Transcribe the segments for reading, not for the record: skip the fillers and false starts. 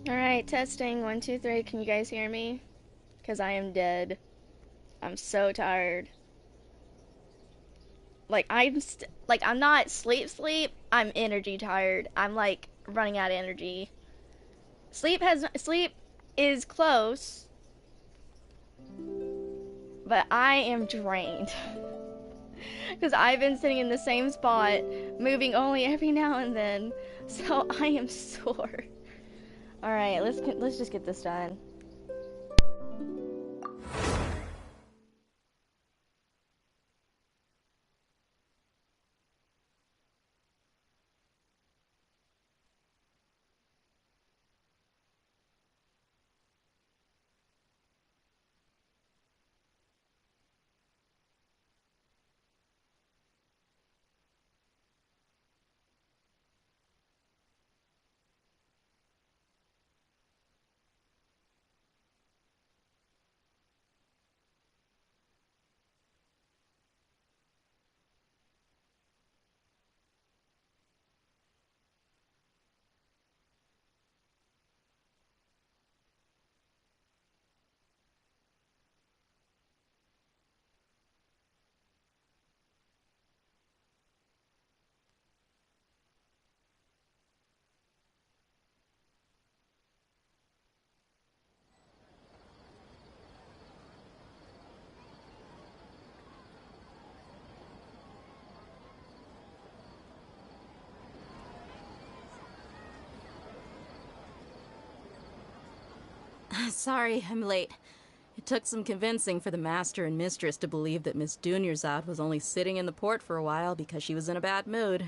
Alright, testing. 1, 2, 3. Can you guys hear me? Because I am dead. I'm so tired. I'm not sleep. I'm energy tired. I'm like running out of energy. Sleep is close, but I am drained. Because I've been sitting in the same spot, moving only every now and then. So I am sore. Alright, let's just get this done. Sorry, I'm late. It took some convincing for the master and mistress to believe that Miss Dunyarzad was only sitting in the port for a while because she was in a bad mood.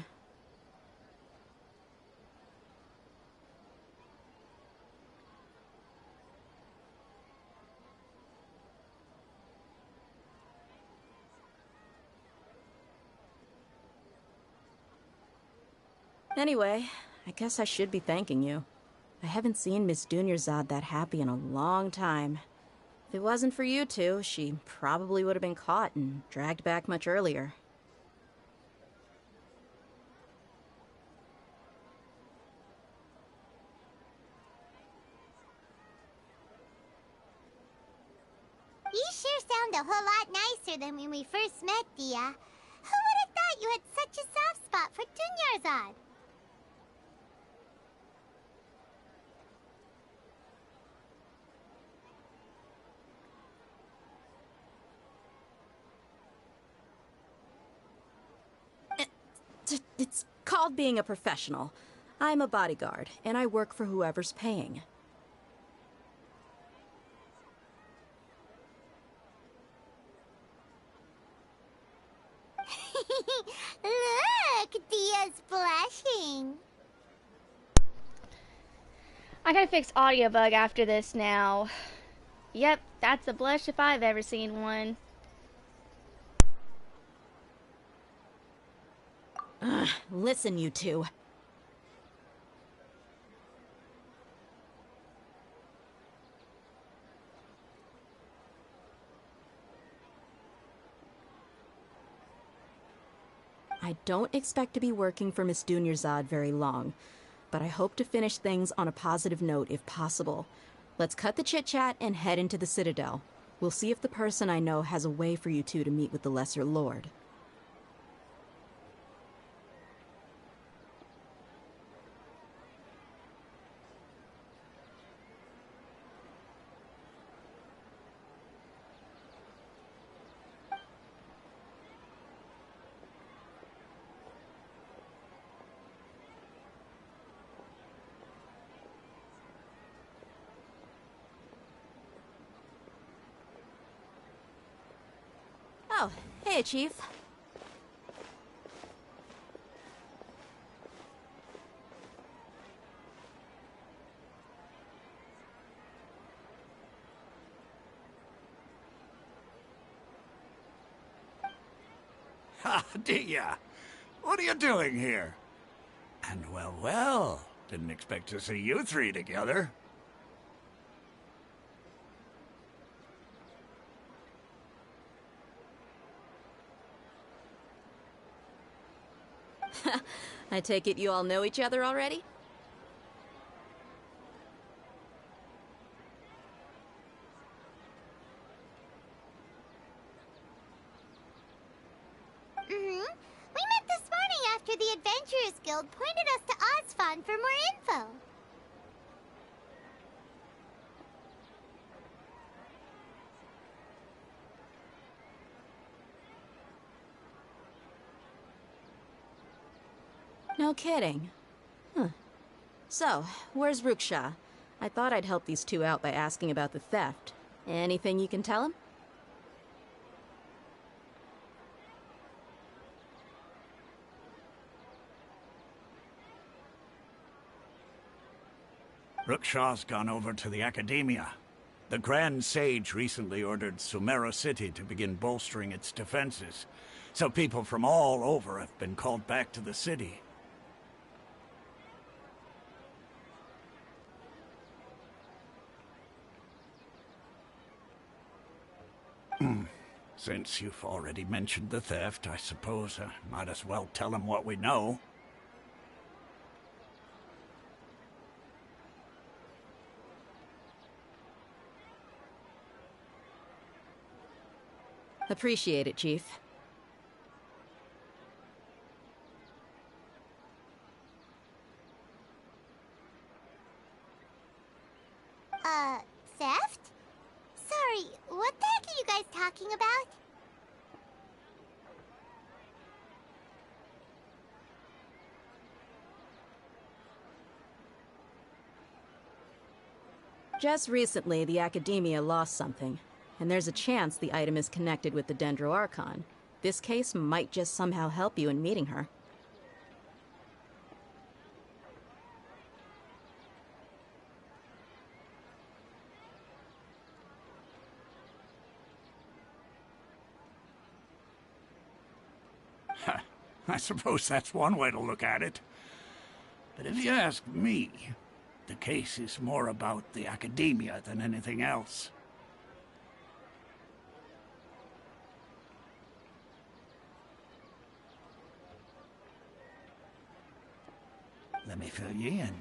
Anyway, I guess I should be thanking you. I haven't seen Miss Dunyarzad that happy in a long time. If it wasn't for you two, she probably would have been caught and dragged back much earlier. You sure sound a whole lot nicer than when we first met, Dia. Who would have thought you had such a soft spot for Dunyarzad? It's called being a professional. I'm a bodyguard, and I work for whoever's paying. Look, Dia's blushing. I gotta fix audio bug after this now. Yep, that's a blush if I've ever seen one. Listen, you two. I don't expect to be working for Miss Dunyarzad very long, but I hope to finish things on a positive note if possible. Let's cut the chit-chat and head into the Citadel. We'll see if the person I know has a way for you two to meet with the Lesser Lord. Oh, hey, Chief. Ha, Dia! What are you doing here? And well, didn't expect to see you three together. I take it you all know each other already? Adventurers Guild pointed us to Osfon for more info. No kidding. Huh. So, where's Ruksha? I thought I'd help these two out by asking about the theft. Anything you can tell him? Ruksha's gone over to the Academia. The Grand Sage recently ordered Sumeru City to begin bolstering its defenses, so people from all over have been called back to the city. Since you've already mentioned the theft, I suppose I might as well tell him what we know. Appreciate it, Chief. Theft? Sorry, what the heck are you guys talking about? Just recently, the Academia lost something, and there's a chance the item is connected with the Dendro Archon. This case might just somehow help you in meeting her. I suppose that's one way to look at it. But if you ask me, the case is more about the Academia than anything else. Let me fill you in.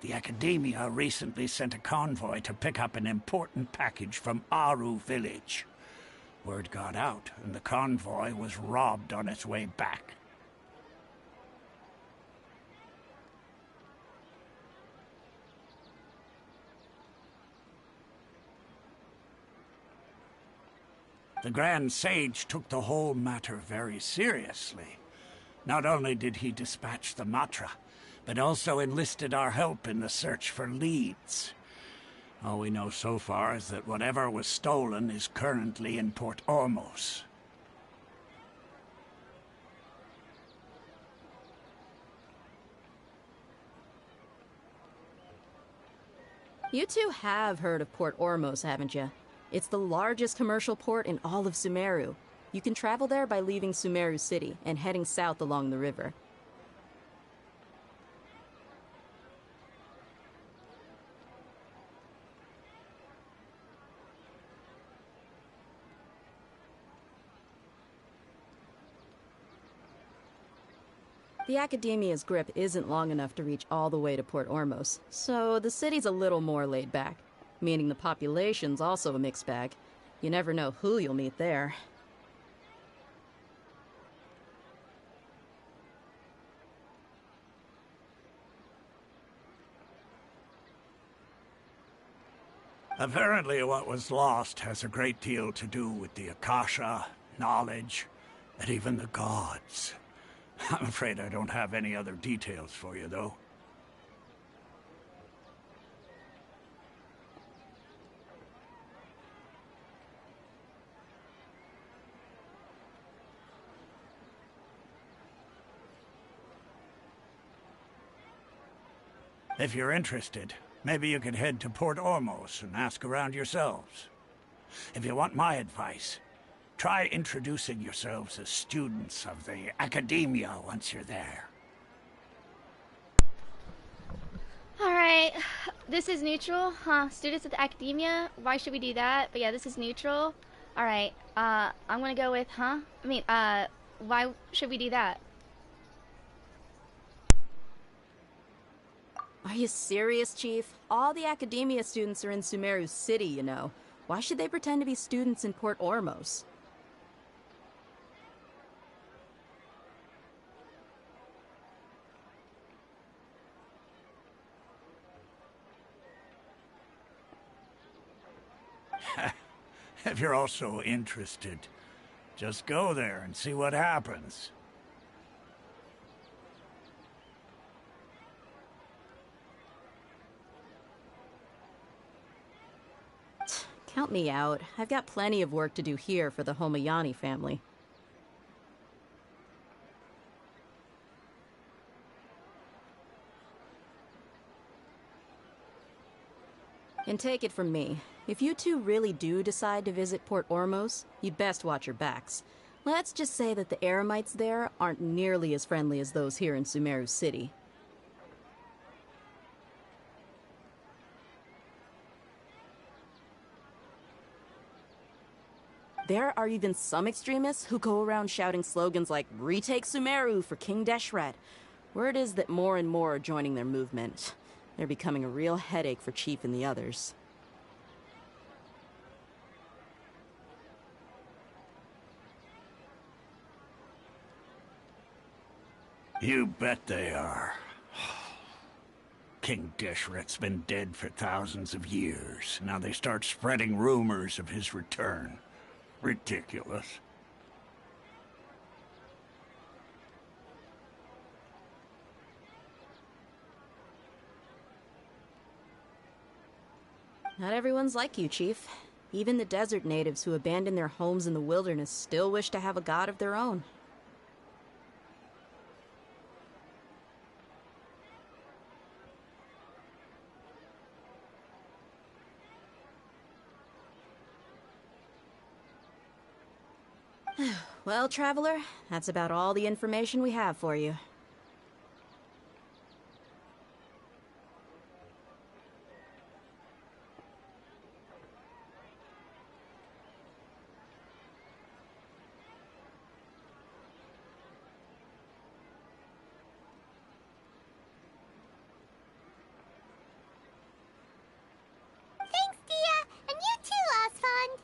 The Academia recently sent a convoy to pick up an important package from Aru village. Word got out, and the convoy was robbed on its way back. The Grand Sage took the whole matter very seriously. Not only did he dispatch the Matra, but also enlisted our help in the search for leads. All we know so far is that whatever was stolen is currently in Port Ormos. You two have heard of Port Ormos, haven't you? It's the largest commercial port in all of Sumeru. You can travel there by leaving Sumeru City and heading south along the river. The Academia's grip isn't long enough to reach all the way to Port Ormos, so the city's a little more laid back, meaning the population's also a mixed bag. You never know who you'll meet there. Apparently what was lost has a great deal to do with the Akasha, knowledge, and even the gods. I'm afraid I don't have any other details for you, though. If you're interested, maybe you could head to Port Ormos and ask around yourselves. If you want my advice, try introducing yourselves as students of the Academia once you're there. Alright, this is neutral, huh? Students at the Academia? Why should we do that? But yeah, this is neutral. Alright, I'm gonna go with, why should we do that? Are you serious, Chief? All the Academia students are in Sumeru City, you know. Why should they pretend to be students in Port Ormos? If you're also interested, just go there and see what happens. Count me out. I've got plenty of work to do here for the Homayani family. And take it from me, if you two really do decide to visit Port Ormos, you'd best watch your backs. Let's just say that the Eremites there aren't nearly as friendly as those here in Sumeru City. There are even some extremists who go around shouting slogans like, "Retake Sumeru for King Deshret." Word is that more and more are joining their movement. They're becoming a real headache for Chief and the others. You bet they are. King Deshret's been dead for thousands of years. Now they start spreading rumors of his return. Ridiculous. Not everyone's like you, Chief. Even the desert natives who abandoned their homes in the wilderness still wish to have a god of their own. Well, Traveler, that's about all the information we have for you. Thanks, Dia! And you too, Osfond!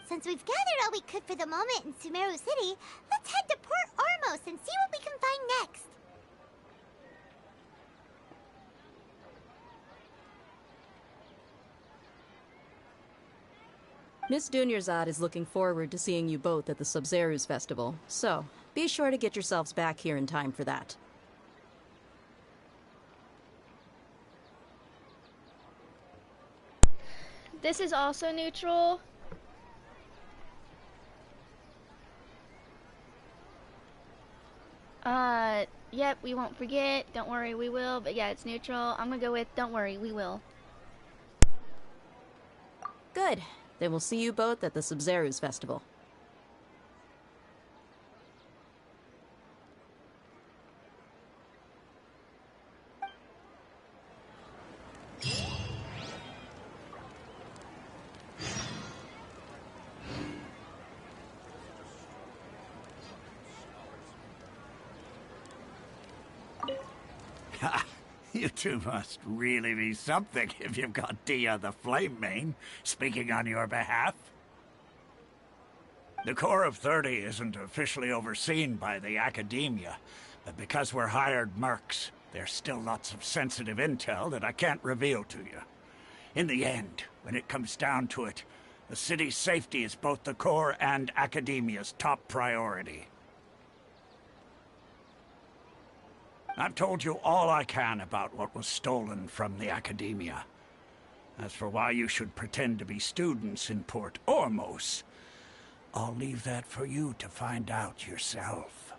Since we've gathered all we could for the moment in Sumeru City, let's head to Port Ormos and see what we can find next. Miss Dunyarzad is looking forward to seeing you both at the Sub-Zerus Festival, so be sure to get yourselves back here in time for that. This is also neutral. Yep, we won't forget. Don't worry, we will. But yeah, it's neutral. I'm gonna go with don't worry, we will. Good. Then we'll see you both at the Sub-Zerus Festival. You two must really be something if you've got Dia the Flame Mane speaking on your behalf. The Corps of 30 isn't officially overseen by the Academia, but because we're hired mercs, there's still lots of sensitive intel that I can't reveal to you. In the end, when it comes down to it, the city's safety is both the Corps and Academia's top priority. I've told you all I can about what was stolen from the Academia. As for why you should pretend to be students in Port Ormos, I'll leave that for you to find out yourself.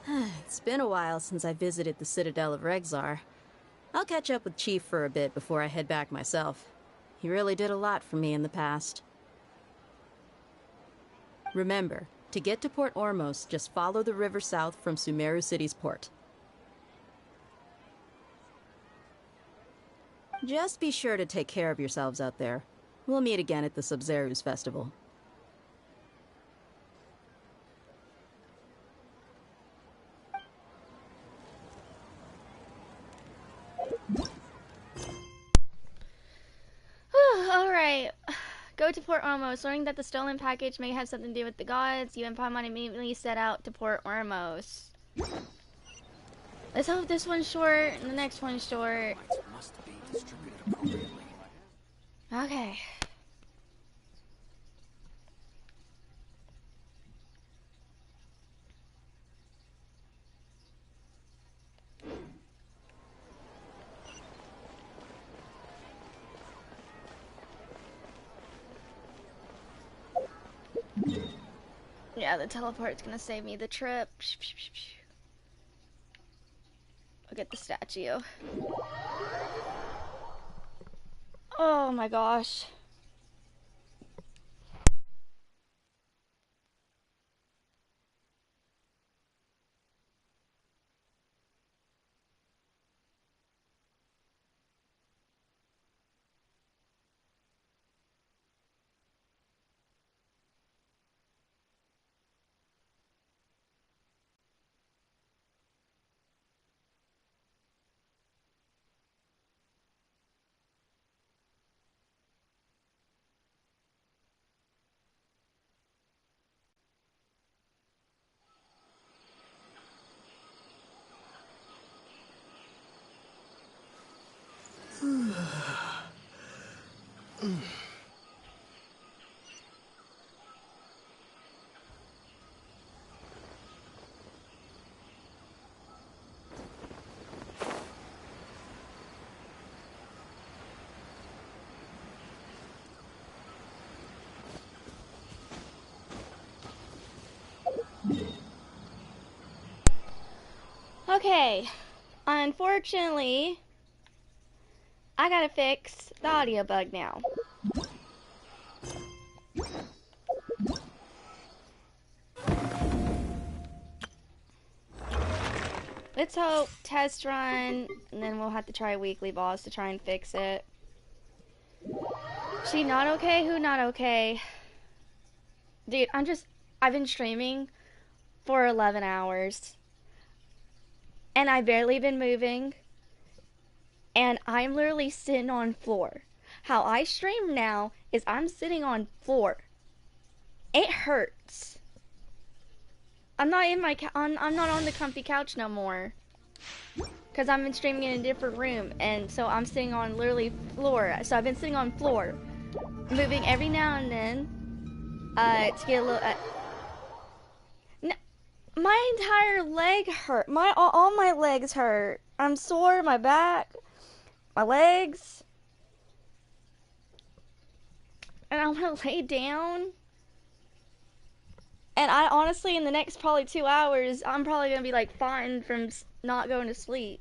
It's been a while since I visited the Citadel of Regzar. I'll catch up with Chief for a bit before I head back myself. He really did a lot for me in the past. Remember, to get to Port Ormos, just follow the river south from Sumeru City's port. Just be sure to take care of yourselves out there. We'll meet again at the Sub-Zerus Festival. Go to Port Ormos. Learning that the stolen package may have something to do with the gods, you and Paimon immediately set out to Port Ormos. Let's hope this one's short and the next one's short. Must be distributed appropriately. Okay. Yeah, the teleport's gonna save me the trip. I'll get the statue. Oh my gosh. Okay, unfortunately, I gotta fix the audio bug now. Let's hope test run, and then we'll have to try a weekly boss to try and fix it. She not okay? Who not okay? Dude, I've been streaming for 11 hours. And I've barely been moving. And I'm literally sitting on floor. How I stream now is I'm sitting on floor. It hurts. I'm not in my I'm not on the comfy couch no more. Cause I've been streaming in a different room, and so I'm sitting on literally floor. So I've been sitting on floor, moving every now and then to get a little. My entire leg hurt. All my legs hurt. I'm sore. My back, my legs, and I want to lay down. And I honestly, in the next probably 2 hours, I'm probably gonna be like fine from not going to sleep.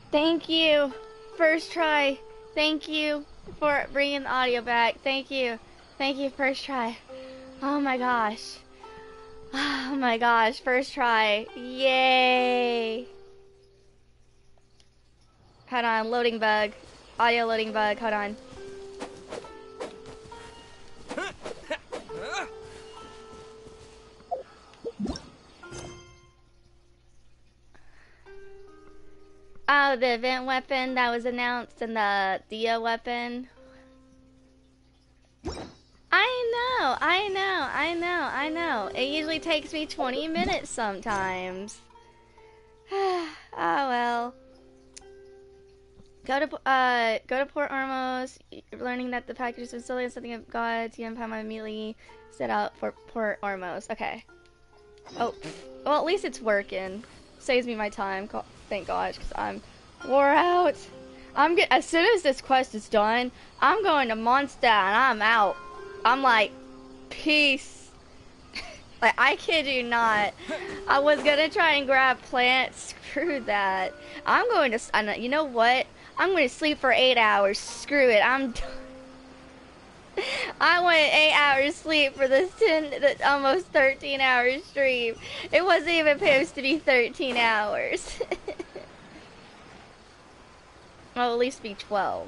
Thank you. First try. Thank you for bringing the audio back. Thank you. Thank you, first try. Oh my gosh. Oh my gosh, first try. Yay. Hold on, loading bug. Audio loading bug, hold on. Oh, the event weapon that was announced and the Dia weapon. I know. It usually takes me 20 minutes sometimes. Oh well. Go to Port Ormos. Learning that the package is facilitating something of gods. You and Paimon immediately set out for Port Ormos. Okay. Oh, well at least it's working. Saves me my time. Thank God, because I'm wore out. As soon as this quest is done, I'm going to Mondstadt and I'm out. I'm like, peace. Like, I kid you not. I was gonna try and grab plants. Screw that. I'm going to, you know what? I'm going to sleep for 8 hours. Screw it. I'm done. I wanted 8 hours sleep for this almost 13 hour stream. It wasn't even supposed to be 13 hours. Well, at least be 12.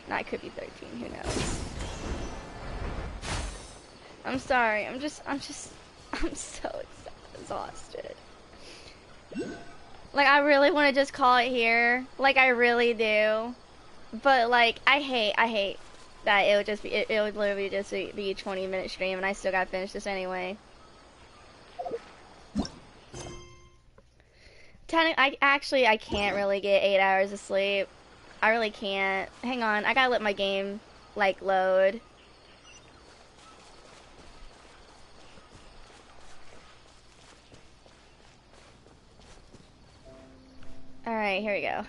No, it could be 13, who knows. I'm sorry, I'm so exhausted. Like, I really want to just call it here. Like, I really do. But, like, I hate that it would just be, it would literally just be a 20-minute stream, and I still gotta finish this anyway. I can't really get 8 hours of sleep. I really can't. Hang on, I gotta let my game, like, load. Alright, here we go.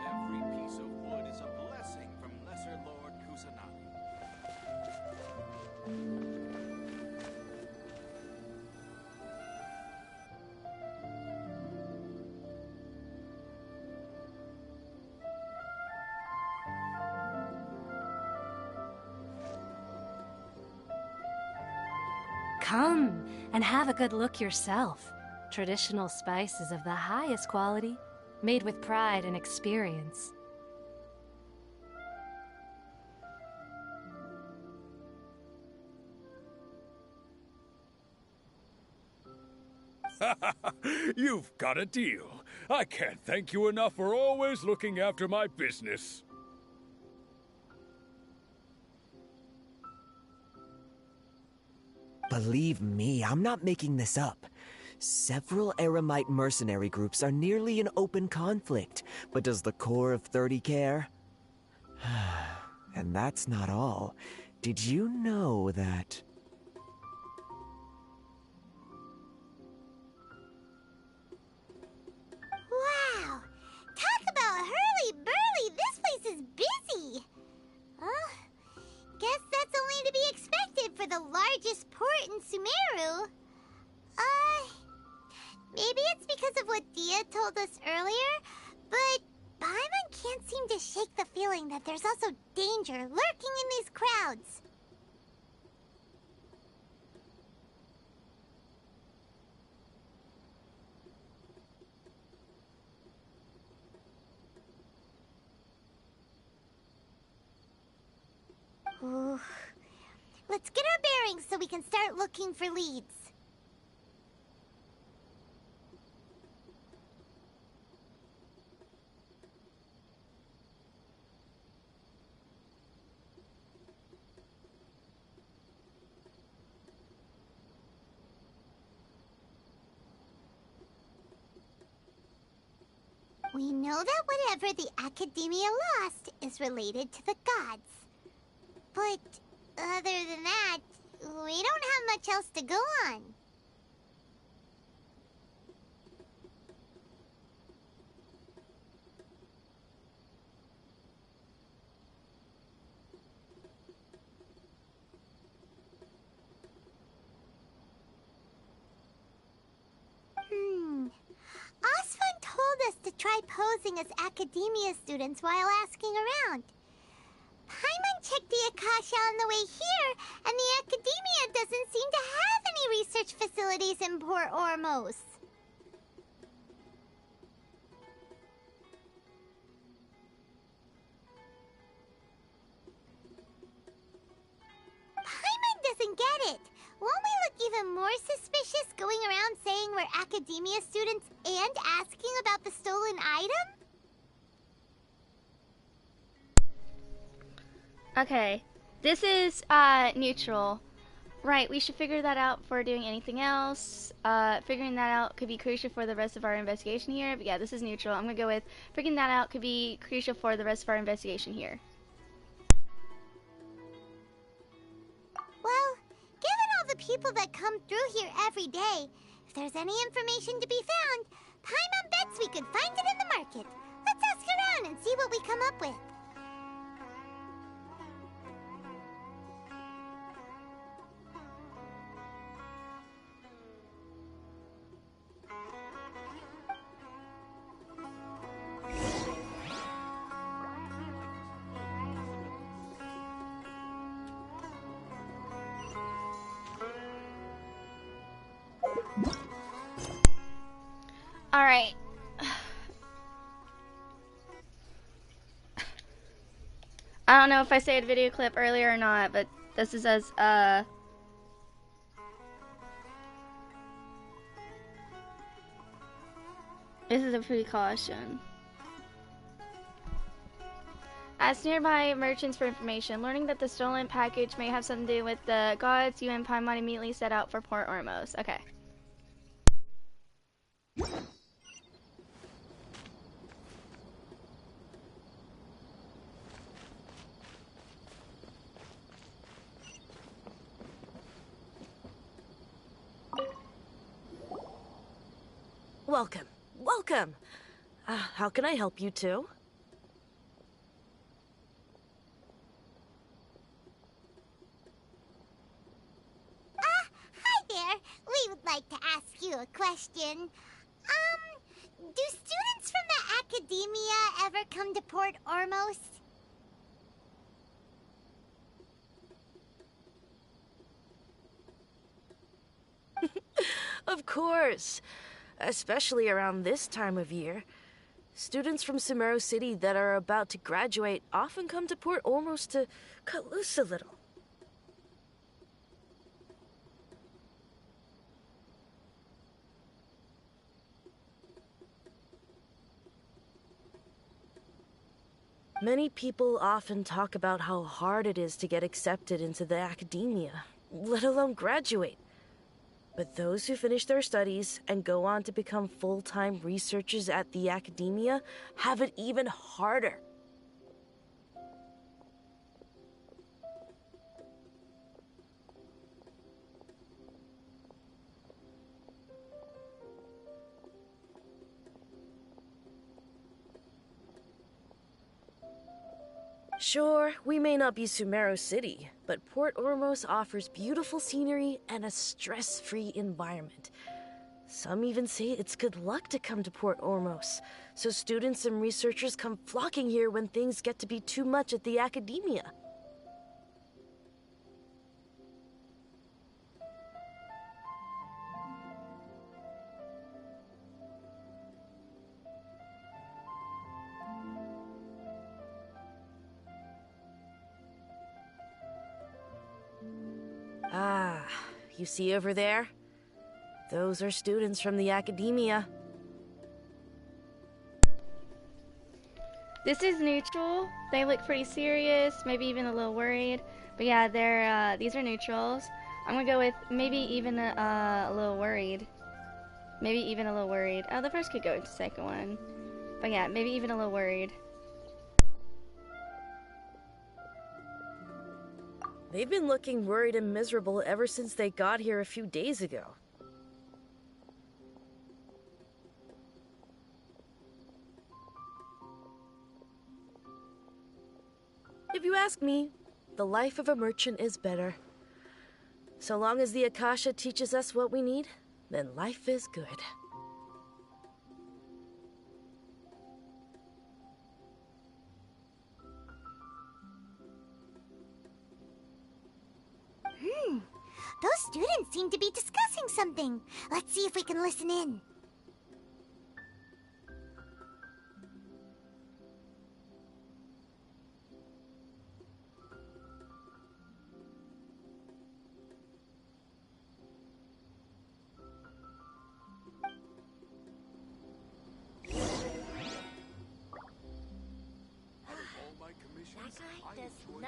Every piece of wood is a blessing from Lesser Lord Kusanagi. Come and have a good look yourself. Traditional spices of the highest quality, made with pride and experience. You've got a deal. I can't thank you enough for always looking after my business. Believe me, I'm not making this up. Several Eremite mercenary groups are nearly in open conflict, but does the core of 30 care? And that's not all. Did you know that... Wow! Talk about hurly-burly! This place is busy! Guess that's only to be expected for the largest port in Sumeru. Maybe it's because of what Dia told us earlier, but Paimon can't seem to shake the feeling that there's also danger lurking in these crowds. Ooh. Let's get our bearings so we can start looking for leads. We know that whatever the Academia lost is related to the gods. But other than that, we don't have much else to go on. Osfun told us to try posing as Academia students while asking around. Paimon checked the Akasha on the way here, and the Academia doesn't seem to have any research facilities in Port Ormos. doesn't get it. Won't we look even more suspicious going around saying we're academia students and asking about the stolen item? Okay, this is neutral. Right, we should figure that out before doing anything else. Figuring that out could be crucial for the rest of our investigation here. But yeah, this is neutral. I'm gonna go with figuring that out could be crucial for the rest of our investigation here. Well, given all the people that come through here every day, if there's any information to be found, Paimon bets we could find it in the market. Let's ask around and see what we come up with. Alright. I don't know if I saved a video clip earlier or not, but this is as, this is a precaution. Ask nearby merchants for information. Learning that the stolen package may have something to do with the gods, you and Paimon immediately set out for Port Ormos. Okay. Welcome. Welcome. How can I help you two? Hi there. We would like to ask you a question. Do students from the Academia ever come to Port Ormos? Of course. Especially around this time of year. Students from Sumeru City that are about to graduate often come to Port Ormos to cut loose a little. Many people often talk about how hard it is to get accepted into the academia, let alone graduate. But those who finish their studies and go on to become full-time researchers at the academia have it even harder. Sure, we may not be Sumeru City, but Port Ormos offers beautiful scenery and a stress-free environment. Some even say it's good luck to come to Port Ormos, so students and researchers come flocking here when things get to be too much at the academia. Ah, you see over there? Those are students from the academia. This is neutral. They look pretty serious, maybe even a little worried. But yeah, they're these are neutrals. I'm gonna go with maybe even a little worried. Maybe even a little worried. Oh, the first could go into the second one. But yeah, maybe even a little worried. They've been looking worried and miserable ever since they got here a few days ago. If you ask me, the life of a merchant is better. So long as the Akasha teaches us what we need, then life is good. Those students seem to be discussing something. Let's see if we can listen in.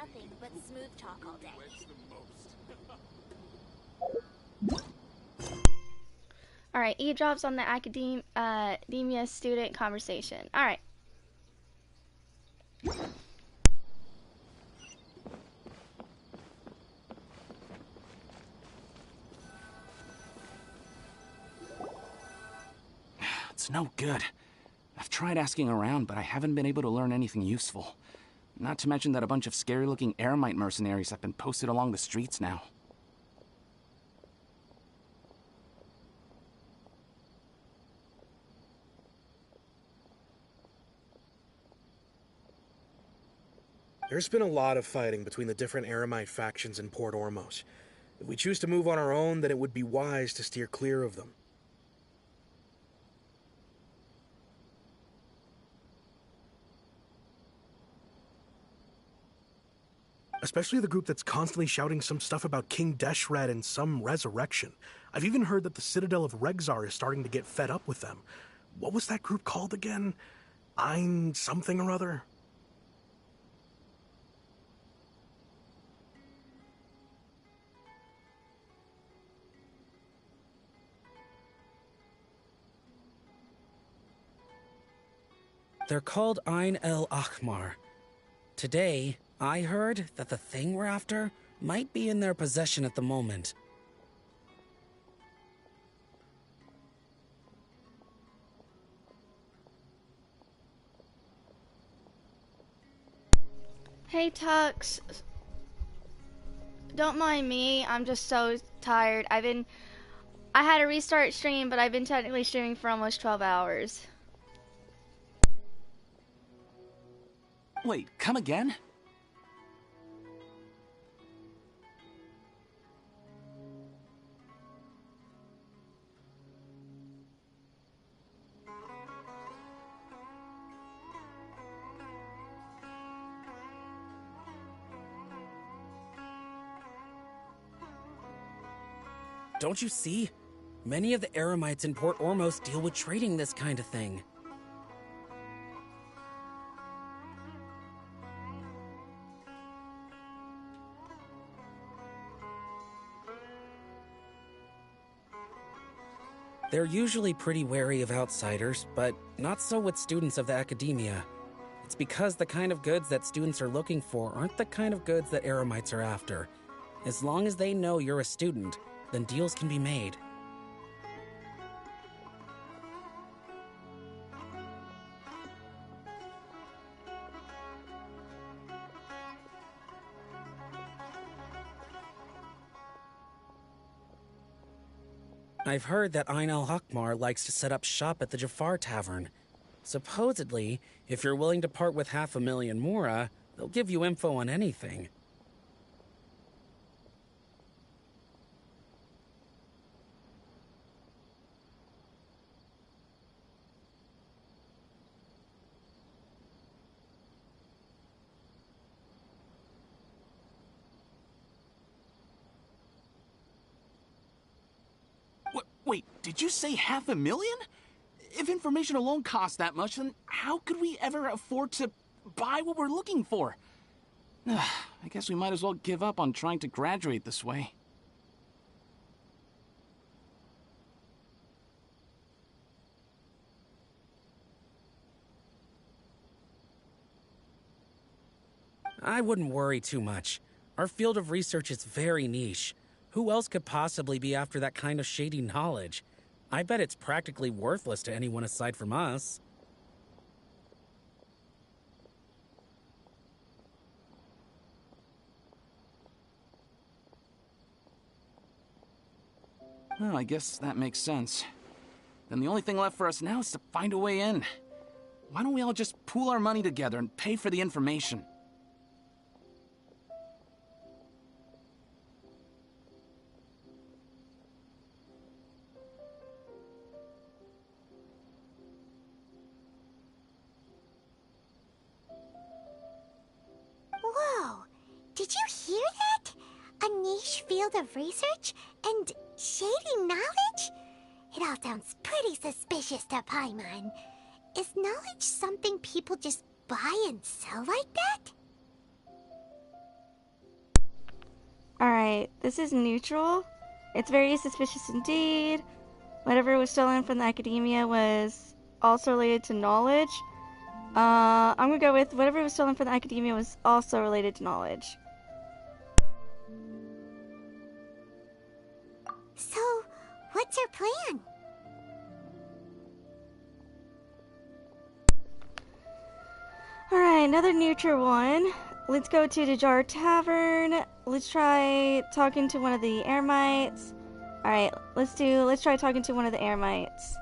nothing but smooth talk all day. Alright, eavesdrops on the academia student conversation. Alright. It's no good. I've tried asking around, but I haven't been able to learn anything useful. Not to mention that a bunch of scary-looking Eremite mercenaries have been posted along the streets now. There's been a lot of fighting between the different Eremite factions in Port Ormos. If we choose to move on our own, then it would be wise to steer clear of them. Especially the group that's constantly shouting some stuff about King Deshret and some resurrection. I've even heard that the Citadel of Regzar is starting to get fed up with them. What was that group called again? Ein something or other? They're called Ein el Ahmar. Today, I heard that the thing we're after might be in their possession at the moment. Hey Tux. Don't mind me. I'm just so tired. I had to restart stream, but I've been technically streaming for almost 12 hours. Wait, come again? Don't you see? Many of the Eremites in Port Ormos deal with trading this kind of thing. They're usually pretty wary of outsiders, but not so with students of the academia. It's because the kind of goods that students are looking for aren't the kind of goods that Eremites are after. As long as they know you're a student, then deals can be made. I've heard that Ein al-Hakmar likes to set up shop at the Jafar Tavern. Supposedly, if you're willing to part with 500,000 Mora, they'll give you info on anything. Wait, did you say 500,000? If information alone costs that much, then how could we ever afford to buy what we're looking for? I guess we might as well give up on trying to graduate this way. I wouldn't worry too much. Our field of research is very niche. Who else could possibly be after that kind of shady knowledge? I bet it's practically worthless to anyone aside from us. Well, I guess that makes sense. Then the only thing left for us now is to find a way in. Why don't we all just pool our money together and pay for the information? Whoa! Did you hear that? A niche field of research and shady knowledge? It all sounds pretty suspicious to Paimon. Is knowledge something people just buy and sell like that? Alright, this is neutral. It's very suspicious indeed. Whatever was stolen from the academia was also related to knowledge. I'm gonna go with whatever was stolen from the academia was also related to knowledge. So, what's our plan? Alright, another neutral one. Let's go to the Jar Tavern. Let's try talking to one of the Eremites. Alright, let's try talking to one of the Eremites.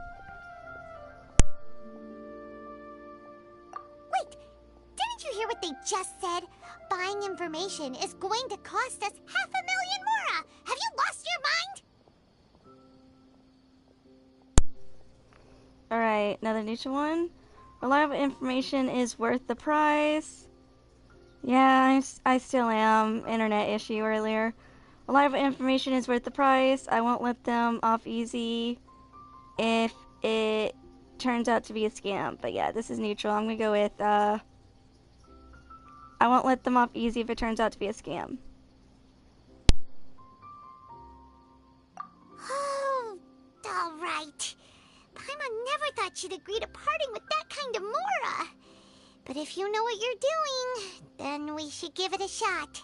Wait, didn't you hear what they just said? Buying information is going to cost us 500,000 mora! Have you lost your mind? Alright, another neutral one. Reliable information is worth the price. Yeah, I still am. Internet issue earlier. Reliable information is worth the price. I won't let them off easy if it turns out to be a scam. But yeah, this is neutral. I'm gonna go with, I won't let them off easy if it turns out to be a scam. Oh, alright. Paimon never thought she'd agree to parting with that kind of mora. But if you know what you're doing, then we should give it a shot.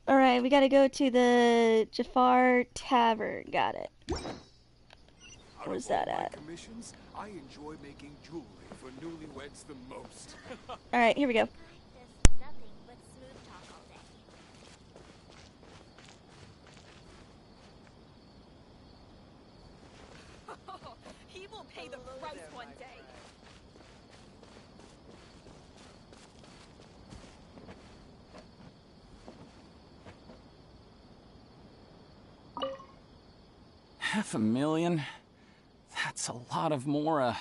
Alright, we gotta go to the Jafar Tavern. Got it. Where's that at? Commissions, I enjoy making jewelry for newlyweds the most. Alright, here we go. Nothing but smooth talk all day. He will pay the price one day. $500,000? That's a lot of mora.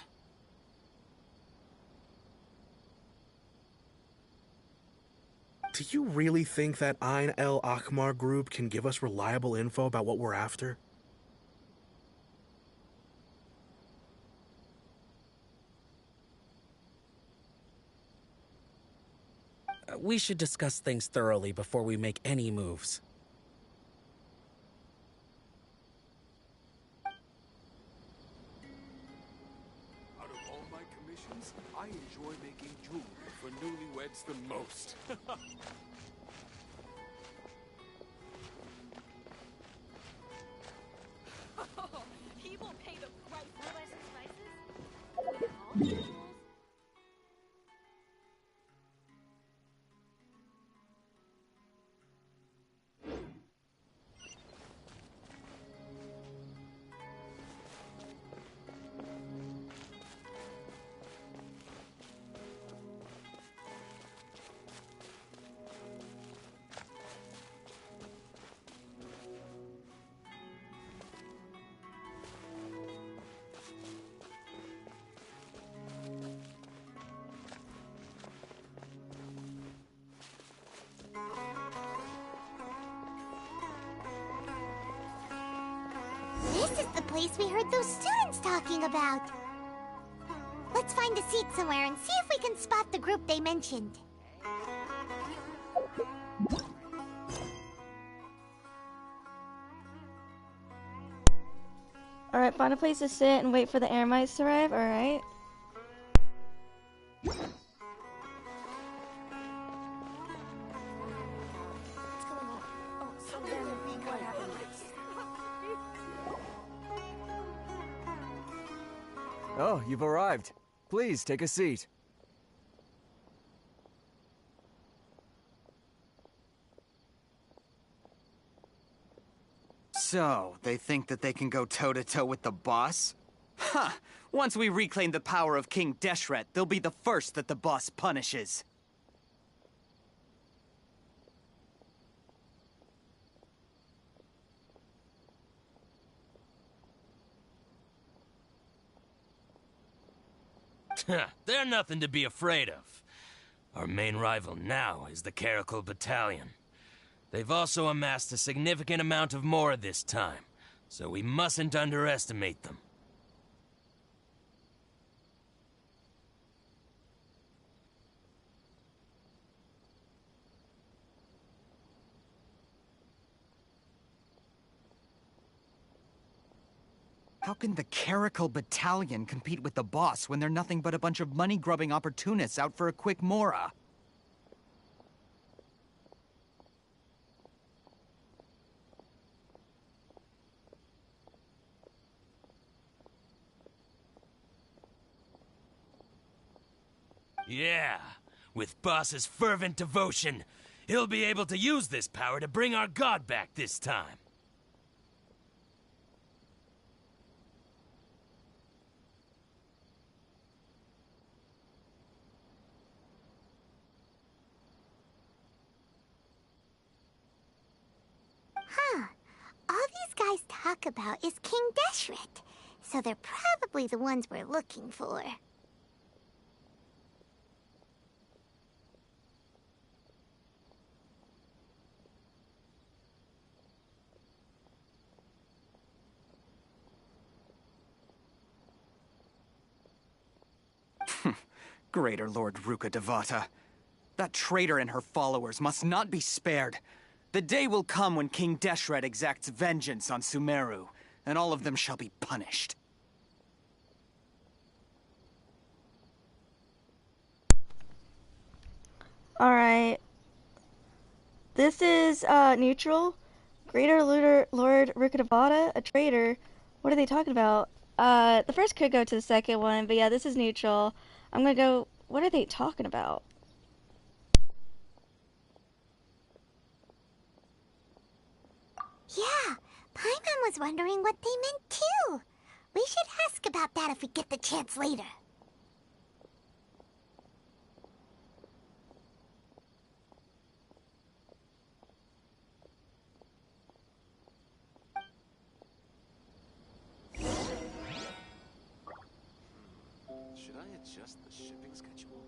Do you really think that Ain El Akmar group can give us reliable info about what we're after? We should discuss things thoroughly before we make any moves. Out of all my commissions, I enjoy making jewelry for newlyweds the most. He will pay the price. This is the place we heard those students talking about. Let's find a seat somewhere and see if we can spot the group they mentioned. Alright, find a place to sit and wait for the Eremites to arrive. Alright. Oh, you've arrived. Please, take a seat. So, they think that they can go toe-to-toe with the boss? Huh! Once we reclaim the power of King Deshret, they'll be the first that the boss punishes. They're nothing to be afraid of. Our main rival now is the Caracal Battalion. They've also amassed a significant amount of more this time, so we mustn't underestimate them. How can the Caracal Battalion compete with the boss when they're nothing but a bunch of money-grubbing opportunists out for a quick mora? Yeah, with Boss's fervent devotion, he'll be able to use this power to bring our god back this time. Huh. All these guys talk about is King Deshret, so they're probably the ones we're looking for. Greater Lord Ruka Devata. That traitor and her followers must not be spared. The day will come when King Deshret exacts vengeance on Sumeru, and all of them shall be punished. Alright. This is, neutral. Greater Lord Rukadavata, a traitor. What are they talking about? The first could go to the second one, but yeah, this is neutral. I'm gonna go, what are they talking about? Yeah, Paimon was wondering what they meant too. We should ask about that if we get the chance later. Should I adjust the shipping schedule?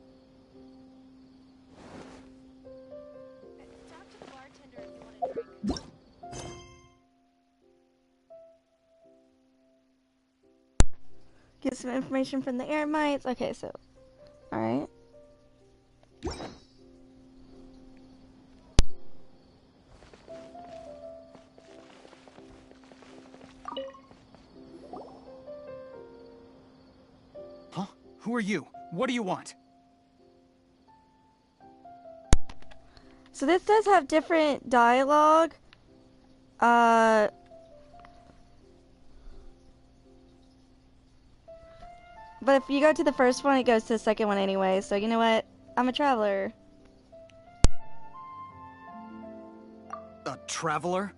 Talk to the bartender if you want a drink. Get some information from the Eremites. Okay, so, alright. Huh? Who are you? What do you want? So this does have different dialogue. But if you go to the first one, it goes to the second one anyway. So you know what? I'm a traveler. A traveler?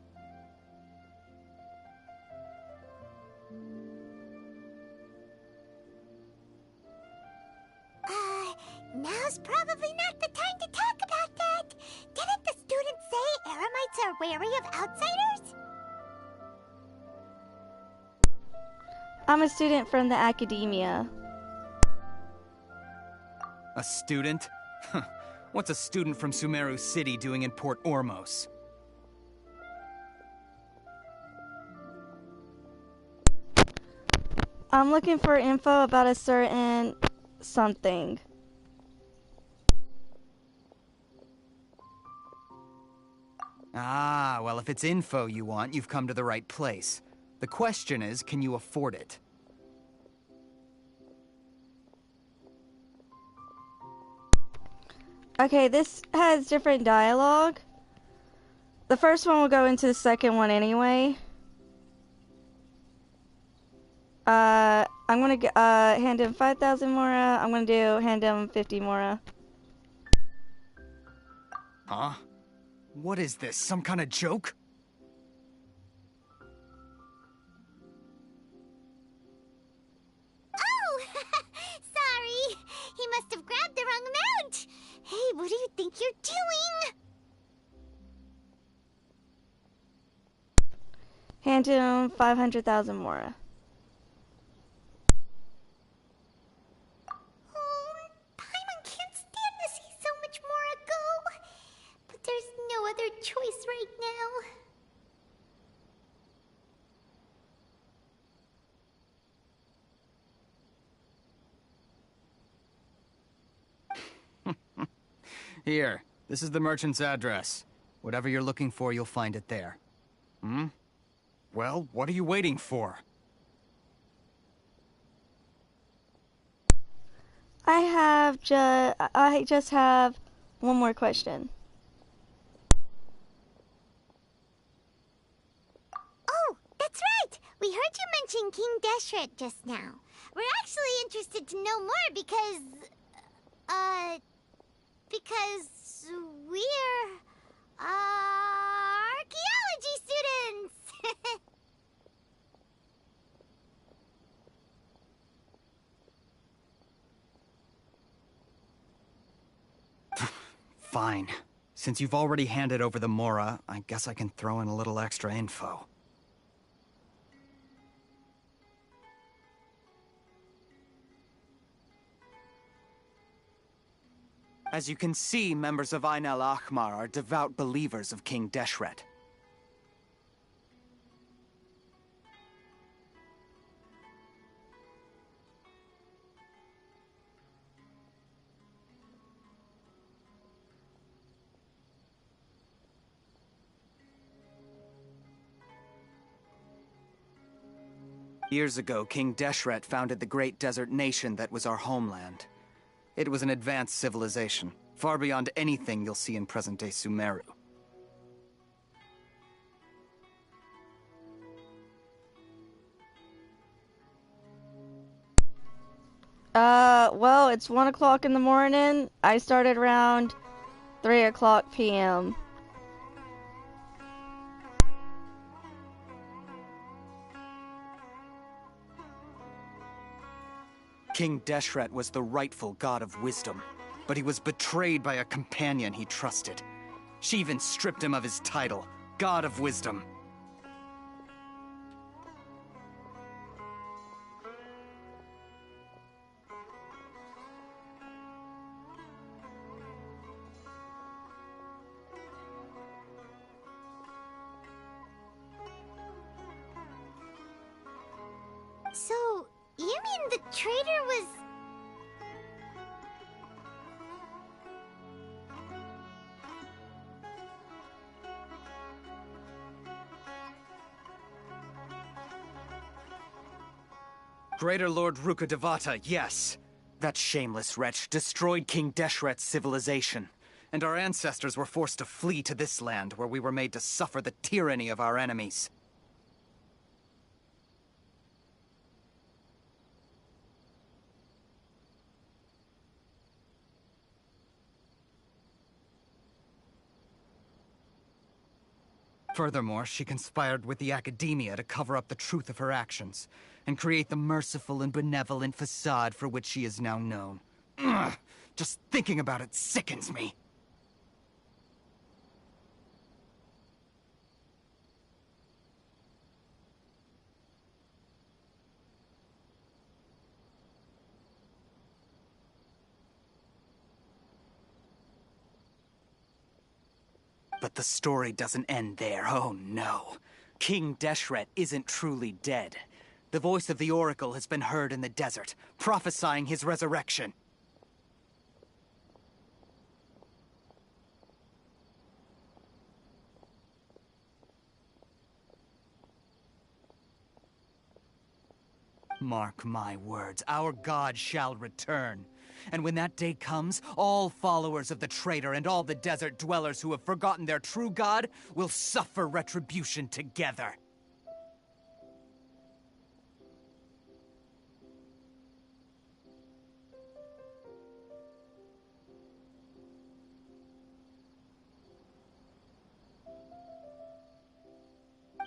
Now's probably not the time to talk about that. Didn't the students say Eremites are wary of outsiders? I'm a student from the academia. A student? What's a student from Sumeru City doing in Port Ormos? I'm looking for info about a certain something. Ah, well, if it's info you want, you've come to the right place. The question is, can you afford it? Okay, this has different dialogue. The first one will go into the second one anyway. I'm gonna hand him 5,000 mora. I'm gonna hand him 50 mora. Huh? What is this, some kind of joke? Oh! Sorry! He must have grabbed the wrong amount! Hey, what do you think you're doing? Hand him 500,000 mora. Here, this is the merchant's address. Whatever you're looking for, you'll find it there. Hmm? Well, what are you waiting for? I just have one more question. Oh, that's right! We heard you mention King Deshret just now. We're actually interested to know more because we're, archaeology students! Fine. Since you've already handed over the Mora, I guess I can throw in a little extra info. As you can see, members of Ain al-Ahmar are devout believers of King Deshret. Years ago, King Deshret founded the great desert nation that was our homeland. It was an advanced civilization, far beyond anything you'll see in present-day Sumeru. Well, it's 1 o'clock in the morning. I started around 3 o'clock p.m. King Deshret was the rightful god of wisdom, but he was betrayed by a companion he trusted. She even stripped him of his title, God of Wisdom. So, you mean the traitor was... Greater Lord Ruka Devata, yes. That shameless wretch destroyed King Deshret's civilization, and our ancestors were forced to flee to this land where we were made to suffer the tyranny of our enemies. Furthermore, she conspired with the Academia to cover up the truth of her actions, and create the merciful and benevolent facade for which she is now known. Ugh, just thinking about it sickens me. But the story doesn't end there, oh no. King Deshret isn't truly dead. The voice of the Oracle has been heard in the desert, prophesying his resurrection. Mark my words, our god shall return. And when that day comes, all followers of the traitor and all the desert dwellers who have forgotten their true god will suffer retribution together.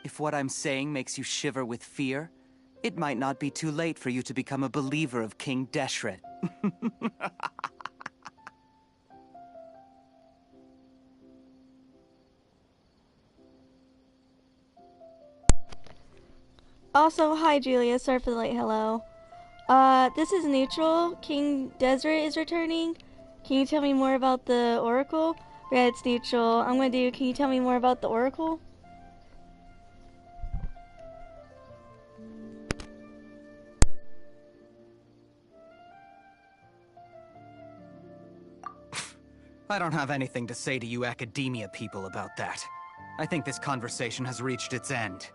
If what I'm saying makes you shiver with fear, it might not be too late for you to become a believer of King Deshret. Also, hi Julia, sorry for the late hello. This is Neutral. King Deseret is returning. Can you tell me more about the Oracle? Yeah, it's Neutral. I'm gonna do, can you tell me more about the Oracle? I don't have anything to say to you academia people about that. I think this conversation has reached its end.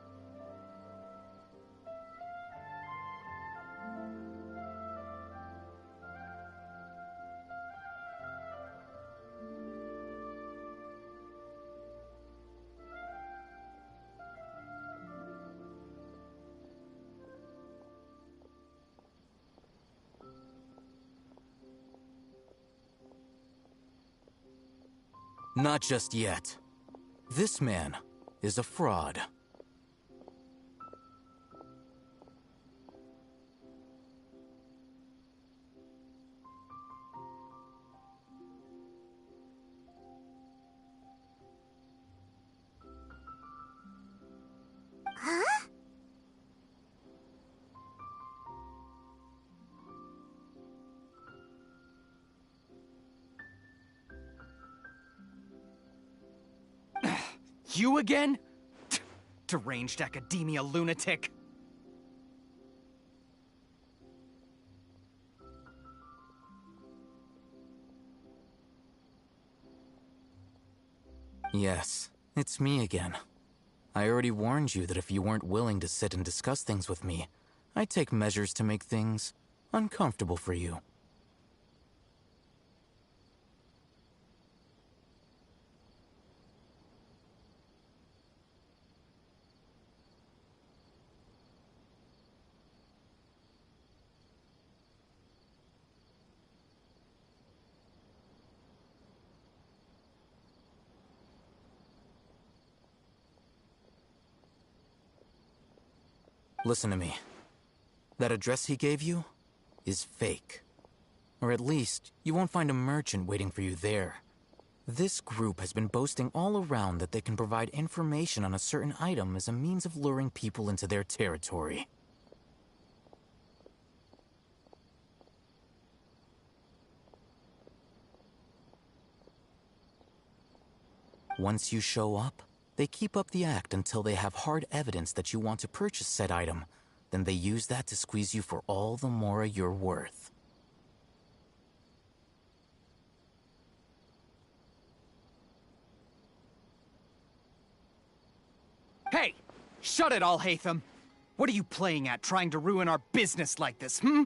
Not just yet. This man is a fraud. Huh? You again? Deranged academia lunatic. Yes, it's me again. I already warned you that if you weren't willing to sit and discuss things with me, I'd take measures to make things uncomfortable for you. Listen to me. That address he gave you is fake. Or at least, you won't find a merchant waiting for you there. This group has been boasting all around that they can provide information on a certain item as a means of luring people into their territory. Once you show up, they keep up the act until they have hard evidence that you want to purchase said item. Then they use that to squeeze you for all the more you're worth. Hey! Shut it all, Hatham! What are you playing at, trying to ruin our business like this, hmm?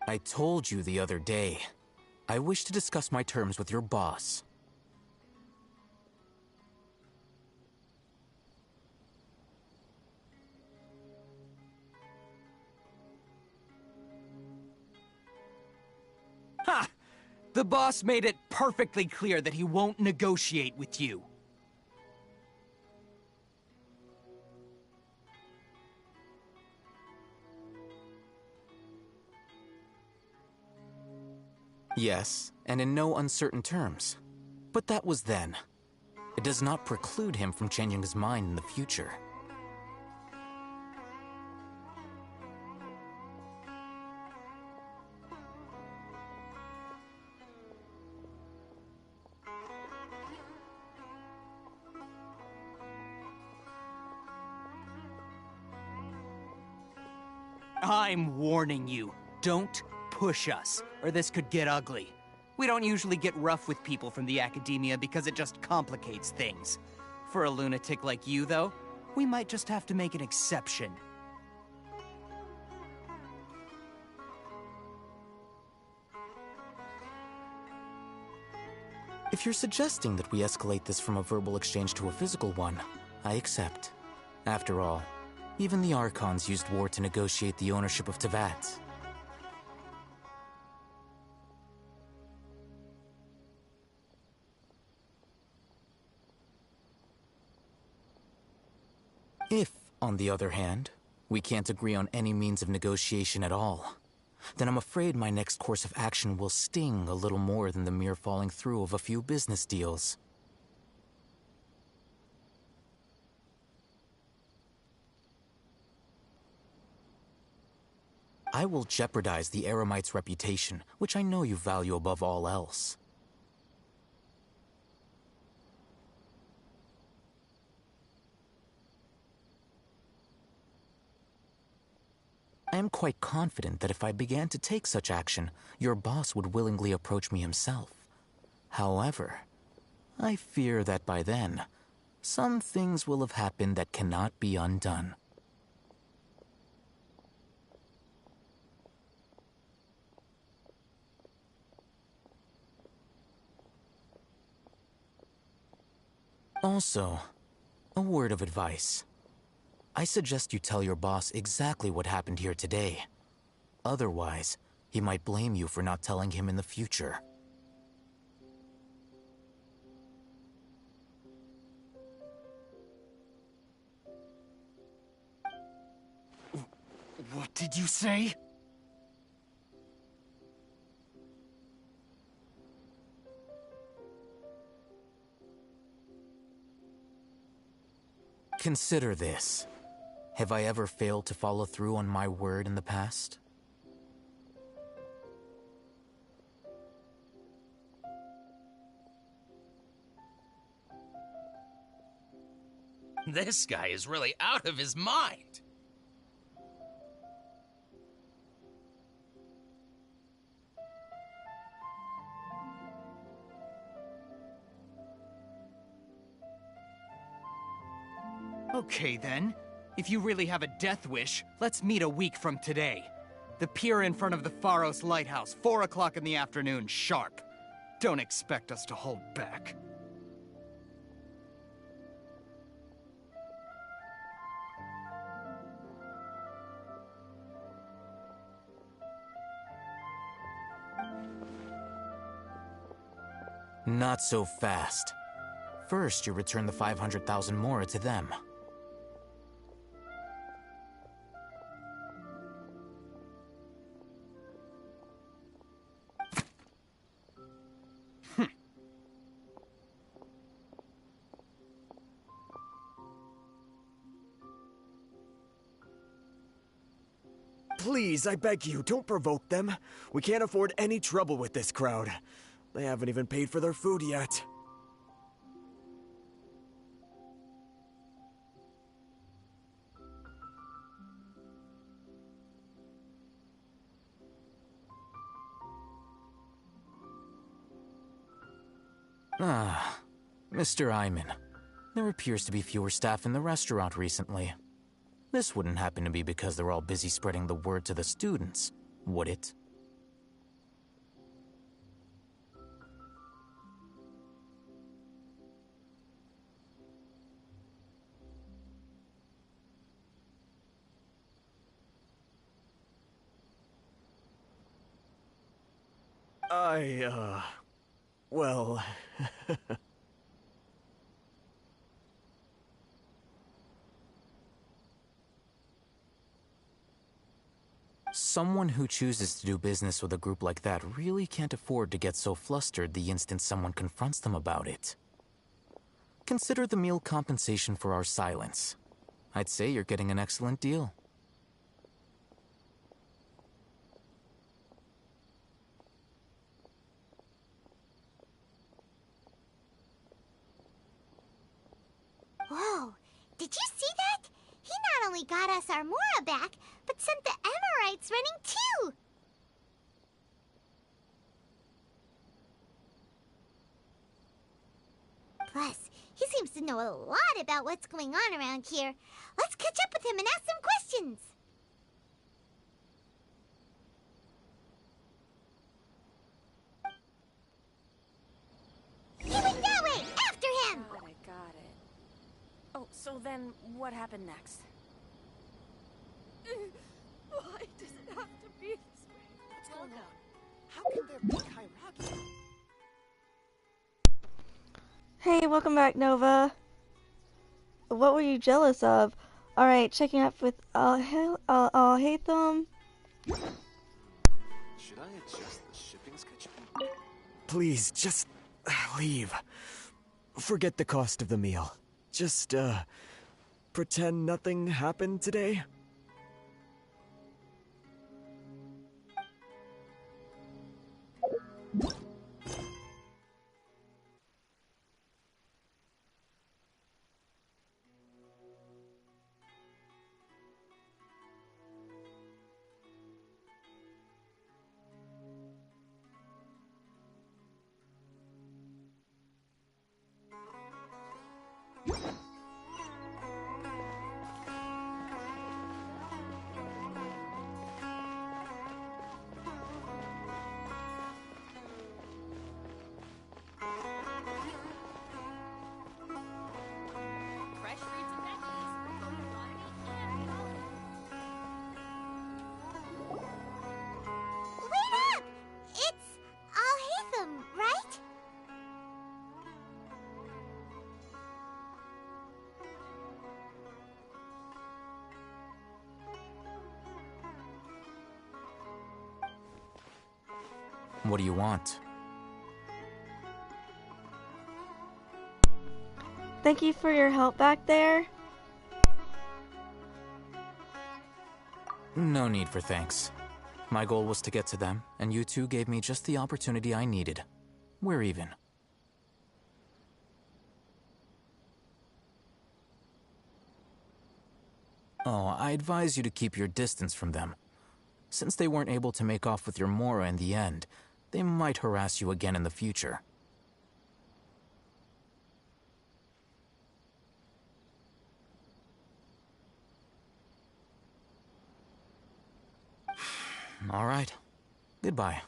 I told you the other day. I wish to discuss my terms with your boss. Ha! The boss made it perfectly clear that he won't negotiate with you. Yes, and in no uncertain terms. But that was then. It does not preclude him from changing his mind in the future. I'm warning you. Don't push us, or this could get ugly. We don't usually get rough with people from the academia because it just complicates things. For a lunatic like you, though, we might just have to make an exception. If you're suggesting that we escalate this from a verbal exchange to a physical one, I accept. After all, even the Archons used war to negotiate the ownership of Teyvat. If, on the other hand, we can't agree on any means of negotiation at all, then I'm afraid my next course of action will sting a little more than the mere falling through of a few business deals. I will jeopardize the Eremite's reputation, which I know you value above all else. I am quite confident that if I began to take such action, your boss would willingly approach me himself. However, I fear that by then, some things will have happened that cannot be undone. Also, a word of advice. I suggest you tell your boss exactly what happened here today. Otherwise, he might blame you for not telling him in the future. What did you say? Consider this. Have I ever failed to follow through on my word in the past? This guy is really out of his mind. Okay then. If you really have a death wish, let's meet a week from today. The pier in front of the Pharos Lighthouse, 4 o'clock in the afternoon, sharp. Don't expect us to hold back. Not so fast. First, you return the 500,000 mora to them. Please, I beg you, don't provoke them. We can't afford any trouble with this crowd. They haven't even paid for their food yet. Ah, Mr. Iman. There appears to be fewer staff in the restaurant recently. This wouldn't happen to be because they're all busy spreading the word to the students, would it? Well... Someone who chooses to do business with a group like that really can't afford to get so flustered the instant someone confronts them about it. Consider the meal compensation for our silence. I'd say you're getting an excellent deal. Whoa, did you see that? He not only got us our Mora back, but sent the Emirites running too! Plus, he seems to know a lot about what's going on around here. Let's catch up with him and ask some questions! He went that way! After him! Got it. Oh, so then what happened next? Why does it have to be this way? What's going on? How can there be Kairagi? Hey, welcome back, Nova. What were you jealous of? Alright, checking up with Hatham. Should I adjust the shipping schedule? Please, just leave. Forget the cost of the meal. Just, pretend nothing happened today. What do you want? Thank you for your help back there. No need for thanks. My goal was to get to them, and you two gave me just the opportunity I needed. We're even. Oh, I advise you to keep your distance from them. Since they weren't able to make off with your Mora in the end, they might harass you again in the future. All right. Goodbye.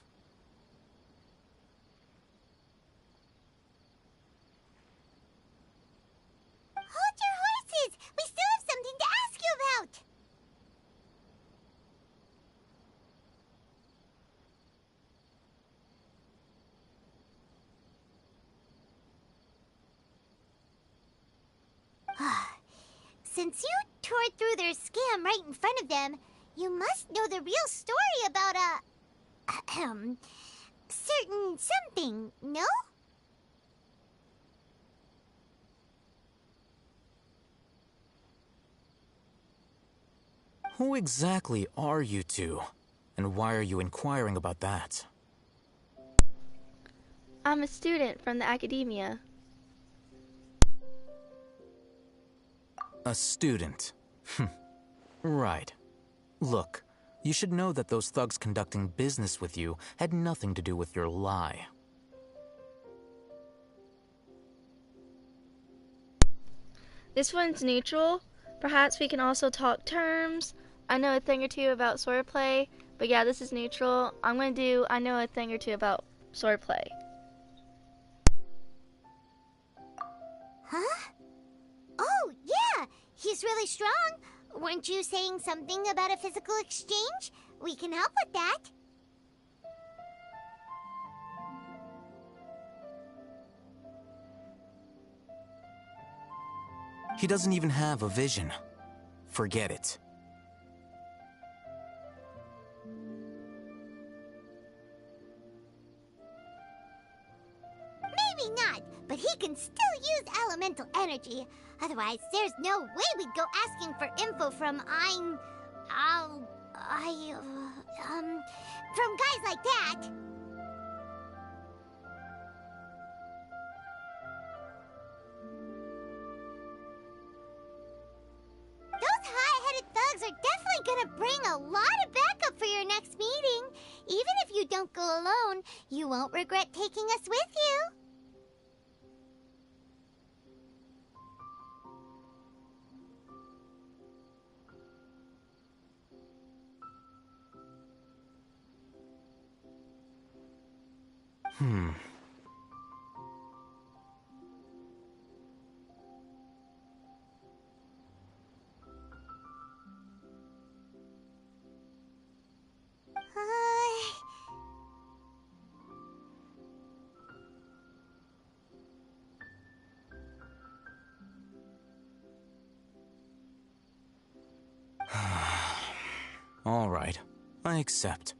Hold your horses! We still have something to ask you about! Since you tore through their scam right in front of them, you must know the real story about certain something, no? Who exactly are you two? And why are you inquiring about that? I'm a student from the academia. A student. Right. Look, you should know that those thugs conducting business with you had nothing to do with your lie. This one's neutral. Perhaps we can also talk terms. I know a thing or two about swordplay, but yeah, this is neutral. I'm gonna do I know a thing or two about swordplay. Huh? Oh, yeah! He's really strong! Weren't you saying something about a physical exchange? We can help with that. He doesn't even have a vision. Forget it. Maybe not, but he can still use elemental energy. Otherwise, there's no way we'd go asking for info from from guys like that. Those high-headed thugs are definitely gonna bring a lot of backup for your next meeting. Even if you don't go alone, you won't regret taking us with you. All right, I accept.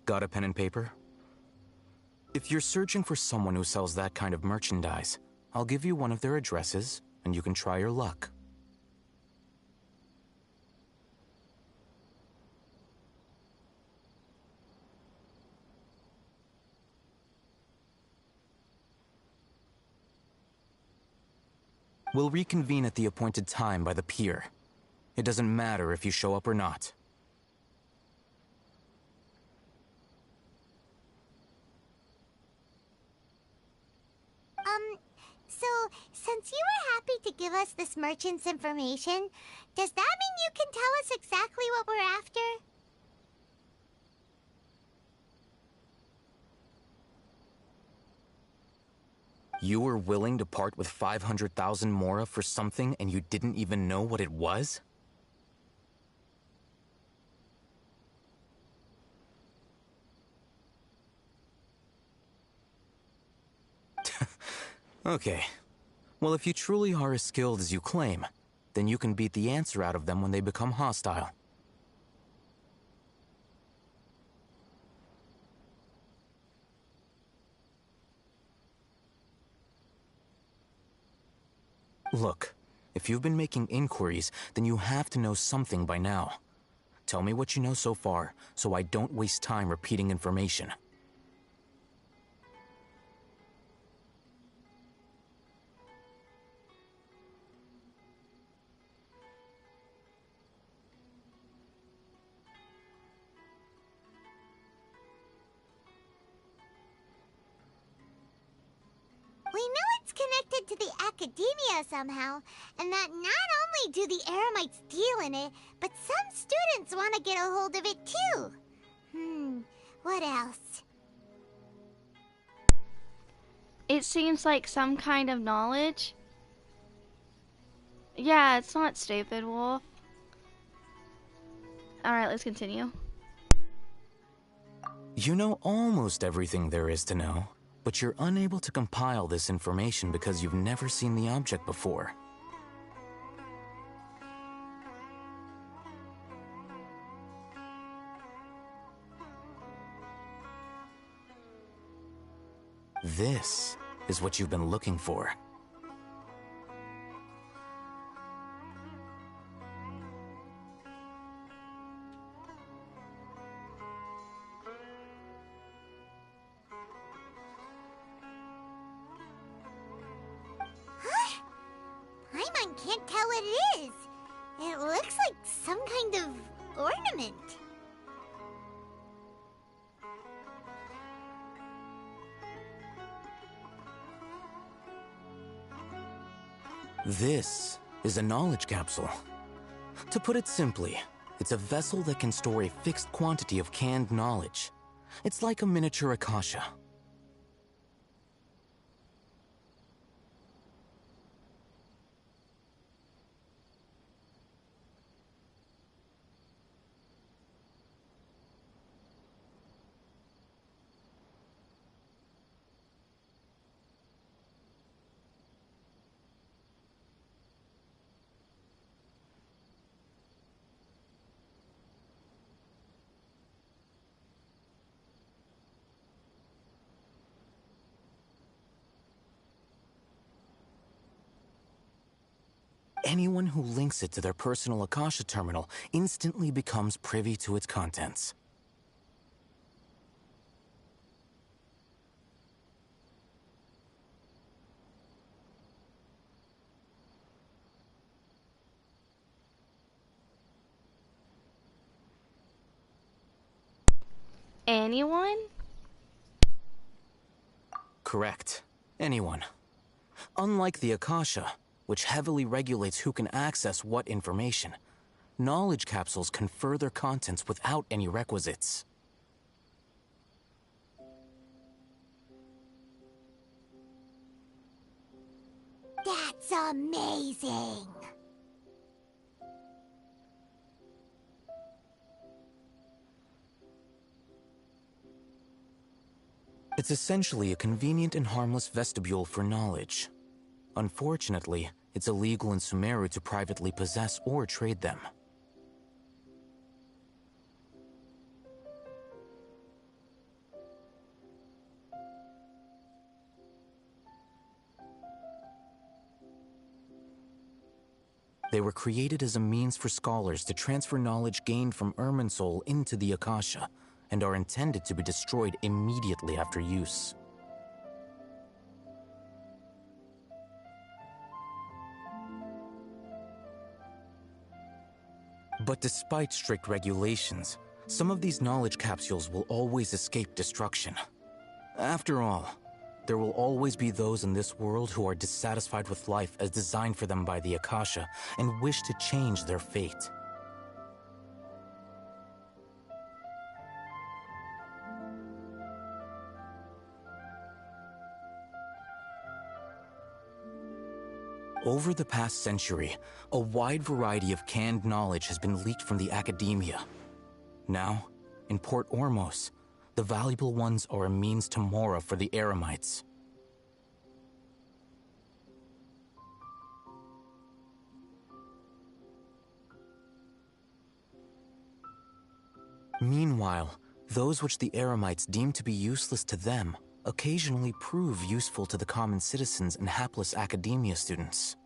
Got a pen and paper? If you're searching for someone who sells that kind of merchandise, I'll give you one of their addresses, and you can try your luck. We'll reconvene at the appointed time by the pier. It doesn't matter if you show up or not. So, since you were happy to give us this merchant's information, does that mean you can tell us exactly what we're after? You were willing to part with 500,000 Mora for something and you didn't even know what it was? Okay. Well, if you truly are as skilled as you claim, then you can beat the answer out of them when they become hostile. Look, if you've been making inquiries, then you have to know something by now. Tell me what you know so far, so I don't waste time repeating information. We know it's connected to the Academia somehow, and that not only do the Eremites deal in it, but some students want to get a hold of it too. What else? It seems like some kind of knowledge. Yeah, it's not stupid, Wolf. Alright, let's continue. You know almost everything there is to know, but you're unable to compile this information because you've never seen the object before. This is what you've been looking for. Paimon can't tell what it is. It looks like some kind of ornament. This is a knowledge capsule. To put it simply, it's a vessel that can store a fixed quantity of canned knowledge. It's like a miniature Akasha. Anyone who links it to their personal Akasha terminal instantly becomes privy to its contents. Anyone? Correct. Anyone. Unlike the Akasha, which heavily regulates who can access what information, knowledge capsules confer their contents without any requisites. That's amazing! It's essentially a convenient and harmless vestibule for knowledge. Unfortunately, it's illegal in Sumeru to privately possess or trade them. They were created as a means for scholars to transfer knowledge gained from Irminsul into the Akasha, and are intended to be destroyed immediately after use. But despite strict regulations, some of these knowledge capsules will always escape destruction. After all, there will always be those in this world who are dissatisfied with life as designed for them by the Akasha and wish to change their fate. Over the past century, a wide variety of canned knowledge has been leaked from the Academia. Now, in Port Ormos, the valuable ones are a means to Mora for the Eremites. Meanwhile, those which the Eremites deem to be useless to them occasionally prove useful to the common citizens and hapless Academia students.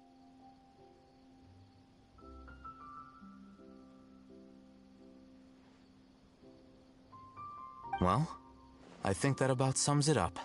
Well, I think that about sums it up.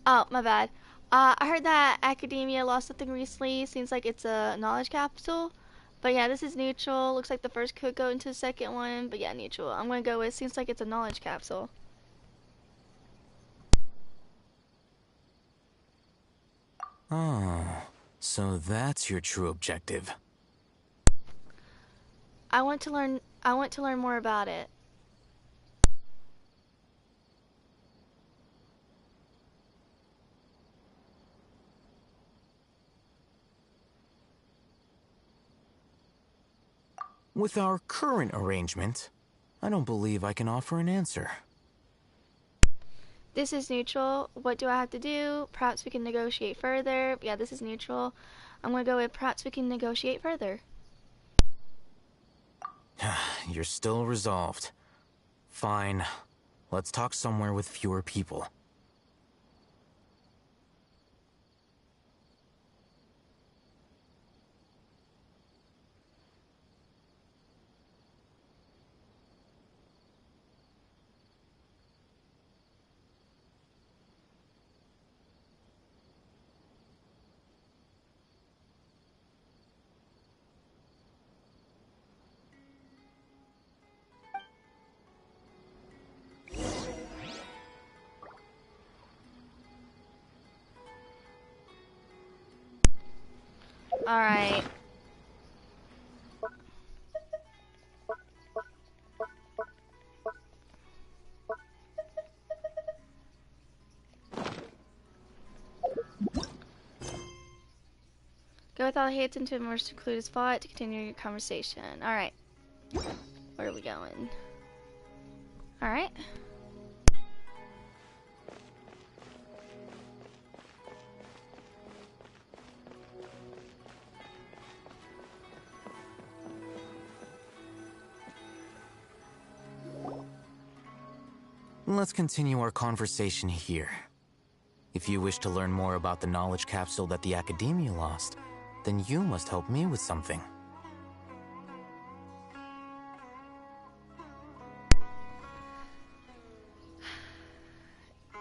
Oh, my bad. I heard that Academia lost something recently. Seems like it's a knowledge capsule. But yeah, this is neutral. Looks like the first could go into the second one. But yeah, neutral. I'm gonna go with seems like it's a knowledge capsule. Oh, so that's your true objective. I want to learn more about it. With our current arrangement, I don't believe I can offer an answer. This is neutral. What do I have to do? Perhaps we can negotiate further. Yeah, this is neutral. I'm gonna go with perhaps we can negotiate further. You're still resolved. Fine. Let's talk somewhere with fewer people. Alright. Go with all heads into a more secluded spot to continue your conversation. Alright. Where are we going? Alright. Let's continue our conversation here. If you wish to learn more about the knowledge capsule that the Academia lost, then you must help me with something.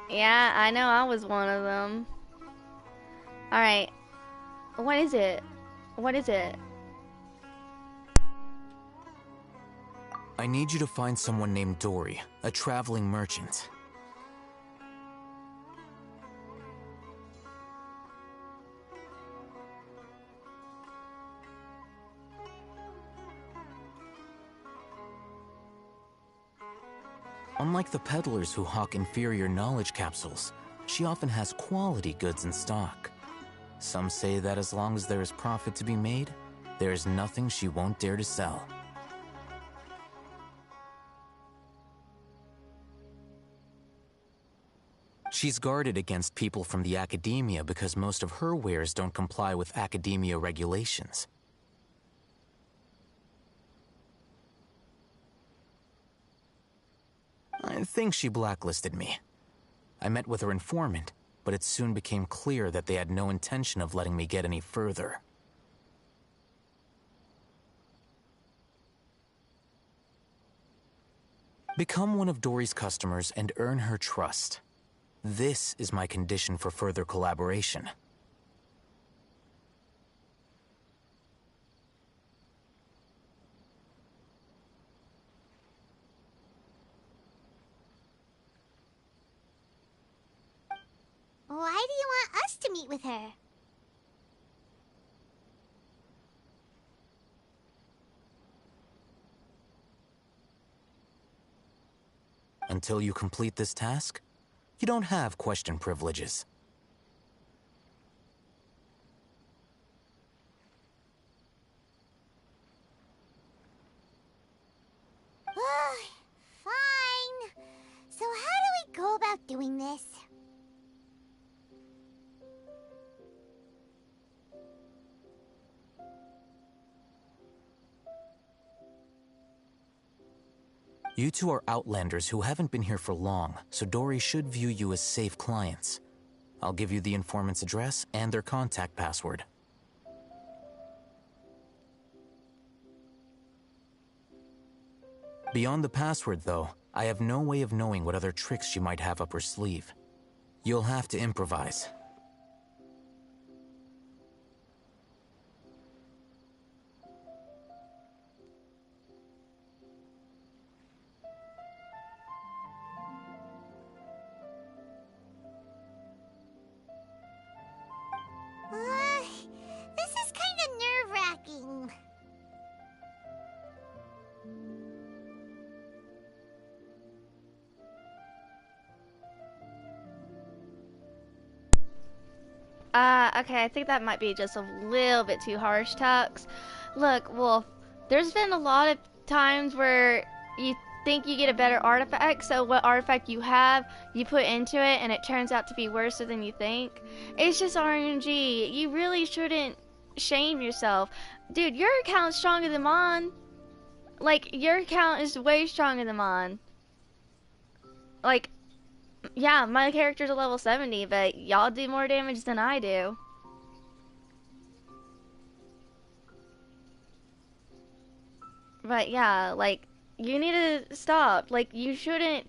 Yeah, I know I was one of them. Alright. What is it? What is it? I need you to find someone named Dory, a traveling merchant. Unlike the peddlers who hawk inferior knowledge capsules, she often has quality goods in stock. Some say that as long as there is profit to be made, there is nothing she won't dare to sell. She's guarded against people from the Academia because most of her wares don't comply with Academia regulations. I think she blacklisted me. I met with her informant, but it soon became clear that they had no intention of letting me get any further. Become one of Dory's customers and earn her trust. This is my condition for further collaboration. Why do you want us to meet with her? Until you complete this task, you don't have question privileges. Fine. So how do we go about doing this? You two are outlanders who haven't been here for long, so Dory should view you as safe clients. I'll give you the informant's address and their contact password. Beyond the password, though, I have no way of knowing what other tricks she might have up her sleeve. You'll have to improvise. This is kind of nerve-wracking. Okay, I think that might be just a little bit too harsh, Tux. Look, Wolf, there's been a lot of times where you think you get a better artifact, so what artifact you have, you put into it, and it turns out to be worse than you think. It's just RNG. You really shouldn't shame yourself. Dude, your account's stronger than mine. Like, your account is way stronger than mine. Like, yeah, my character's a level 70, but y'all do more damage than I do. But yeah, like, you need to stop. Like, you shouldn't.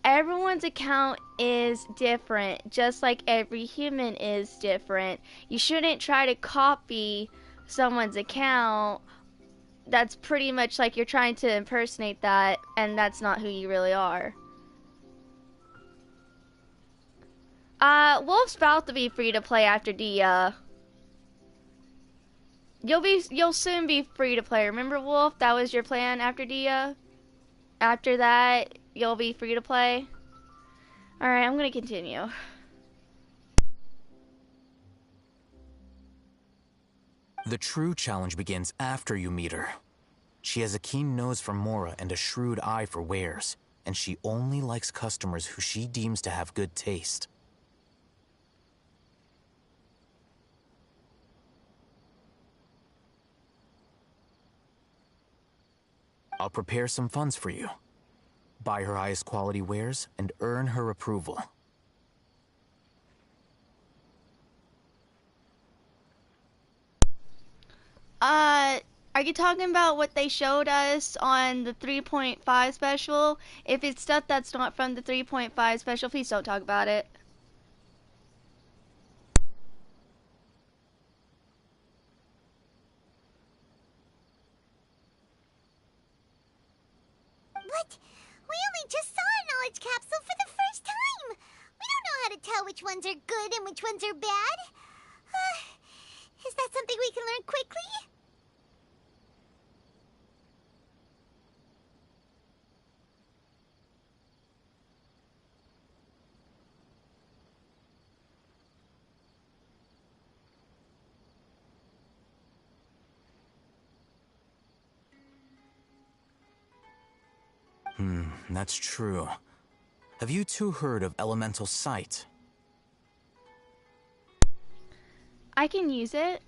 Everyone's account is different, just like every human is different. You shouldn't try to copy someone's account. That's pretty much like you're trying to impersonate that, and that's not who you really are. Wolf's about to be free to play after the, You'll soon be free to play. Remember, Wolf? That was your plan after the, After that, you'll be free to play. Alright, I'm gonna continue. The true challenge begins after you meet her. She has a keen nose for Mora and a shrewd eye for wares, and she only likes customers who she deems to have good taste. I'll prepare some funds for you. Buy her highest quality wares and earn her approval. Are you talking about what they showed us on the 3.5 special? If it's stuff that's not from the 3.5 special, please don't talk about it. What? We only just saw a knowledge capsule for the first time! We don't know how to tell which ones are good and which ones are bad. Is that something we can learn quickly? That's true. Have you two heard of elemental sight? I can use it.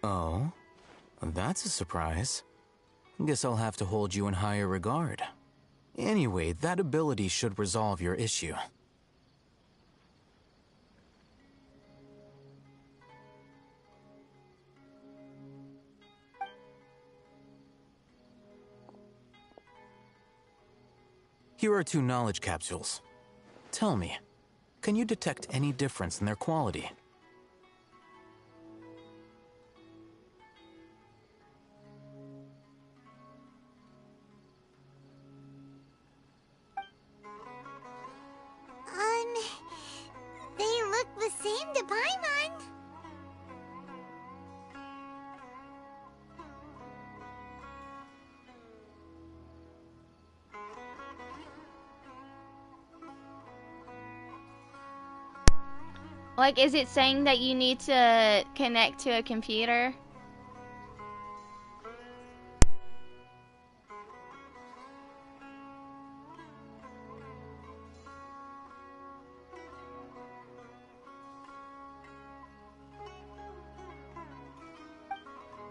Oh? That's a surprise. Guess I'll have to hold you in higher regard. Anyway, that ability should resolve your issue. Here are 2 knowledge capsules. Tell me, can you detect any difference in their quality? They look the same to Paimon. Like, is it saying that you need to connect to a computer?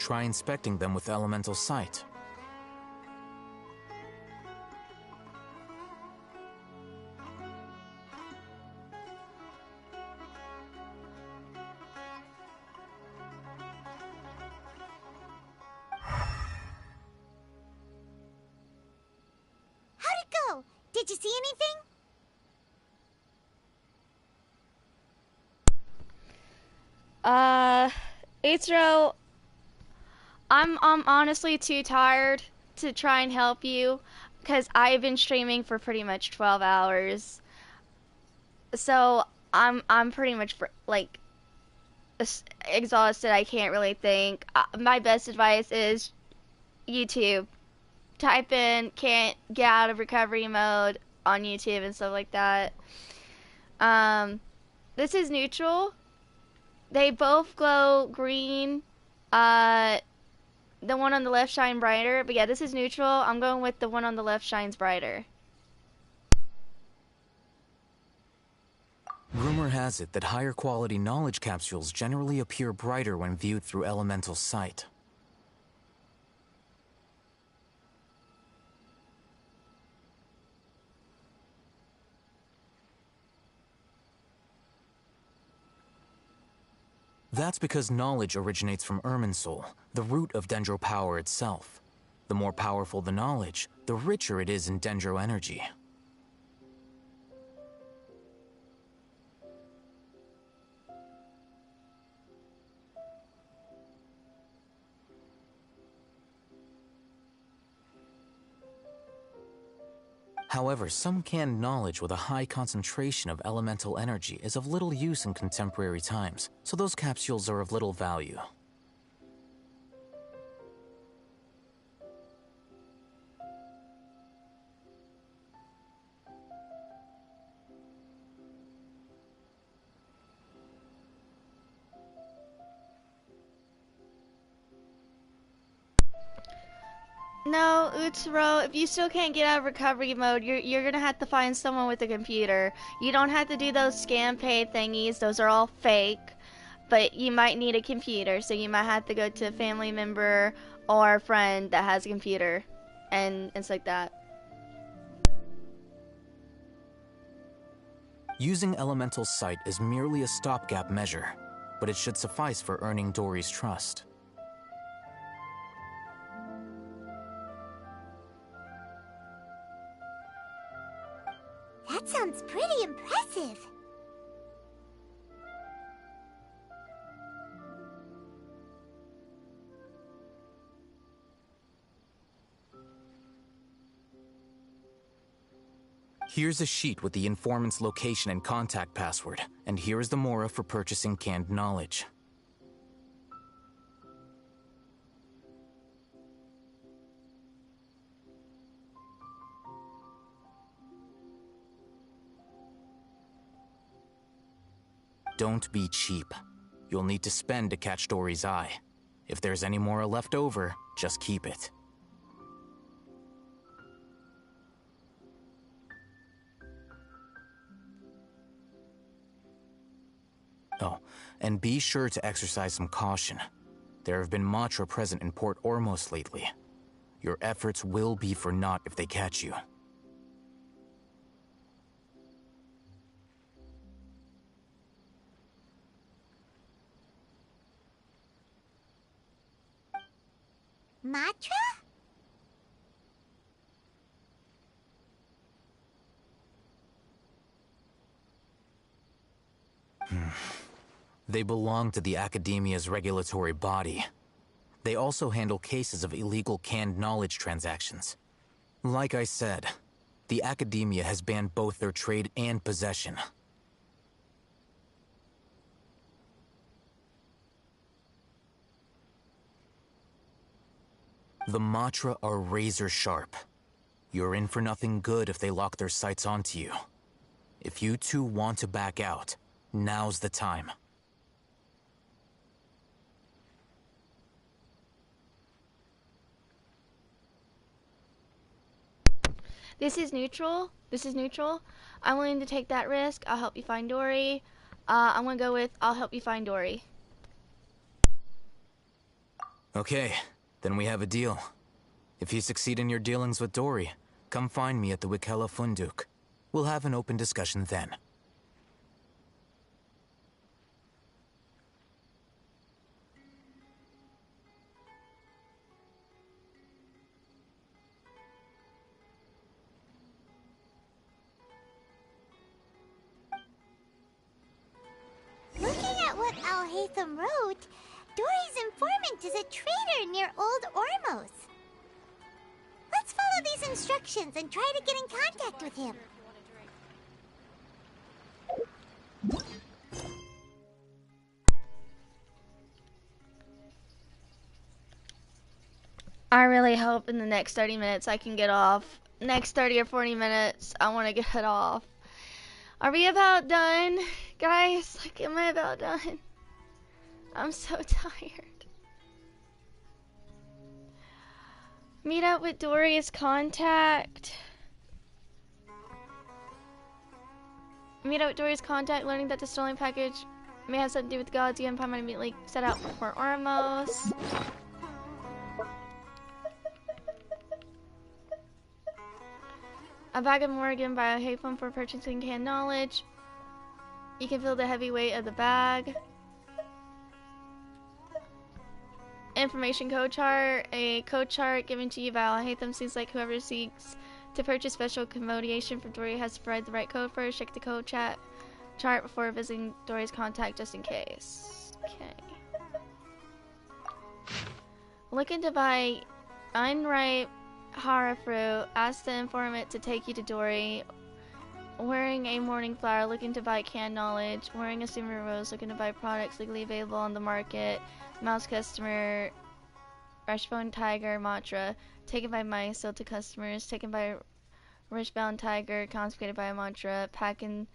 Try inspecting them with elemental sight. How'd it go? Did you see anything? Ichiro, I'm honestly too tired to try and help you because I've been streaming for pretty much 12 hours. So I'm pretty much like exhausted. I can't really think. My best advice is YouTube. Type in "can't get out of recovery mode" on YouTube and stuff like that. This is neutral. They both glow green. The one on the left shine brighter. But yeah, this is neutral. I'm going with the one on the left shines brighter. Rumor has it that higher quality knowledge capsules generally appear brighter when viewed through elemental sight. That's because knowledge originates from Irminsul, the root of Dendro power itself. The more powerful the knowledge, the richer it is in Dendro energy. However, some canned knowledge with a high concentration of elemental energy is of little use in contemporary times, so those capsules are of little value. No, Utsuro, if you still can't get out of recovery mode, you're gonna have to find someone with a computer. You don't have to do those scam pay thingies, those are all fake. But you might need a computer, so you might have to go to a family member or a friend that has a computer. And it's like that. Using elemental sight is merely a stopgap measure, but it should suffice for earning Dory's trust. That sounds pretty impressive. Here's a sheet with the informant's location and contact password, and here is the mora for purchasing canned knowledge. Don't be cheap. You'll need to spend to catch Dory's eye. If there's any mora left over, just keep it. Oh, and be sure to exercise some caution. There have been Matra present in Port Ormos lately. Your efforts will be for naught if they catch you. Matra? They belong to the Academia's regulatory body. They also handle cases of illegal canned knowledge transactions. Like I said, the Academia has banned both their trade and possession. The Matra are razor sharp. You're in for nothing good if they lock their sights onto you. If you two want to back out, now's the time. This is neutral. This is neutral. I'm willing to take that risk. I'll help you find Dory. I'm gonna go with I'll help you find Dory. Okay, then we have a deal. If you succeed in your dealings with Dory, come find me at the Wikella Funduk. We'll have an open discussion then. Looking at what Al-Haytham wrote, Dory's informant is a traitor near Old Ormos. Let's follow these instructions and try to get in contact with him. I really hope in the next 30 minutes I can get off. Next 30 or 40 minutes, I want to get off. Are we about done, guys? Like, am I about done? I'm so tired. Meet up with Dory's contact. Meet up with Dory's contact, learning that the stolen package may have something to do with the gods. You and Paimon immediately set out for Ormos. A bag of Morgan by Haytham for purchasing canned knowledge. You can feel the heavy weight of the bag. Information code chart. A code chart given to you by Haytham seems like whoever seeks to purchase special commodiation for Dory has to provide the right code first. Check the code chart before visiting Dory's contact just in case. Okay. Looking to buy unripe Hara fruit. Ask the informant to take you to Dory. Wearing a morning flower. Looking to buy canned knowledge. Wearing a Sumeru rose. Looking to buy products legally available on the market. Mouse customer. Rushbone tiger mantra. Taken by mice. Sold to customers. Taken by Rushbound tiger. Confiscated by a mantra. Pack in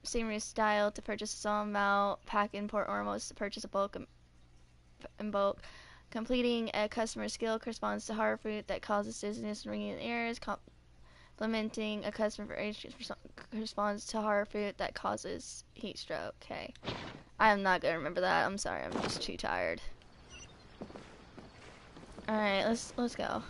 Sumeru style to purchase a small amount. Pack in Port Ormos to purchase a bulk in bulk. Completing a customer skill corresponds to hard fruit that causes dizziness and ringing in the ears. Complementing a customer for age corresponds to hard fruit that causes heat stroke. Okay. I am not gonna remember that. I'm sorry. I'm just too tired. Alright, let's go.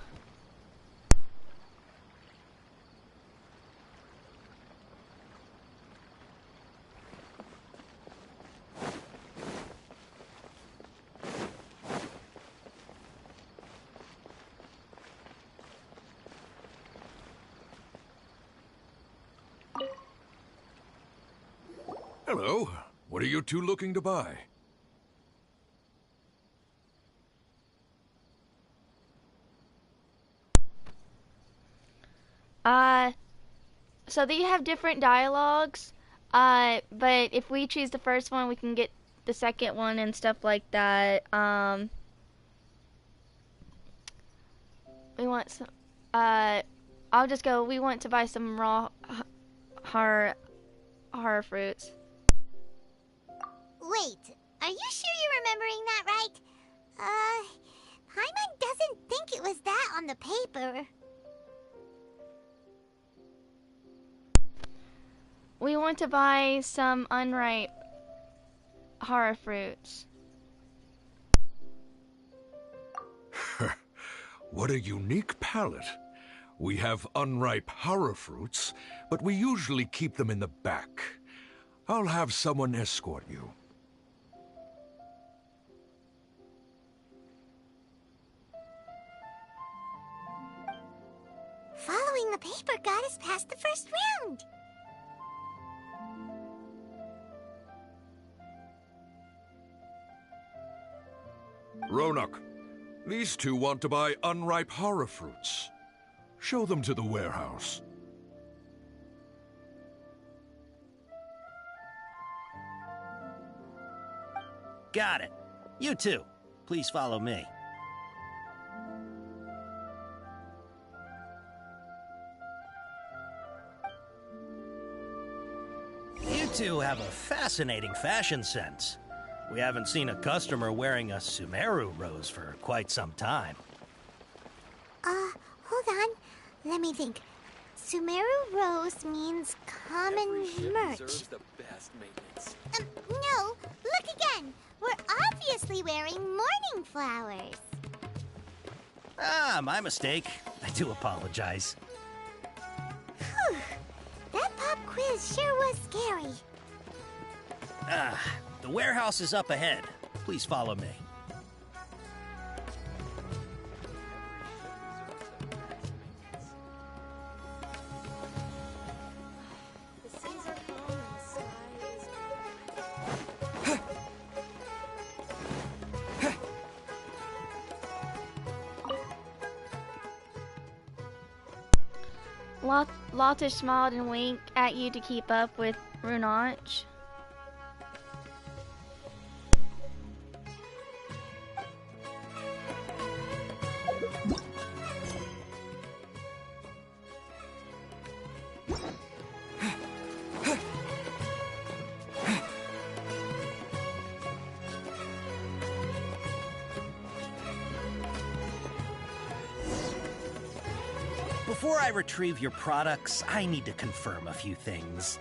Hello. What are you two looking to buy? So they have different dialogues, but if we choose the first one, we can get the second one and stuff like that. We want some, I'll just go, we want to buy some raw Hara fruits. Wait, are you sure you're remembering that right? Paimon doesn't think it was that on the paper. We want to buy some unripe Hara fruits. What a unique palate. We have unripe Hara fruits, but we usually keep them in the back. I'll have someone escort you. Following the paper got us past the first round. Ronak, these two want to buy unripe Hara fruits. Show them to the warehouse. Got it. You two, please follow me. You two have a fascinating fashion sense. We haven't seen a customer wearing a Sumeru rose for quite some time. Hold on. Let me think. Sumeru rose means common merch. Deserves the best maintenance. No, look again. We're obviously wearing morning flowers. Ah, my mistake. I do apologize. Whew. That pop quiz sure was scary. Ah, the warehouse is up ahead. Please follow me. Lotta smiled and winked at you to keep up with Runach. Before I retrieve your products, I need to confirm a few things.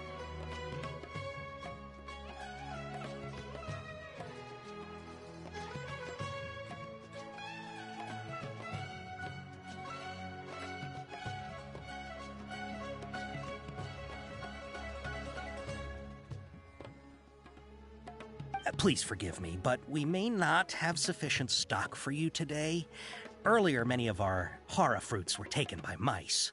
Please forgive me, but we may not have sufficient stock for you today. Earlier, many of our hara fruits were taken by mice.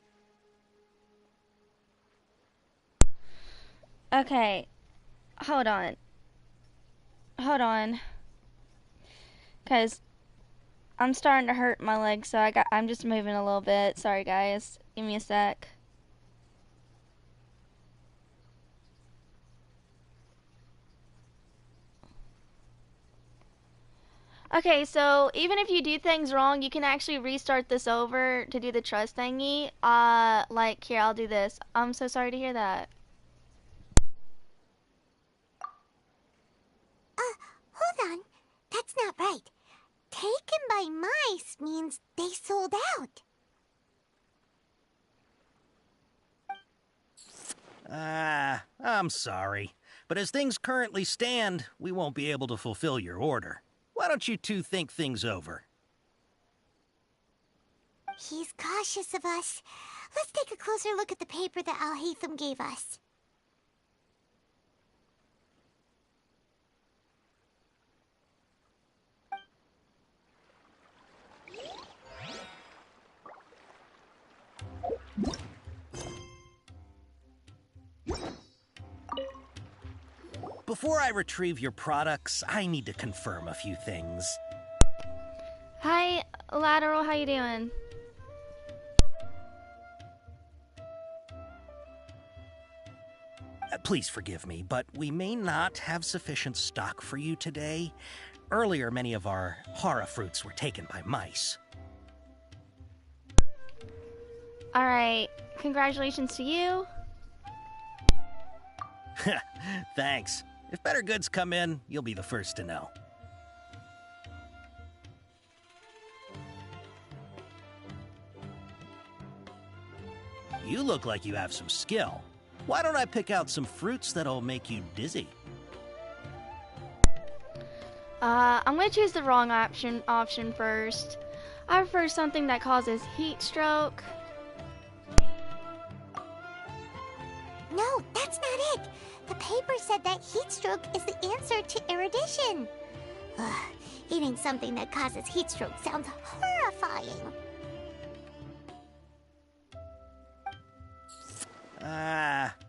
Okay. Hold on. Cause I'm starting to hurt my leg, so I'm just moving a little bit. Sorry guys. Give me a sec. Okay, so even if you do things wrong, you can actually restart this over to do the trust thingy. Like, here, I'll do this. I'm so sorry to hear that. Hold on. That's not right. Taken by mice means they sold out. I'm sorry. But as things currently stand, we won't be able to fulfill your order. Why don't you two think things over? He's cautious of us. Let's take a closer look at the paper that Al-Haytham gave us. Before I retrieve your products, I need to confirm a few things. Hi, Lateral, how you doing? Please forgive me, but we may not have sufficient stock for you today. Earlier, many of our hara fruits were taken by mice. Alright, congratulations to you. Thanks. If better goods come in, you'll be the first to know. You look like you have some skill. Why don't I pick out some fruits that'll make you dizzy? I'm gonna choose the wrong option first. I prefer something that causes heat stroke. No, that's not it. The paper said that heat stroke is the answer to erudition. Ugh, eating something that causes heat stroke sounds horrifying.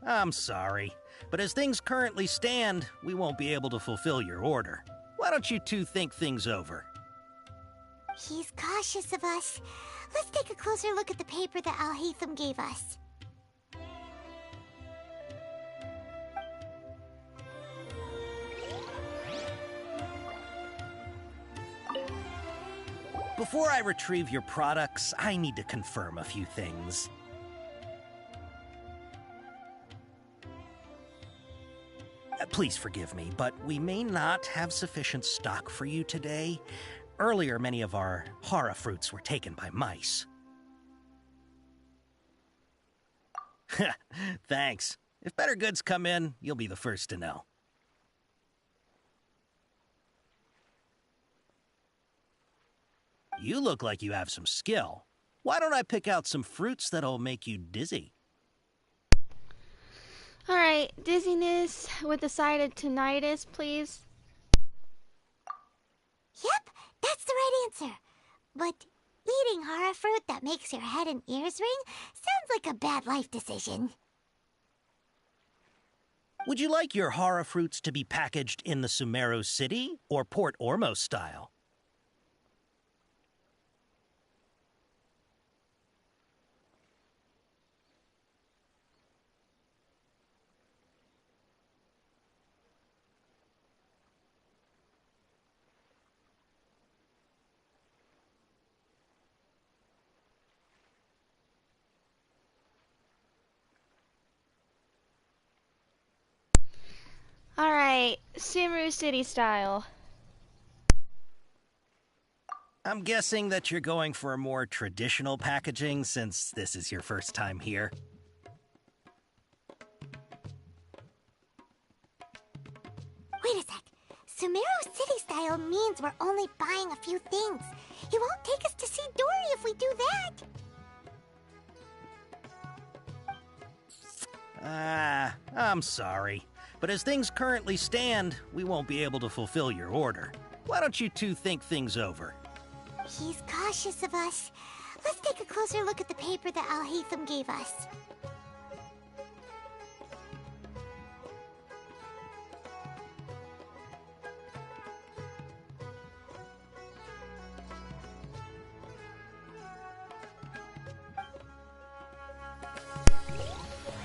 I'm sorry. But as things currently stand, we won't be able to fulfill your order. Why don't you two think things over? He's cautious of us. Let's take a closer look at the paper that Al-Haytham gave us. Before I retrieve your products, I need to confirm a few things. Please forgive me, but we may not have sufficient stock for you today. Earlier, many of our hara fruits were taken by mice. Thanks. If better goods come in, you'll be the first to know. You look like you have some skill. Why don't I pick out some fruits that'll make you dizzy? Alright, dizziness with a side of tinnitus, please. Yep, that's the right answer. But eating horror fruit that makes your head and ears ring sounds like a bad life decision. Would you like your horror fruits to be packaged in the Sumeru City or Port Ormos style? Alright, Sumeru City style. I'm guessing that you're going for a more traditional packaging since this is your first time here. Wait a sec. Sumeru City style means we're only buying a few things. He won't take us to see Dory if we do that. I'm sorry. But as things currently stand, we won't be able to fulfill your order. Why don't you two think things over? He's cautious of us. Let's take a closer look at the paper that Al-Haytham gave us.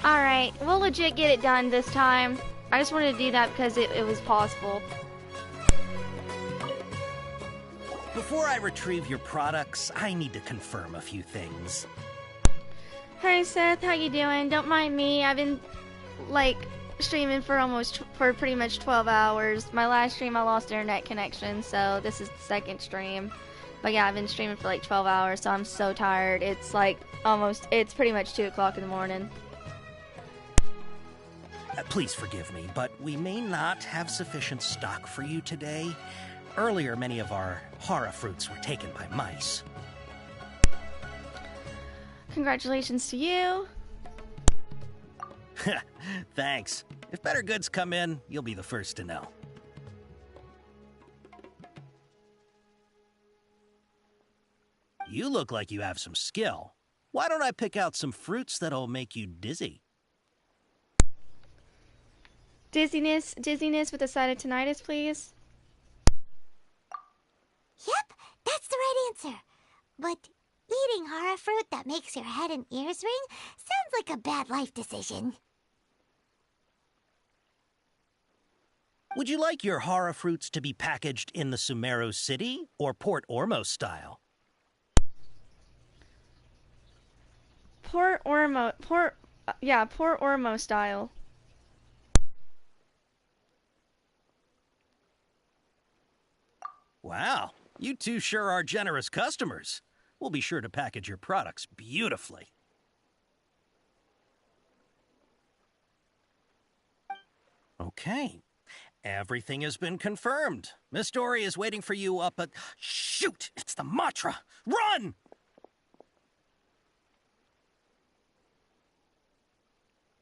Alright, we'll legit get it done this time. I just wanted to do that because it was possible. Before I retrieve your products, I need to confirm a few things. Hey Seth, how you doing? Don't mind me. I've been like streaming for pretty much 12 hours. My last stream I lost internet connection, so this is the second stream. But yeah, I've been streaming for like 12 hours, so I'm so tired. It's like it's pretty much 2 o'clock in the morning. Please forgive me, but we may not have sufficient stock for you today. Earlier, many of our horror fruits were taken by mice. Congratulations to you. Thanks. If better goods come in, you'll be the first to know. You look like you have some skill. Why don't I pick out some fruits that'll make you dizzy? Dizziness with a side of tinnitus, please. Yep, that's the right answer. But eating horror fruit that makes your head and ears ring sounds like a bad life decision. Would you like your horror fruits to be packaged in the Sumeru City or Port Ormos style? Port Ormos style. Wow, you two sure are generous customers. We'll be sure to package your products beautifully. Okay, everything has been confirmed. Miss Dory is waiting for you up at... Shoot! It's the Matra! Run!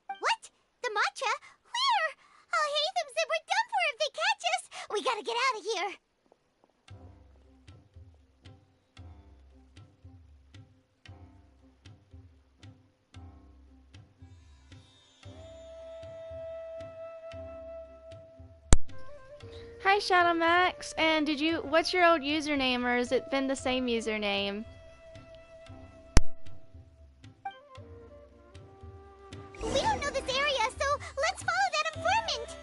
What? The Matra? Where? Al-Haytham said we're done for if they catch us. We gotta get out of here. Hi Shadow Max, and what's your old username, or has it been the same username? We don't know this area, so let's follow that informant.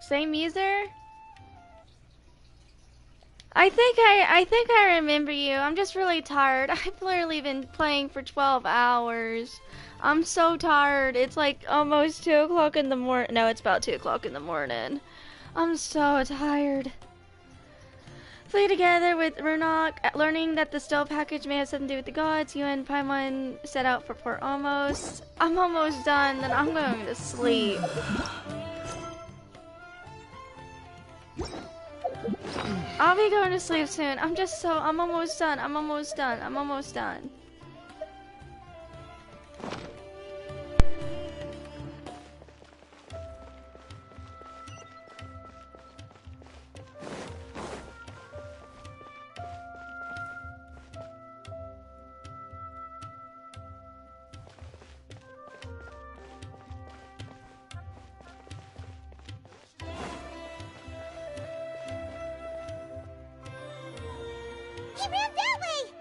Same user? I think I remember you. I'm just really tired. I've literally been playing for 12 hours. I'm so tired. It's like almost 2 o'clock in the morning. No, it's about 2 o'clock in the morning. I'm so tired. Flee together with Runok, learning that the stealth package may have something to do with the gods. You and Paimon set out for Port Ormos. I'm almost done, then I'm going to sleep. I'll be going to sleep soon. I'm almost done. I'm almost done. I'm almost done. He ran that way!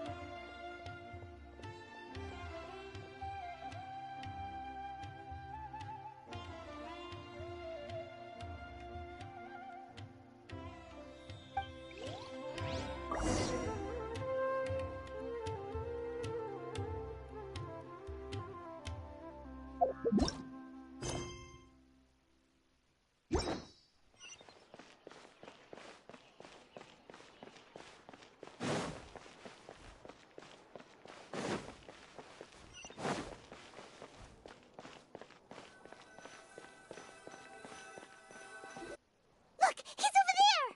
Look, he's over there!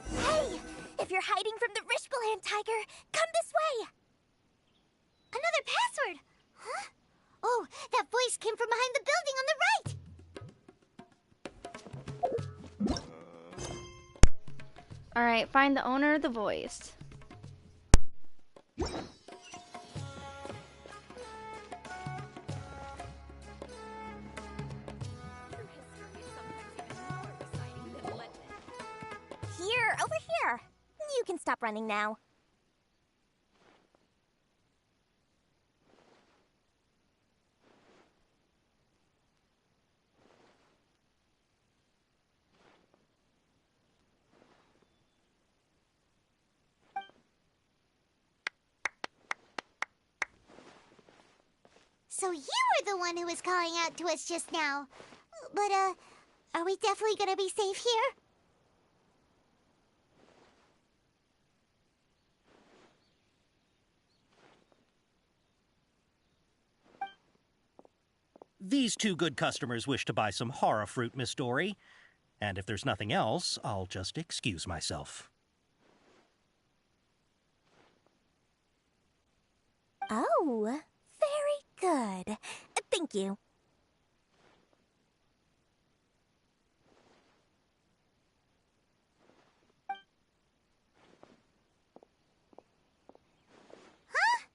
Hey! If you're hiding from the Rishbaland tiger, come this way! Another password! Huh? Oh, that voice came from behind the building on the right! Alright, find the owner of the voice. Here, over here. You can stop running now. So you were the one who was calling out to us just now. But, are we definitely gonna be safe here? These two good customers wish to buy some horror fruit, Miss Dory. And if there's nothing else, I'll just excuse myself. Oh, very good. Thank you. Huh?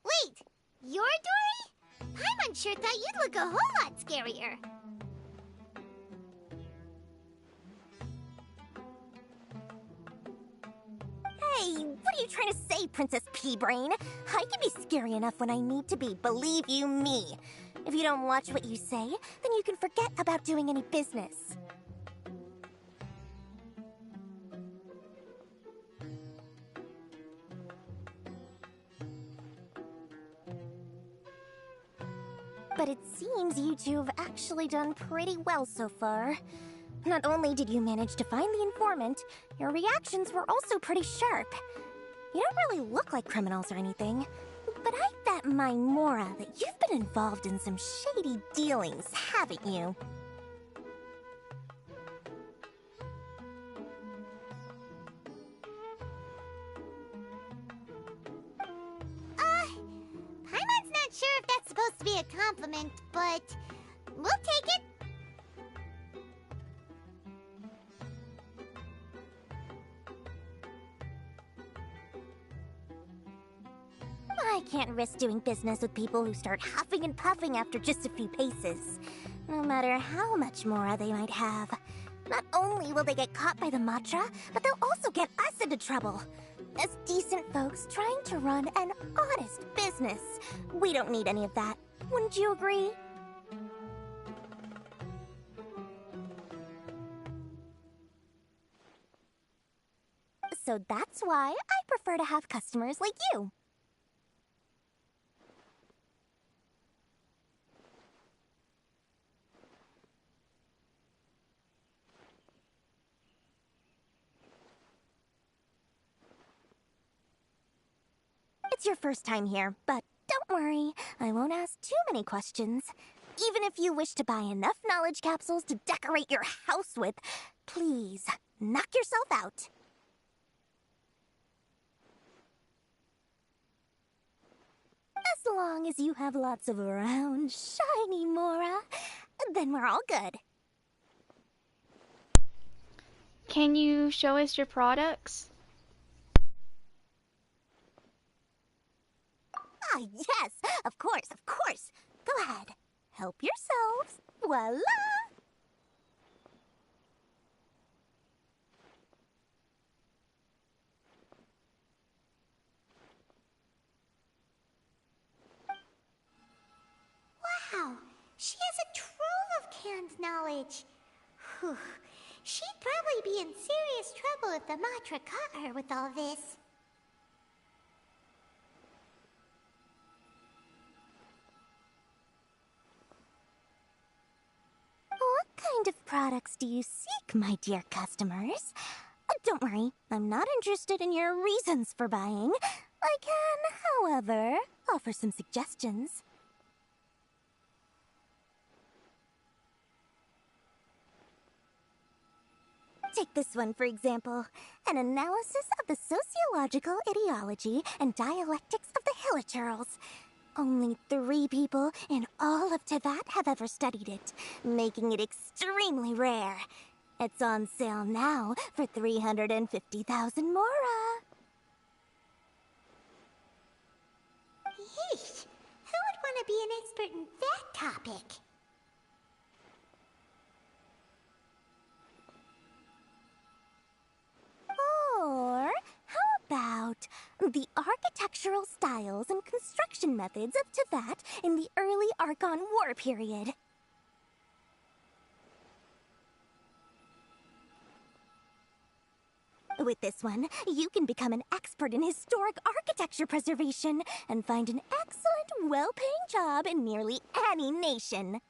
Wait, you're Dory? Paimon sure thought you'd look a whole lot scarier. Hey, what are you trying to say, Princess Pea-Brain? I can be scary enough when I need to be, believe you me. If you don't watch what you say, then you can forget about doing any business. But it seems you two have actually done pretty well so far. Not only did you manage to find the informant, your reactions were also pretty sharp. You don't really look like criminals or anything, but I bet my Mora that you've been involved in some shady dealings, haven't you? Paimon's not sure if that's supposed to be a compliment, but we'll take it. I can't risk doing business with people who start huffing and puffing after just a few paces, no matter how much more they might have. Not only will they get caught by the Matra, but they'll also get us into trouble. As decent folks trying to run an honest business, we don't need any of that. Wouldn't you agree? So that's why I prefer to have customers like you. It's your first time here, but don't worry, I won't ask too many questions. Even if you wish to buy enough knowledge capsules to decorate your house with, please, knock yourself out. As long as you have lots of round, shiny Mora, then we're all good. Can you show us your products? Ah, yes, of course, of course. Go ahead. Help yourselves. Voila! Wow, she has a trove of canned knowledge. Whew. She'd probably be in serious trouble if the Matra caught her with all this. What kind of products do you seek, my dear customers? Don't worry, I'm not interested in your reasons for buying. I can, however, offer some suggestions. Take this one, for example. An analysis of the sociological ideology and dialectics of the Hilichurls. Only 3 people in all of Teyvat have ever studied it, making it extremely rare. It's on sale now for 350,000 Mora. Yeesh, who would want to be an expert in that topic? Or how about the architectural styles and construction methods of Teyvat in the early Archon War period? With this one, you can become an expert in historic architecture preservation and find an excellent, well-paying job in nearly any nation.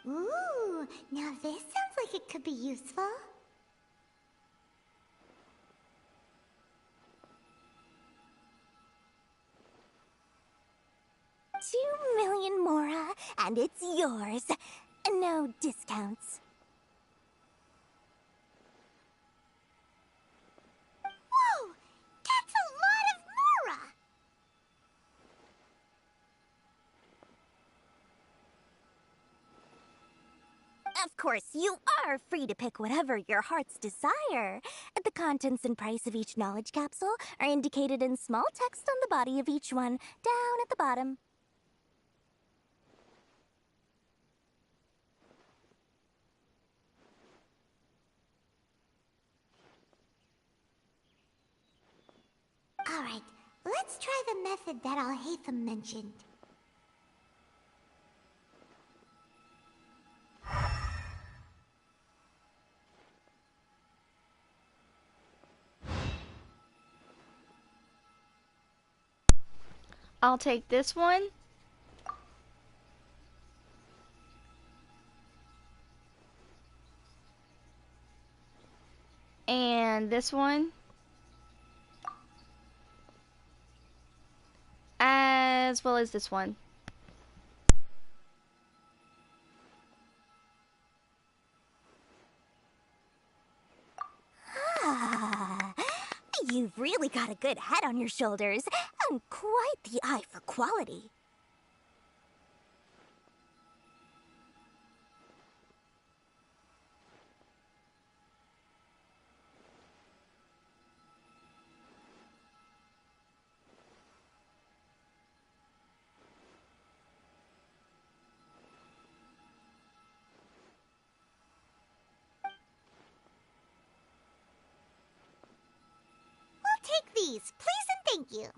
Ooh, now this sounds like it could be useful. $2 million Mora, and it's yours. No discounts. Whoa! That's a lot of Mora! Of course, you are free to pick whatever your heart's desire. The contents and price of each knowledge capsule are indicated in small text on the body of each one, down at the bottom. Alright, let's try the method that Al-Haytham mentioned. I'll take this one. And this one. As well as this one. Ah, you've really got a good head on your shoulders, and quite the eye for quality. these, please and thank you.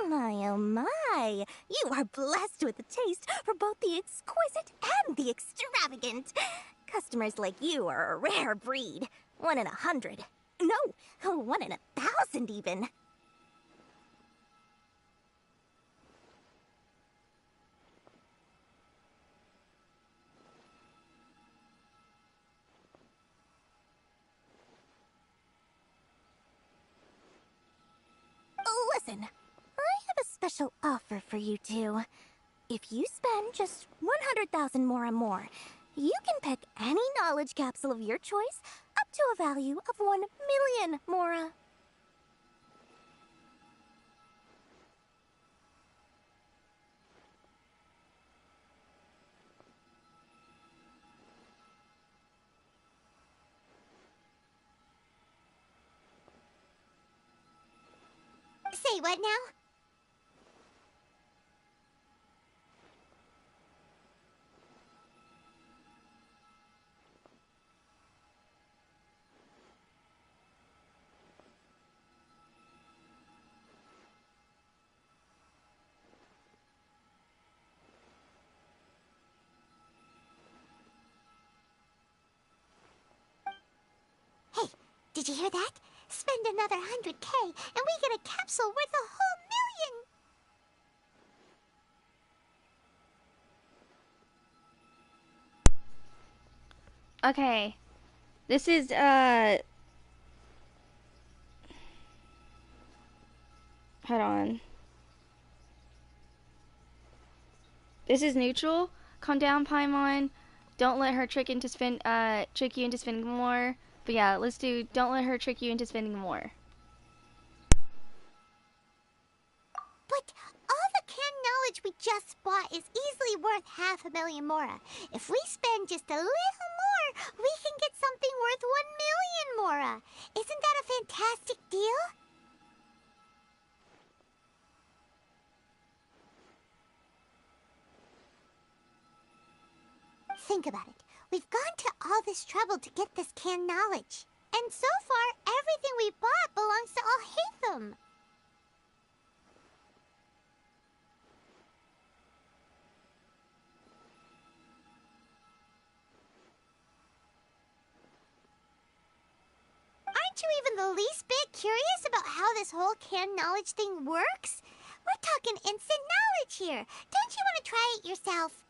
My, oh my! You are blessed with a taste for both the exquisite and the extravagant. Customers like you are a rare breed. 1 in 100. No, 1 in 1,000 even. Listen. I have a special offer for you two. If you spend just 100,000 more, you can pick any knowledge capsule of your choice up to a value of 1 million mora. Say what now? Hey, did you hear that? Spend another 100K and we get a capsule worth a whole million! Okay. This is, hold on. This is neutral. Calm down, Paimon. Don't let her trick you into spending more. But yeah, let's do don't let her trick you into spending more. But all the canned knowledge we just bought is easily worth 500,000 mora. If we spend just a little more, we can get something worth 1 million mora. Isn't that a fantastic deal? Think about it. We've gone to all this trouble to get this canned knowledge. And so far, everything we bought belongs to all Hatham. Aren't you even the least bit curious about how this whole canned knowledge thing works? We're talking instant knowledge here. Don't you want to try it yourself?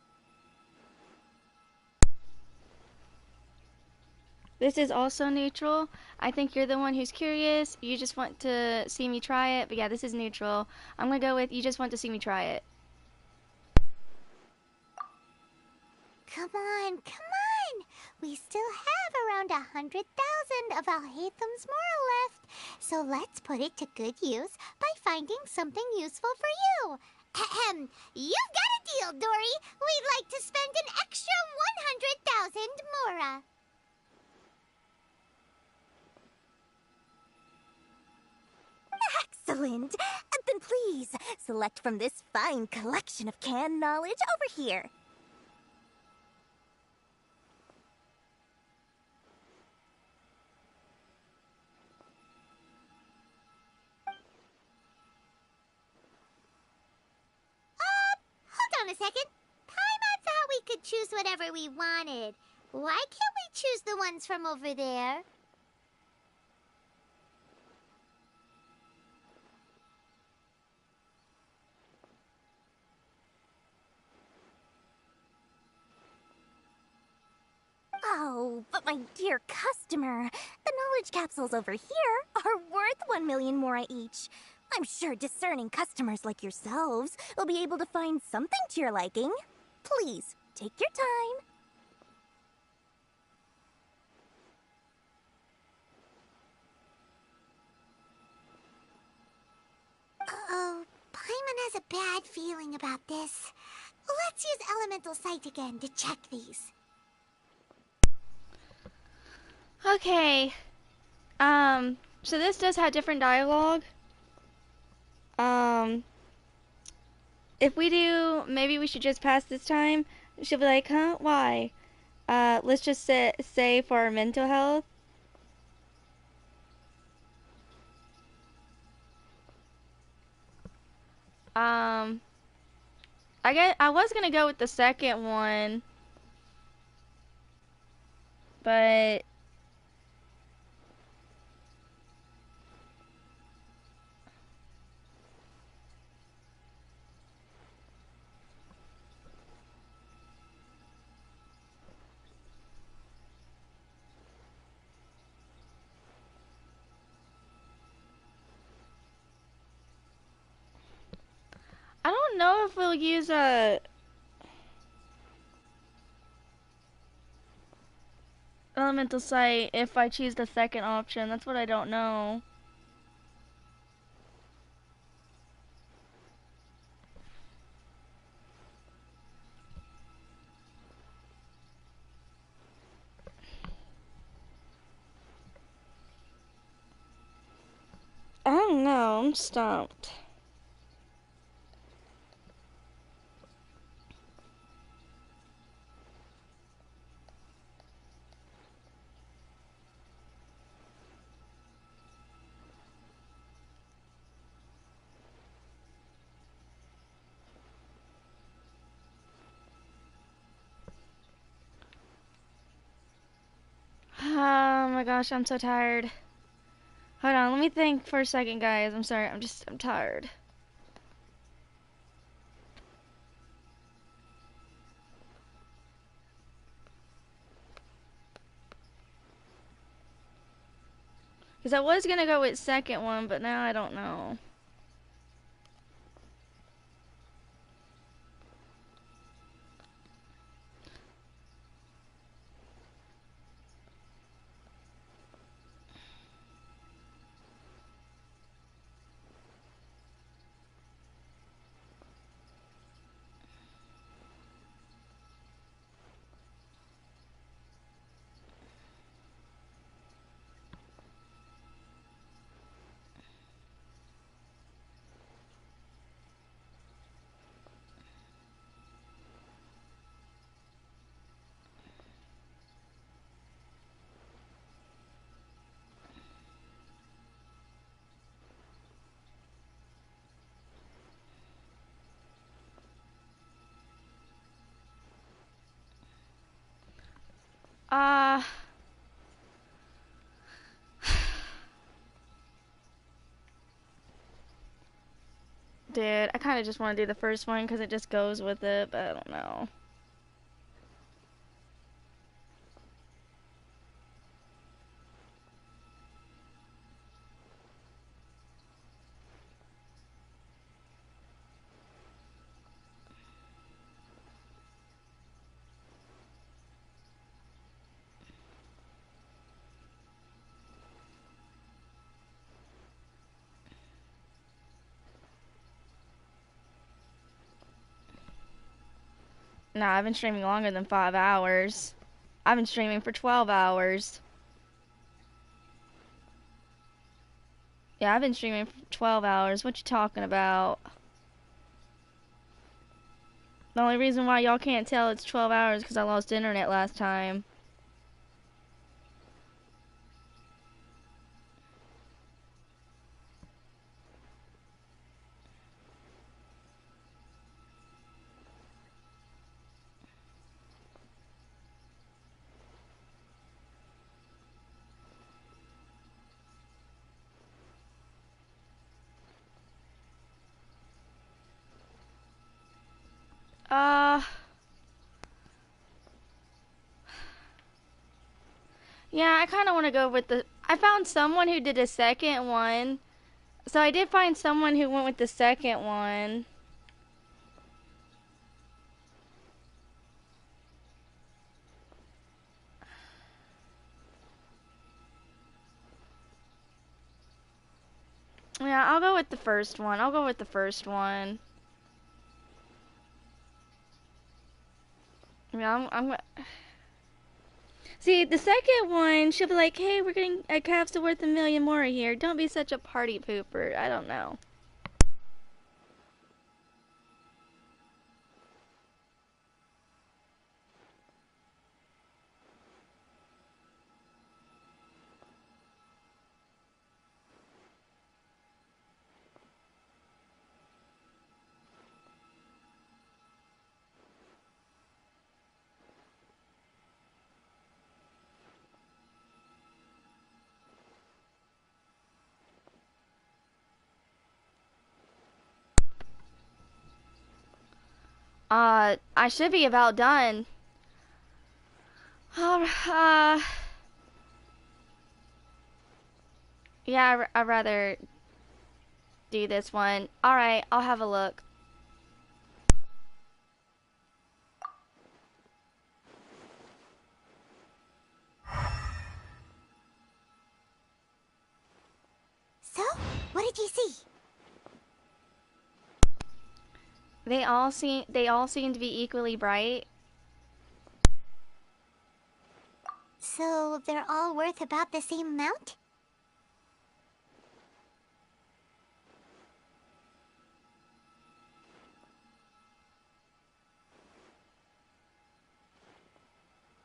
This is also neutral. I think you're the one who's curious. You just want to see me try it. But yeah, this is neutral. I'm gonna go with you just want to see me try it. Come on, come on! We still have around 100,000 of Alhatham's moral left. So let's put it to good use by finding something useful for you. Ahem. You've got a deal, Dory. We'd like to spend an extra 100,000 mora. Excellent! Then please, select from this fine collection of canned knowledge over here. Hold on a second. Paimon thought we could choose whatever we wanted. Why can't we choose the ones from over there? Oh, but my dear customer, the knowledge capsules over here are worth 1 million mora each. I'm sure discerning customers like yourselves will be able to find something to your liking. Please, take your time. Uh-oh, Paimon has a bad feeling about this. Let's use Elemental Sight again to check these. Okay. So this does have different dialogue. if we do, maybe we should just pass this time. She'll be like, huh? Why? Let's just say for our mental health. I was gonna go with the second one, but I don't know if we'll use a elemental sight if I choose the second option. That's what I don't know. I don't know. I'm stumped. Oh my gosh, I'm so tired. Hold on, let me think for a second, guys. I'm sorry, I'm tired. Because I was gonna go with second one, but now I don't know. Dude, I kind of just want to do the first one because it just goes with it, but I don't know. Nah, I've been streaming longer than 5 hours. I've been streaming for 12 hours. Yeah, I've been streaming for 12 hours. What you talking about? The only reason why y'all can't tell it's 12 hours because I lost internet last time. Yeah, I kind of want to go with the... I found someone who did a second one. So I did find someone who went with the second one. Yeah, I'll go with the first one. I'll go with the first one. Yeah, I'm See, the second one, she'll be like, hey, we're getting a capsule worth 1 million more here. Don't be such a party pooper. I don't know. I should be about done. Yeah, I'd rather do this one. Alright, I'll have a look. So, what did you see? They all seem to be equally bright. So, they're all worth about the same amount?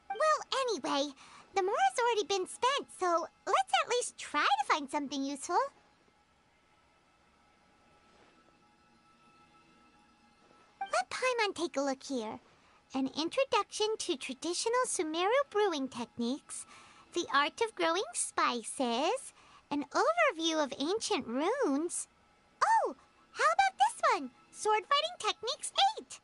Well, anyway, the more has already been spent, so let's at least try to find something useful. Let Paimon take a look here. An introduction to traditional Sumeru brewing techniques, the art of growing spices, an overview of ancient runes. Oh, how about this one? Sword Fighting Techniques 8.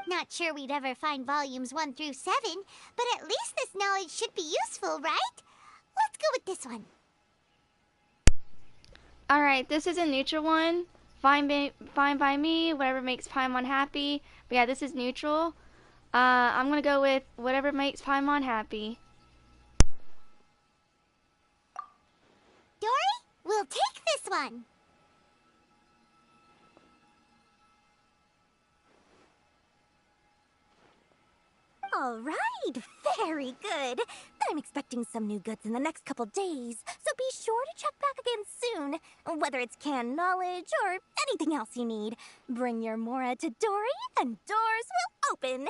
Not sure we'd ever find volumes 1 through 7, but at least this knowledge should be useful, right? Let's go with this one. Alright, this is a neutral one. Fine by me, whatever makes Paimon happy. But yeah, this is neutral. I'm gonna go with whatever makes Paimon happy. Dory, we'll take this one. All right, very good. I'm expecting some new goods in the next couple days, so be sure to check back again soon. Whether it's canned knowledge or anything else you need, bring your Mora to Dory and doors will open.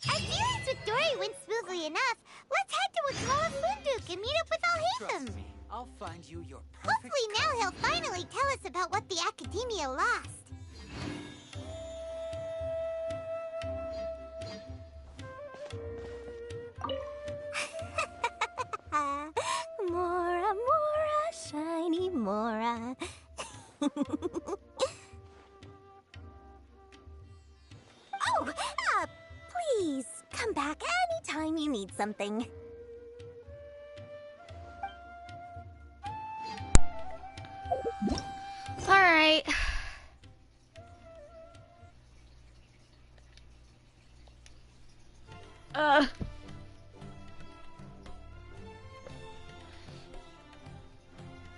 As dealings with Dory went smoothly enough, let's head to Wakala Funduk and meet up with Alhaitham. Trust me, I'll find you your perfect... Hopefully now he'll finally tell us about what the Academia lost. Mora, Mora, shiny Mora. Oh, please come back anytime you need something. Alright.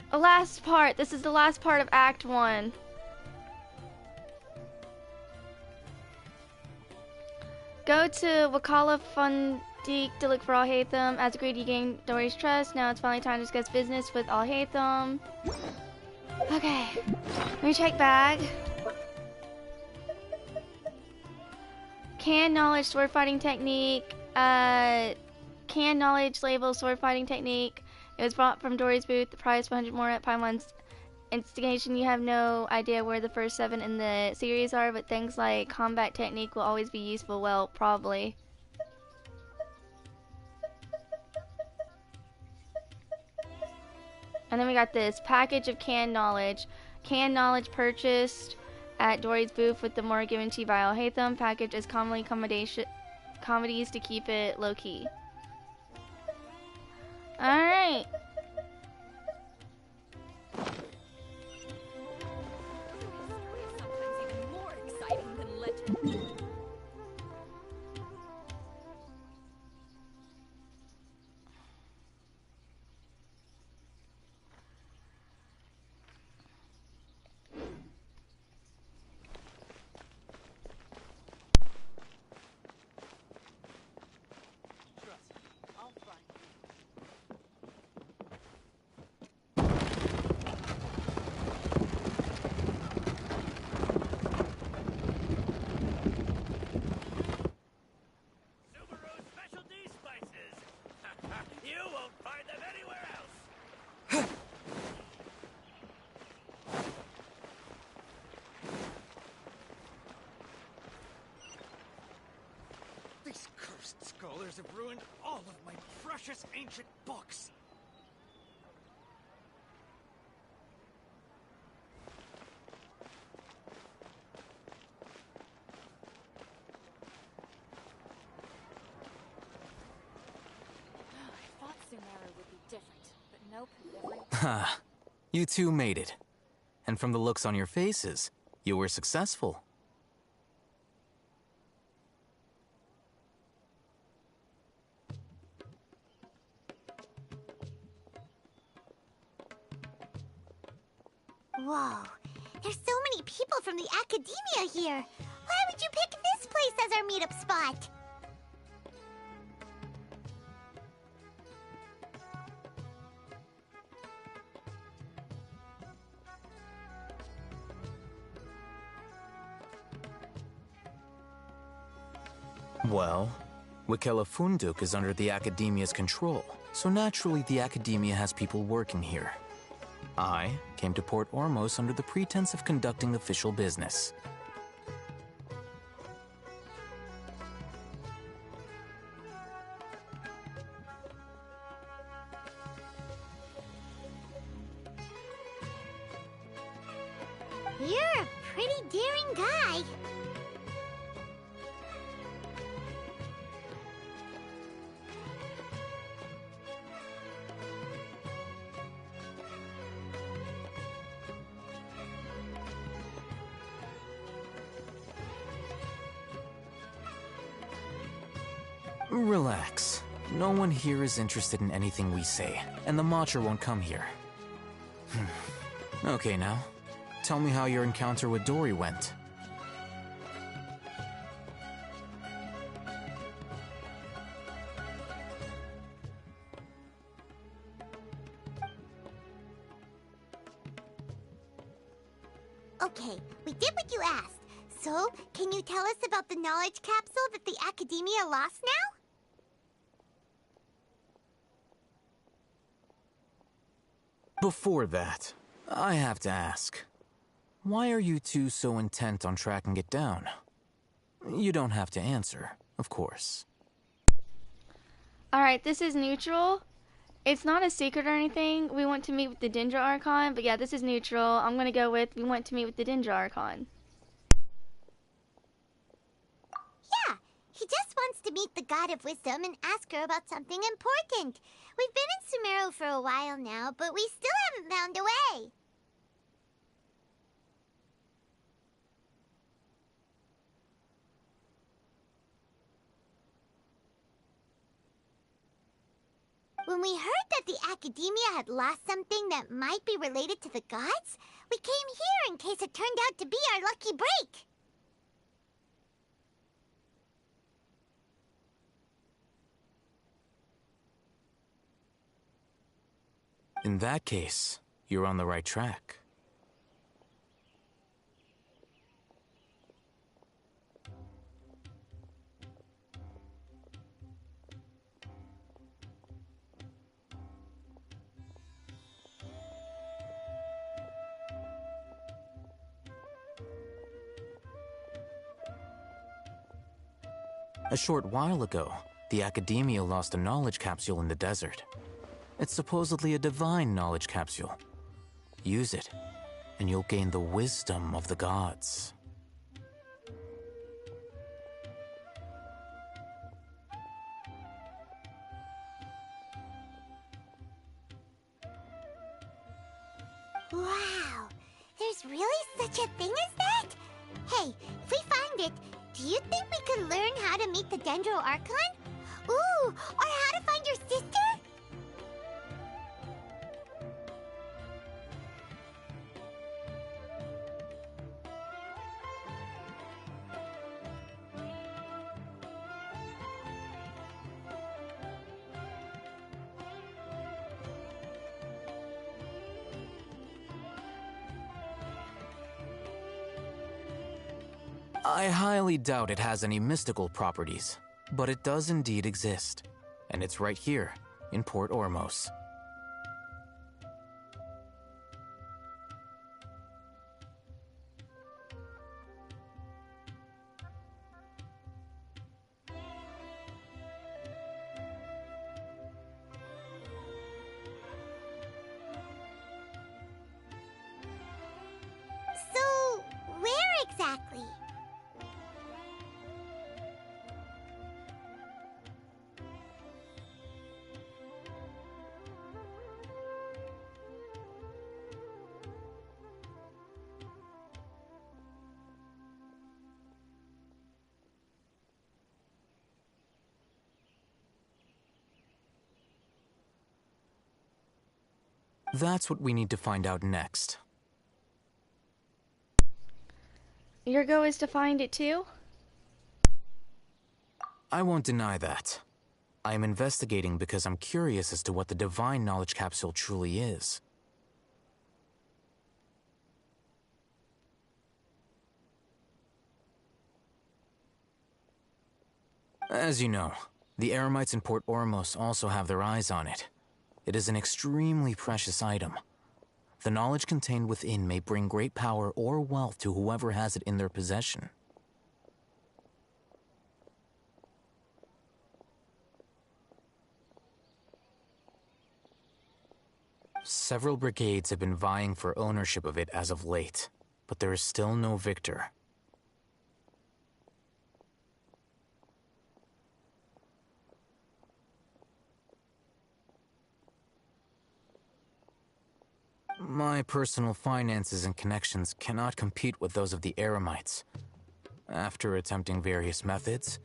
The last part. This is the last part of Act 1. Go to Wakala Funduk to look for Alhaitham. As agreed, you gained Dory's trust. Now it's finally time to discuss business with Alhaitham. Okay. Let me check bag. Canned knowledge, sword fighting technique. Canned knowledge label, sword fighting technique. It was brought from Dory's booth. The price 100 more at Paimon's instigation. You have no idea where the first 7 in the series are, but things like combat technique will always be useful. Well, probably. And then we got this package of canned knowledge. Canned knowledge purchased at Dory's booth with the more given to you by Alhaitham. Package is commonly comedies to keep it low key. Alright. have ruined all of my precious ancient books. I thought Sumeru would be different, but nope, never. Ha! You two made it. And from the looks on your faces, you were successful. Whoa, there's so many people from the academia here. Why would you pick this place as our meetup spot? Well, Wikelafunduk is under the Academia's control, so naturally the Academia has people working here. I came to Port Ormos under the pretense of conducting official business. You're a pretty daring guy. Relax. No one here is interested in anything we say, and the Matcha won't come here. Okay now, tell me how your encounter with Dory went. Okay, we did what you asked. So, can you tell us about the knowledge capsule that the academia lost now? Before that, I have to ask, why are you two so intent on tracking it down? You don't have to answer, of course. Alright, this is neutral. It's not a secret or anything. We want to meet with the Dendra Archon, but yeah, this is neutral. I'm gonna go with, we want to meet with the Dendra Archon. Yeah, he just wants to meet the God of Wisdom and ask her about something important. We've been in Sumeru for a while now, but we still haven't found a way. When we heard that the academia had lost something that might be related to the gods, we came here in case it turned out to be our lucky break. In that case, you're on the right track. A short while ago, the Academia lost a knowledge capsule in the desert. It's supposedly a divine knowledge capsule. Use it, and you'll gain the wisdom of the gods. Wow, there's really such a thing as that? Hey, if we find it, do you think we could learn how to meet the Dendro Archon? Ooh, or how to find your sister? I highly doubt it has any mystical properties, but it does indeed exist. And it's right here, in Port Ormos. exactly? That's what we need to find out next. Your goal is to find it too? I won't deny that. I am investigating because I'm curious as to what the Divine Knowledge Capsule truly is. As you know, the Eremites in Port Ormos also have their eyes on it. It is an extremely precious item. The knowledge contained within may bring great power or wealth to whoever has it in their possession. Several brigades have been vying for ownership of it as of late, but there is still no victor. My personal finances and connections cannot compete with those of the Eremites. After attempting various methods,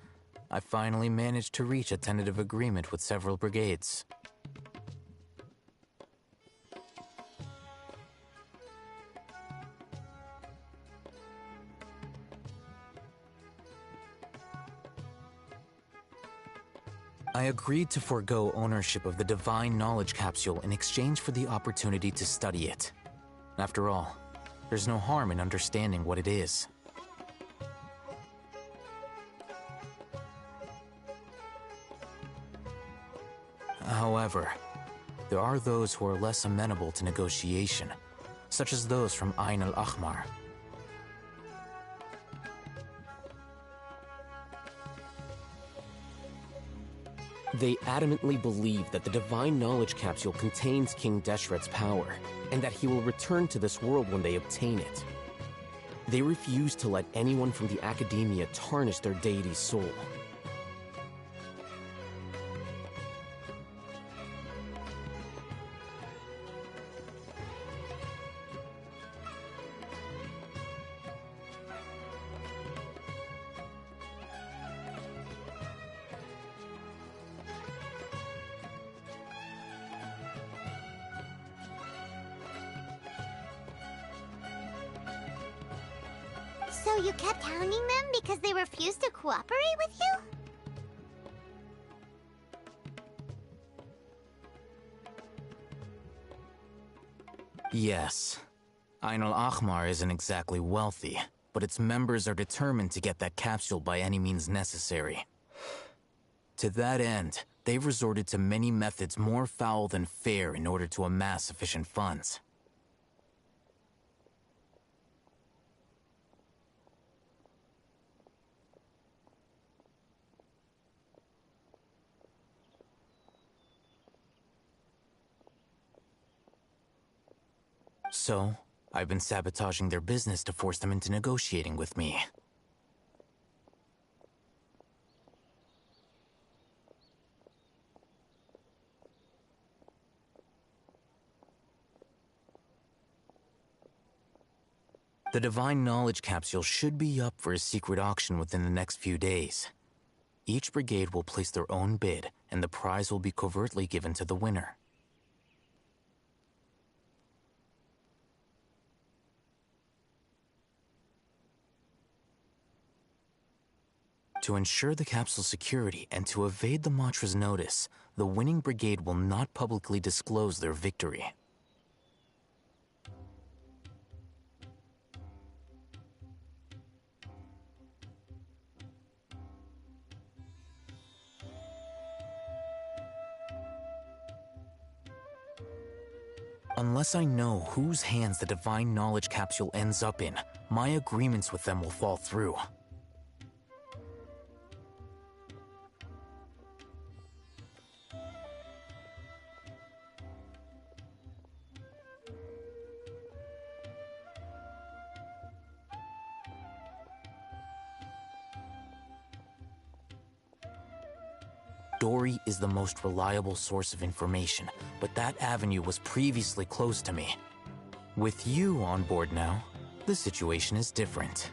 I finally managed to reach a tentative agreement with several brigades. I agreed to forego ownership of the Divine Knowledge Capsule in exchange for the opportunity to study it. After all, there's no harm in understanding what it is. However, there are those who are less amenable to negotiation, such as those from Ain al-Ahmar. They adamantly believe that the Divine Knowledge Capsule contains King Deshret's power, and that he will return to this world when they obtain it. They refuse to let anyone from the Academia tarnish their deity's soul. So you kept hounding them because they refused to cooperate with you? Yes. Ain al-Ahmar isn't exactly wealthy, but its members are determined to get that capsule by any means necessary. To that end, they've resorted to many methods more foul than fair in order to amass sufficient funds. So, I've been sabotaging their business to force them into negotiating with me. The Divine Knowledge Capsule should be up for a secret auction within the next few days. Each brigade will place their own bid, and the prize will be covertly given to the winner. To ensure the capsule's security and to evade the Matra's notice, the winning brigade will not publicly disclose their victory. Unless I know whose hands the Divine Knowledge Capsule ends up in, my agreements with them will fall through. Dory is the most reliable source of information, but that avenue was previously closed to me. With you on board now, the situation is different.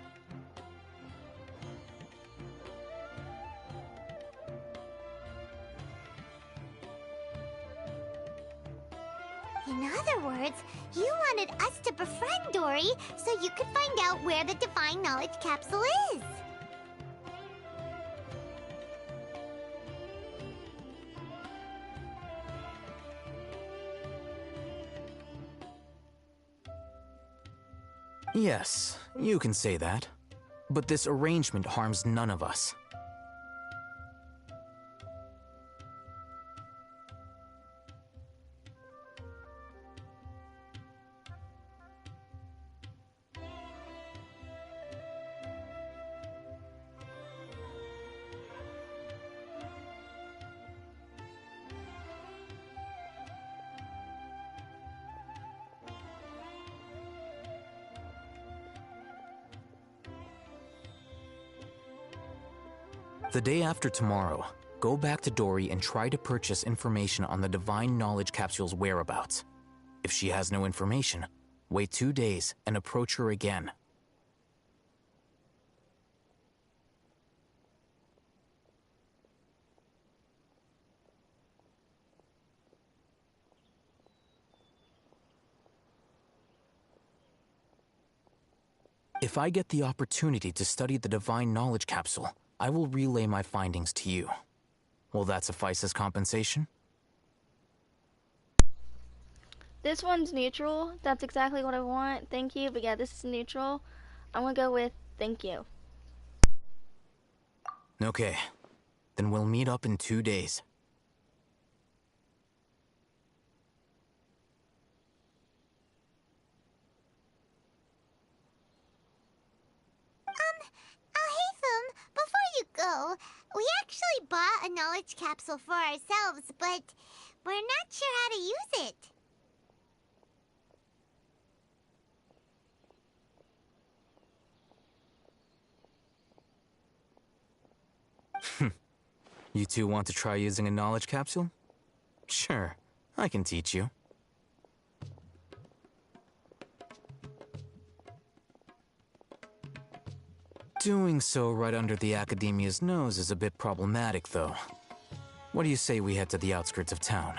In other words, you wanted us to befriend Dory so you could find out where the Divine Knowledge Capsule is. Yes, you can say that. But this arrangement harms none of us. The day after tomorrow, go back to Dory and try to purchase information on the Divine Knowledge Capsule's whereabouts. If she has no information, wait 2 days and approach her again. If I get the opportunity to study the Divine Knowledge Capsule, I will relay my findings to you. Will that suffice as compensation? This one's neutral. That's exactly what I want. Thank you. But yeah, this is neutral. I'm gonna go with thank you. Okay. Then we'll meet up in 2 days. Before you go, we actually bought a knowledge capsule for ourselves, but we're not sure how to use it. You two want to try using a knowledge capsule? Sure, I can teach you. Doing so right under the Academia's nose is a bit problematic, though. What do you say we head to the outskirts of town?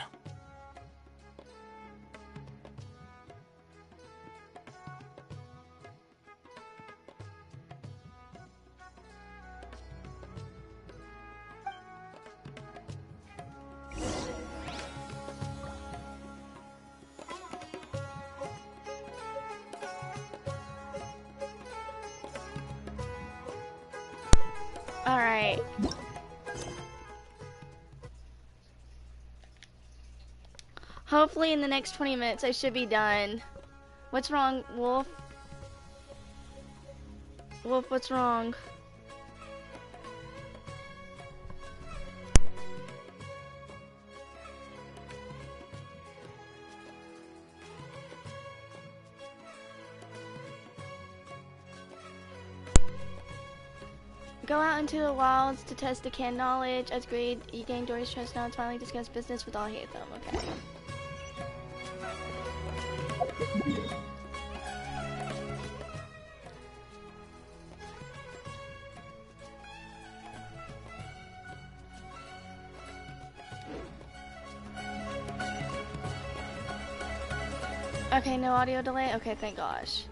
Alright. Hopefully in the next 20 minutes I should be done. What's wrong, Wolf? Wolf, what's wrong? Go out into the wilds to test the canned knowledge. As agreed, you gain Dory's trust now. It's finally discuss business with all hate them. Okay. Okay, no audio delay? Okay, thank gosh.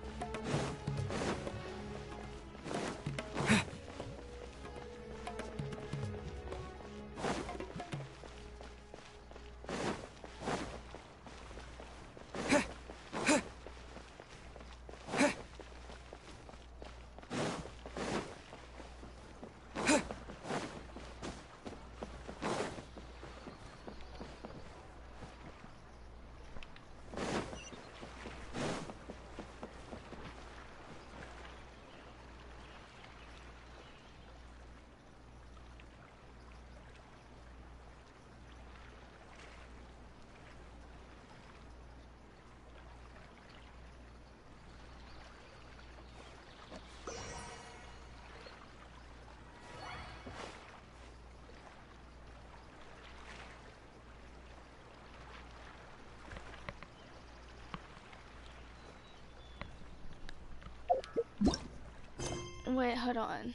Wait, hold on.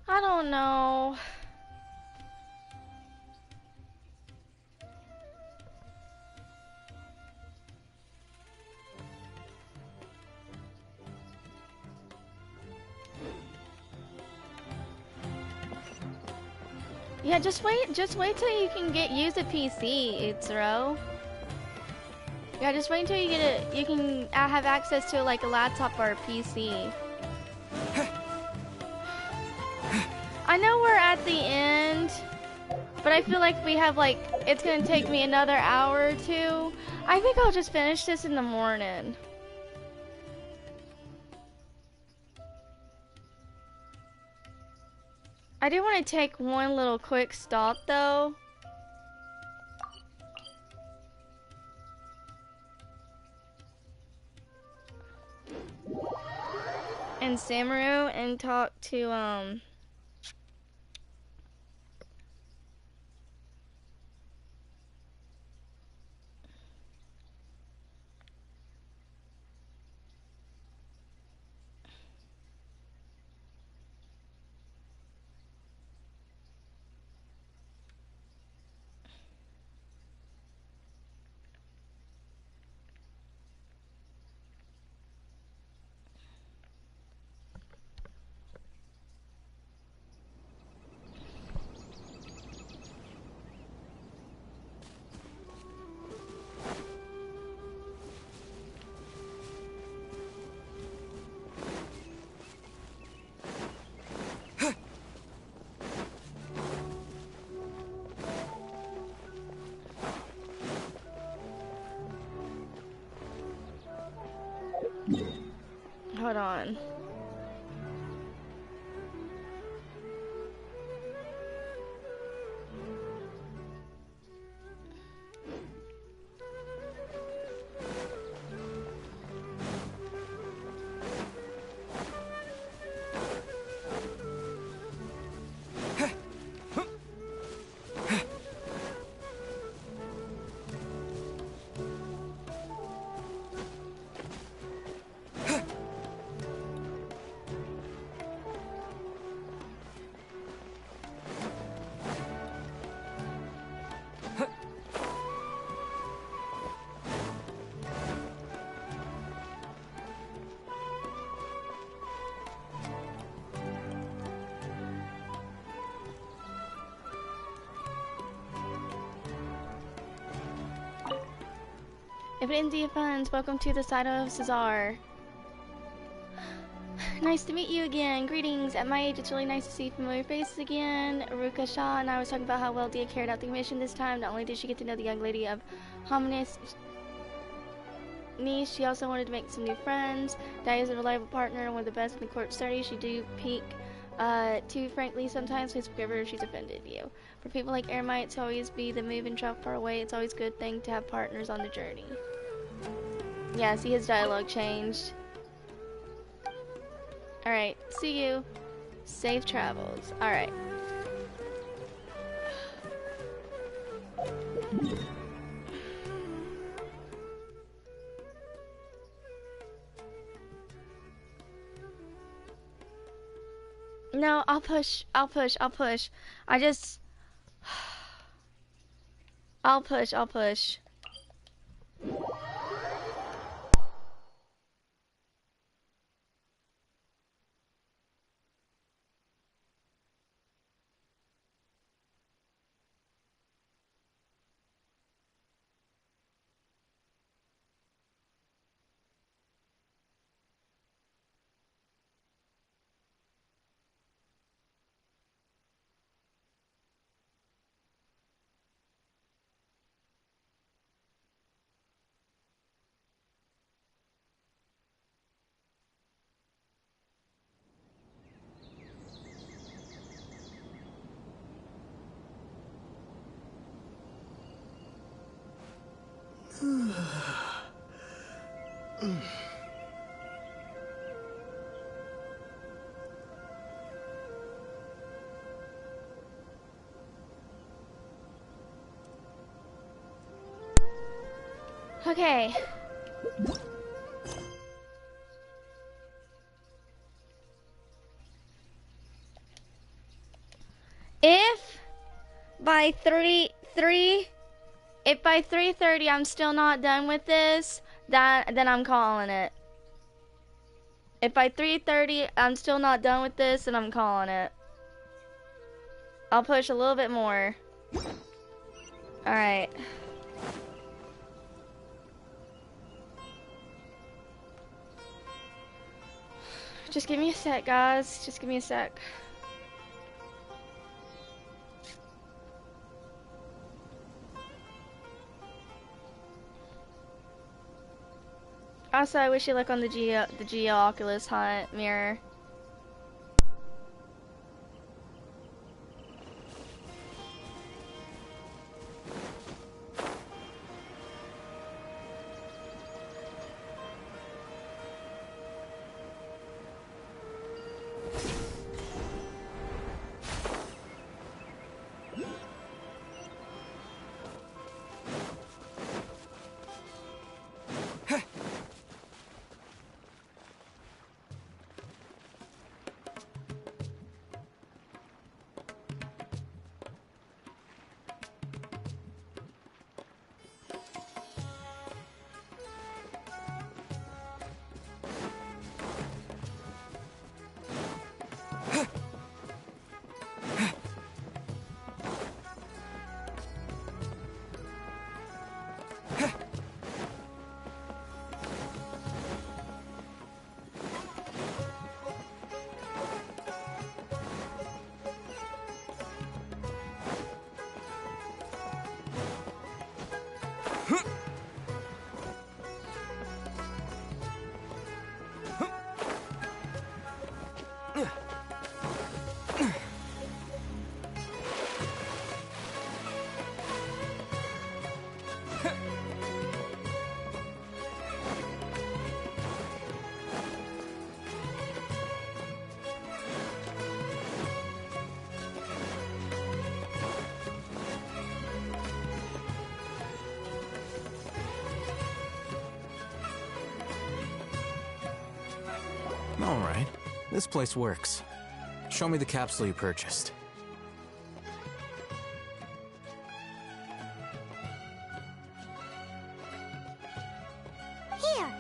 I don't know. Yeah, just wait till you can use a PC, Utsuro. Yeah, just wait until you can have access to like a laptop or a PC. I know we're at the end, but I feel like we have like, it's gonna take me another hour or two. I think I'll just finish this in the morning. I do want to take one little quick stop though. In Samaru and talk to hold on. If India fans, welcome to the side of Cesar. Nice to meet you again. Greetings. At my age, it's really nice to see familiar faces again. Ruka Shah and I was talking about how well Dia carried out the mission this time. Not only did she get to know the young lady of Hominis niche, she also wanted to make some new friends. Dia is a reliable partner and one of the best in the court studies. She do peak too frankly sometimes. Please forgive her if she's offended you. For people like Eremites who always be the move and travel far away, it's always a good thing to have partners on the journey. Yeah, see, his dialogue changed. Alright, see you. Safe travels. Alright. No, I'll push. I just... I'll push. Okay. If by 3:30 I'm still not done with this, then I'm calling it. If by 3:30 I'm still not done with this, then I'm calling it. I'll push a little bit more. All right. Just give me a sec, guys. Just give me a sec. Also, I wish you luck on the Geo Oculus Hunt mirror. All right. This place works. Show me the capsule you purchased. Here.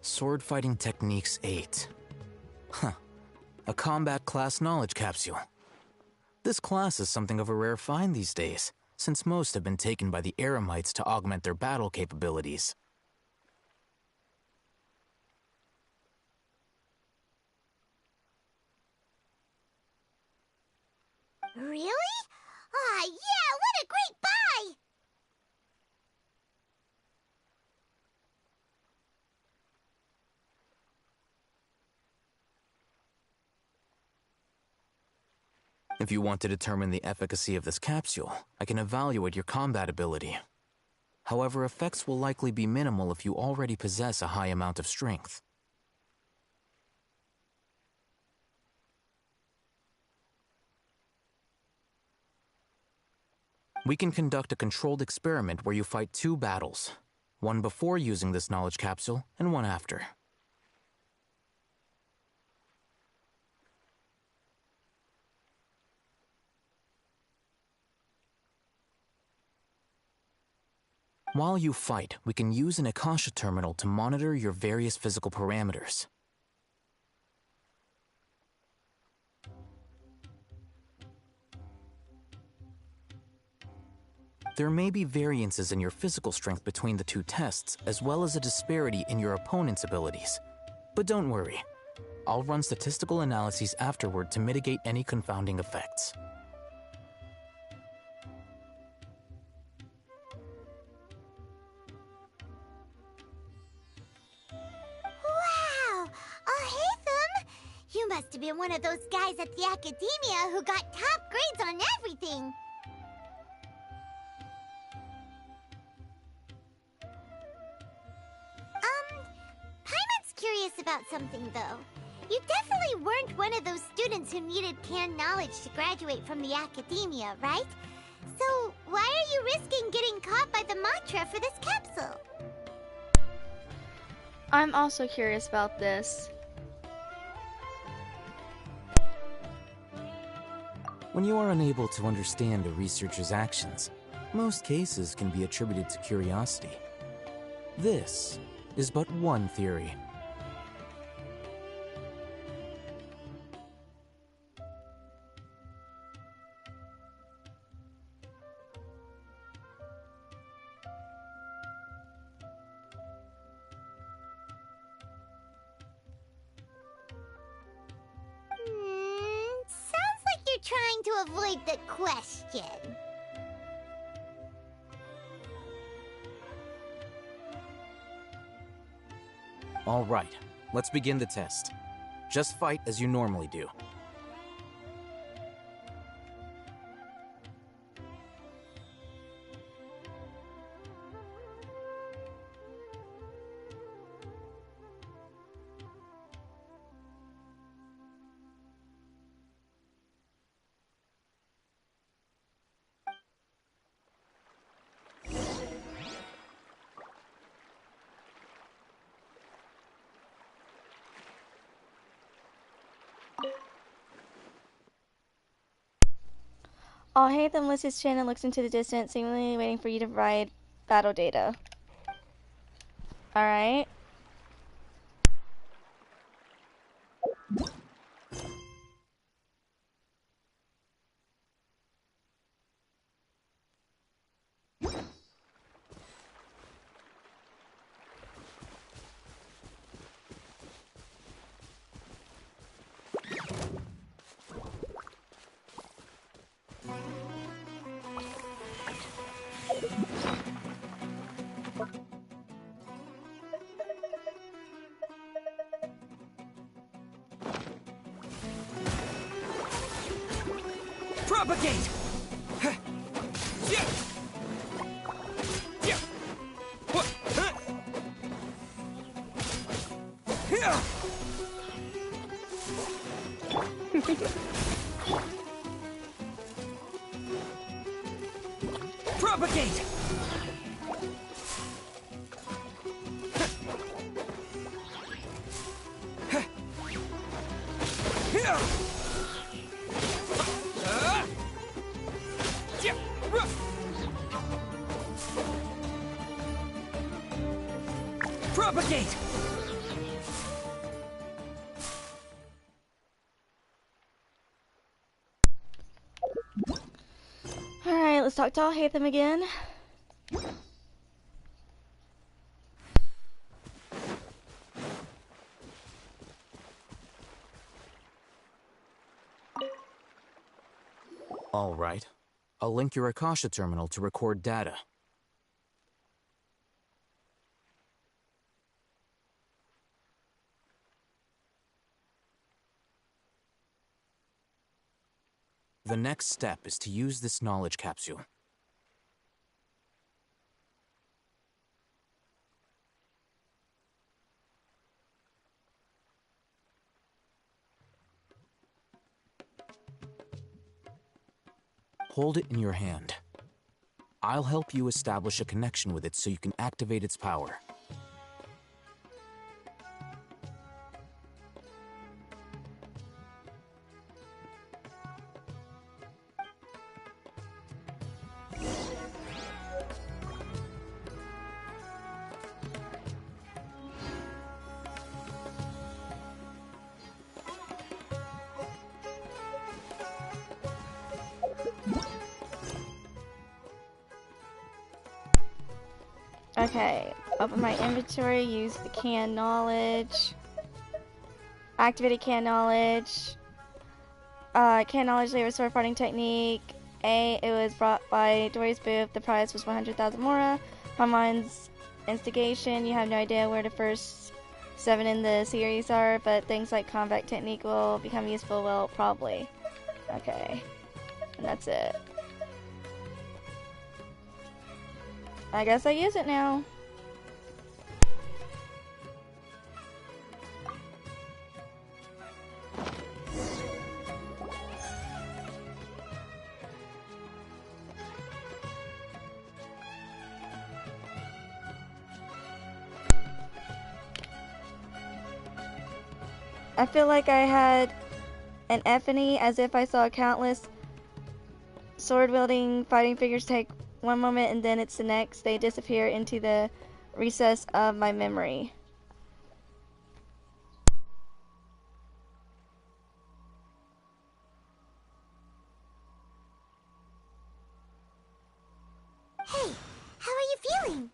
Sword Fighting Techniques 8. Huh. A combat class knowledge capsule. This class is something of a rare find these days, since most have been taken by the Eremites to augment their battle capabilities. Really? Ah, yeah, what a great buy! If you want to determine the efficacy of this capsule, I can evaluate your combat ability. However, effects will likely be minimal if you already possess a high amount of strength. We can conduct a controlled experiment where you fight 2 battles, one before using this knowledge capsule and one after. While you fight, we can use an Akasha terminal to monitor your various physical parameters. There may be variances in your physical strength between the 2 tests, as well as a disparity in your opponent's abilities. But don't worry, I'll run statistical analyses afterward to mitigate any confounding effects. Wow! Hey, Thum! You must have been one of those guys at the Academia who got top grades on everything. Paimon's curious about something, though. You definitely weren't one of those students who needed canned knowledge to graduate from the Academia, right? So, why are you risking getting caught by the mantra for this capsule? I'm also curious about this. When you are unable to understand a researcher's actions, most cases can be attributed to curiosity. This is but one theory. Sounds like you're trying to avoid the question. All right, let's begin the test. Just fight as you normally do. I'll hate them lifts his chin and looks into the distance, seemingly waiting for you to provide battle data. Alright. Propagate! Propagate! Propagate! Alright, let's talk to Alhaitham again. All right. I'll link your Akasha terminal to record data. The next step is to use this knowledge capsule. Hold it in your hand. I'll help you establish a connection with it so you can activate its power. Okay, open my inventory, use the canned knowledge. Activated canned knowledge. Canned knowledge labor sword fighting technique. It was brought by Dory's booth. The price was 100,000 mora. Paimon's instigation. You have no idea where to first 7 in the series are, but things like combat technique will become useful, well, probably. Okay. And that's it. I guess I use it now. I feel like I had an epiphany, as if I saw countless sword-wielding fighting figures take one moment and then it's the next. They disappear into the recess of my memory. Hey, how are you feeling?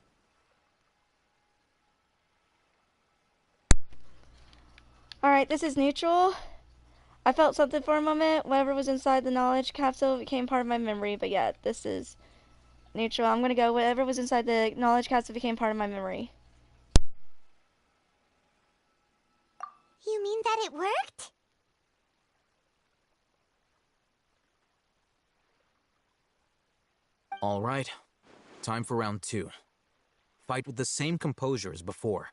Alright, this is neutral. I felt something for a moment. Whatever was inside the knowledge capsule became part of my memory. But yeah, this is neutral. I'm gonna go whatever was inside the knowledge capsule became part of my memory. You mean that it worked? All right. Time for round 2. Fight with the same composure as before.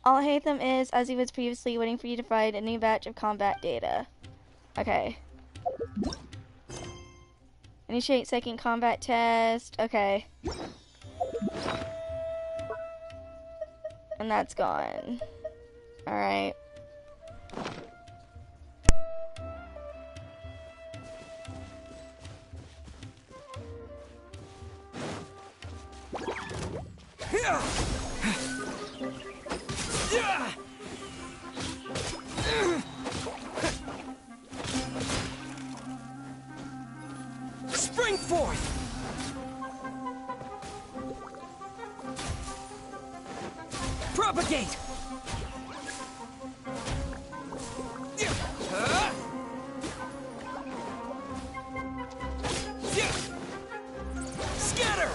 All I hate them is, as he was previously, waiting for you to find a new batch of combat data. Okay. Initiate second combat test. Okay. And that's gone. Alright. Spring forth! Propagate! Scatter!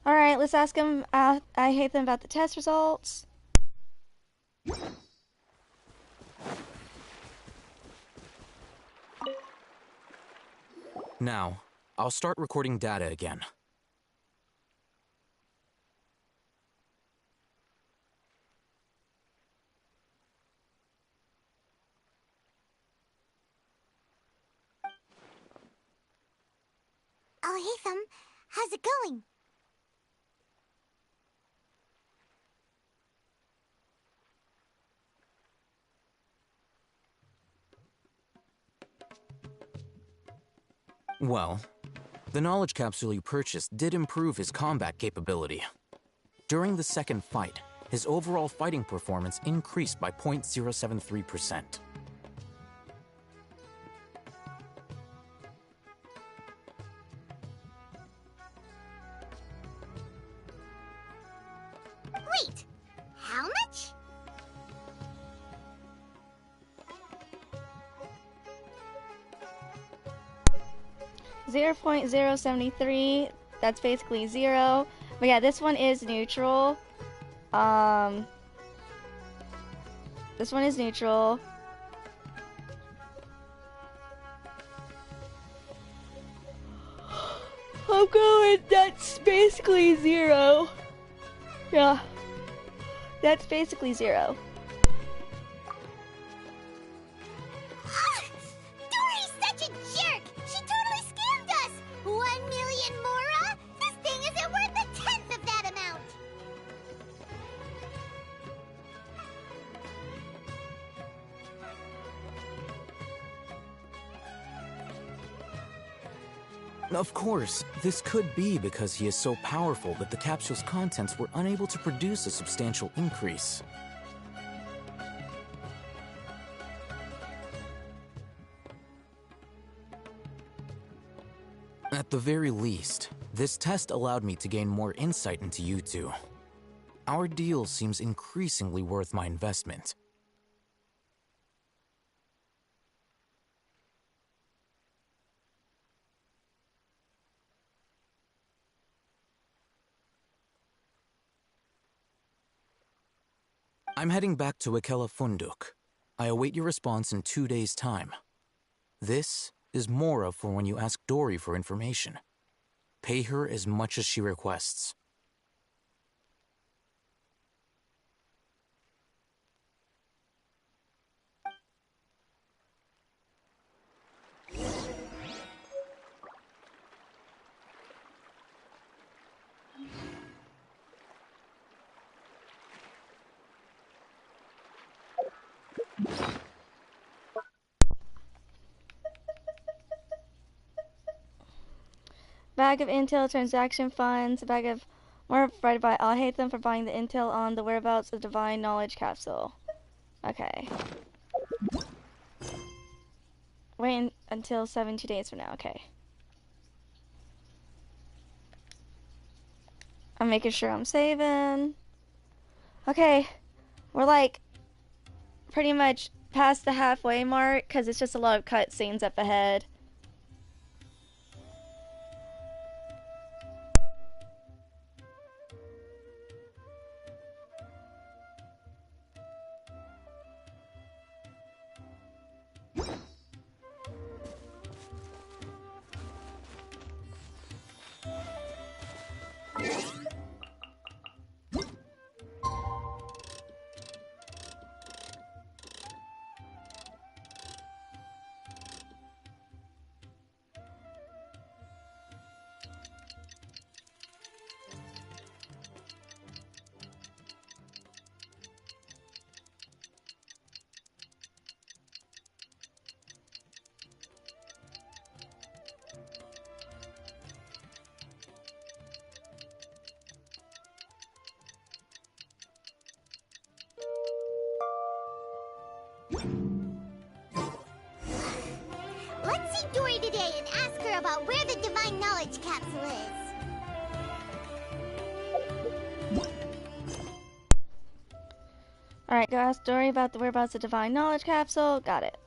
Alright, let's ask him. I hate them about the test results. Now, I'll start recording data again. Alhaitham, how's it going? Well, the knowledge capsule you purchased did improve his combat capability. During the second fight, his overall fighting performance increased by 0.073%. Wait, how much? .073. That's basically 0. But yeah, this one is neutral. This one is neutral. I'm going. That's basically 0. Yeah. That's basically 0. Dory's such a jerk! She totally scammed us! 1 million mora? Of course, this could be because he is so powerful that the capsule's contents were unable to produce a substantial increase. At the very least, this test allowed me to gain more insight into you two. Our deal seems increasingly worth my investment. I'm heading back to Akela Funduk. I await your response in 2 days' time. This is Mora for when you ask Dory for information. Pay her as much as she requests. Bag of intel, transaction funds, a bag of more provided by I'll hate them for buying the intel on the whereabouts of divine knowledge capsule. Okay. Wait until 72 days from now, okay. I'm making sure I'm saving. Okay. We're like pretty much past the halfway mark because it's just a lot of cutscenes up ahead. Let's see Dory today and ask her about where the divine knowledge capsule is. Alright, go ask Dory about the whereabouts of divine knowledge capsule. Got it.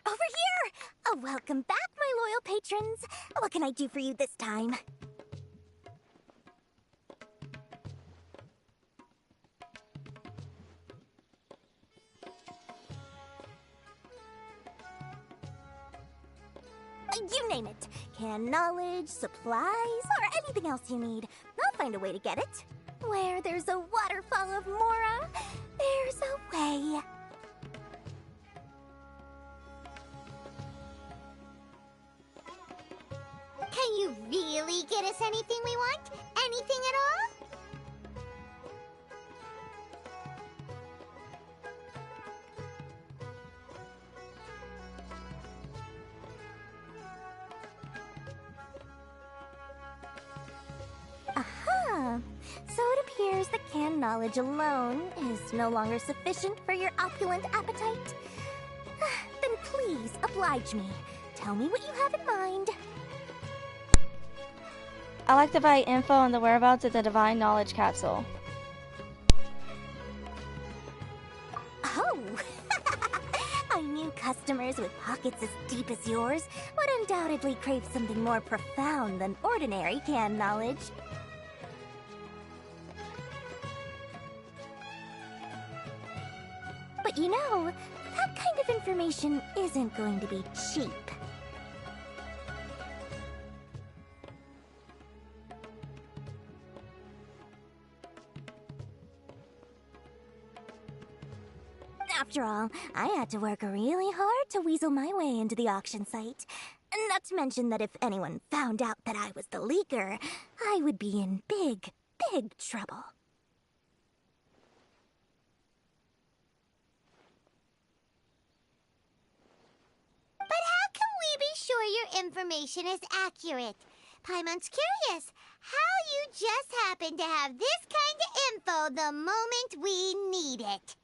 Over here! Oh, welcome back, my loyal patrons. What can I do for you this time? You name it. Canned knowledge, supplies, or anything else you need. I'll find a way to get it. Where there's a waterfall of Mora, there's a way. Can you really get us anything we want? Anything at all? Aha! So it appears that canned knowledge alone is no longer sufficient for your opulent appetite. Then please, oblige me. Tell me what you have in mind. I like to provide info on the whereabouts of the Divine Knowledge Capsule. Oh! I knew customers with pockets as deep as yours would undoubtedly crave something more profound than ordinary canned knowledge. But you know, that kind of information isn't going to be cheap. After all, I had to work really hard to weasel my way into the auction site. Not to mention that if anyone found out that I was the leaker, I would be in big, big trouble. But how can we be sure your information is accurate? Paimon's curious how you just happen to have this kind of info the moment we need it.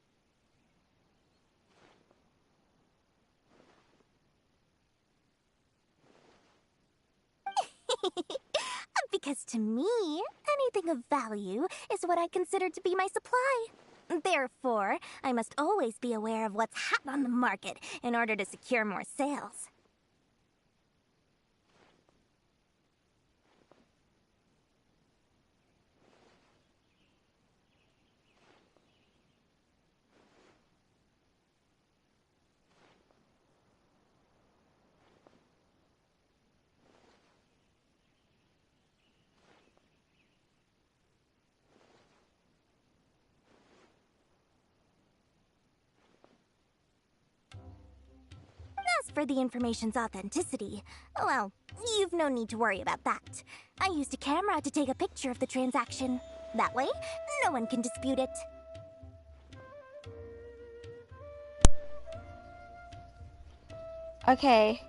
Because to me, anything of value is what I consider to be my supply. Therefore, I must always be aware of what's hot on the market in order to secure more sales. As for the information's authenticity, well, you've no need to worry about that. I used a camera to take a picture of the transaction. That way, no one can dispute it. Okay.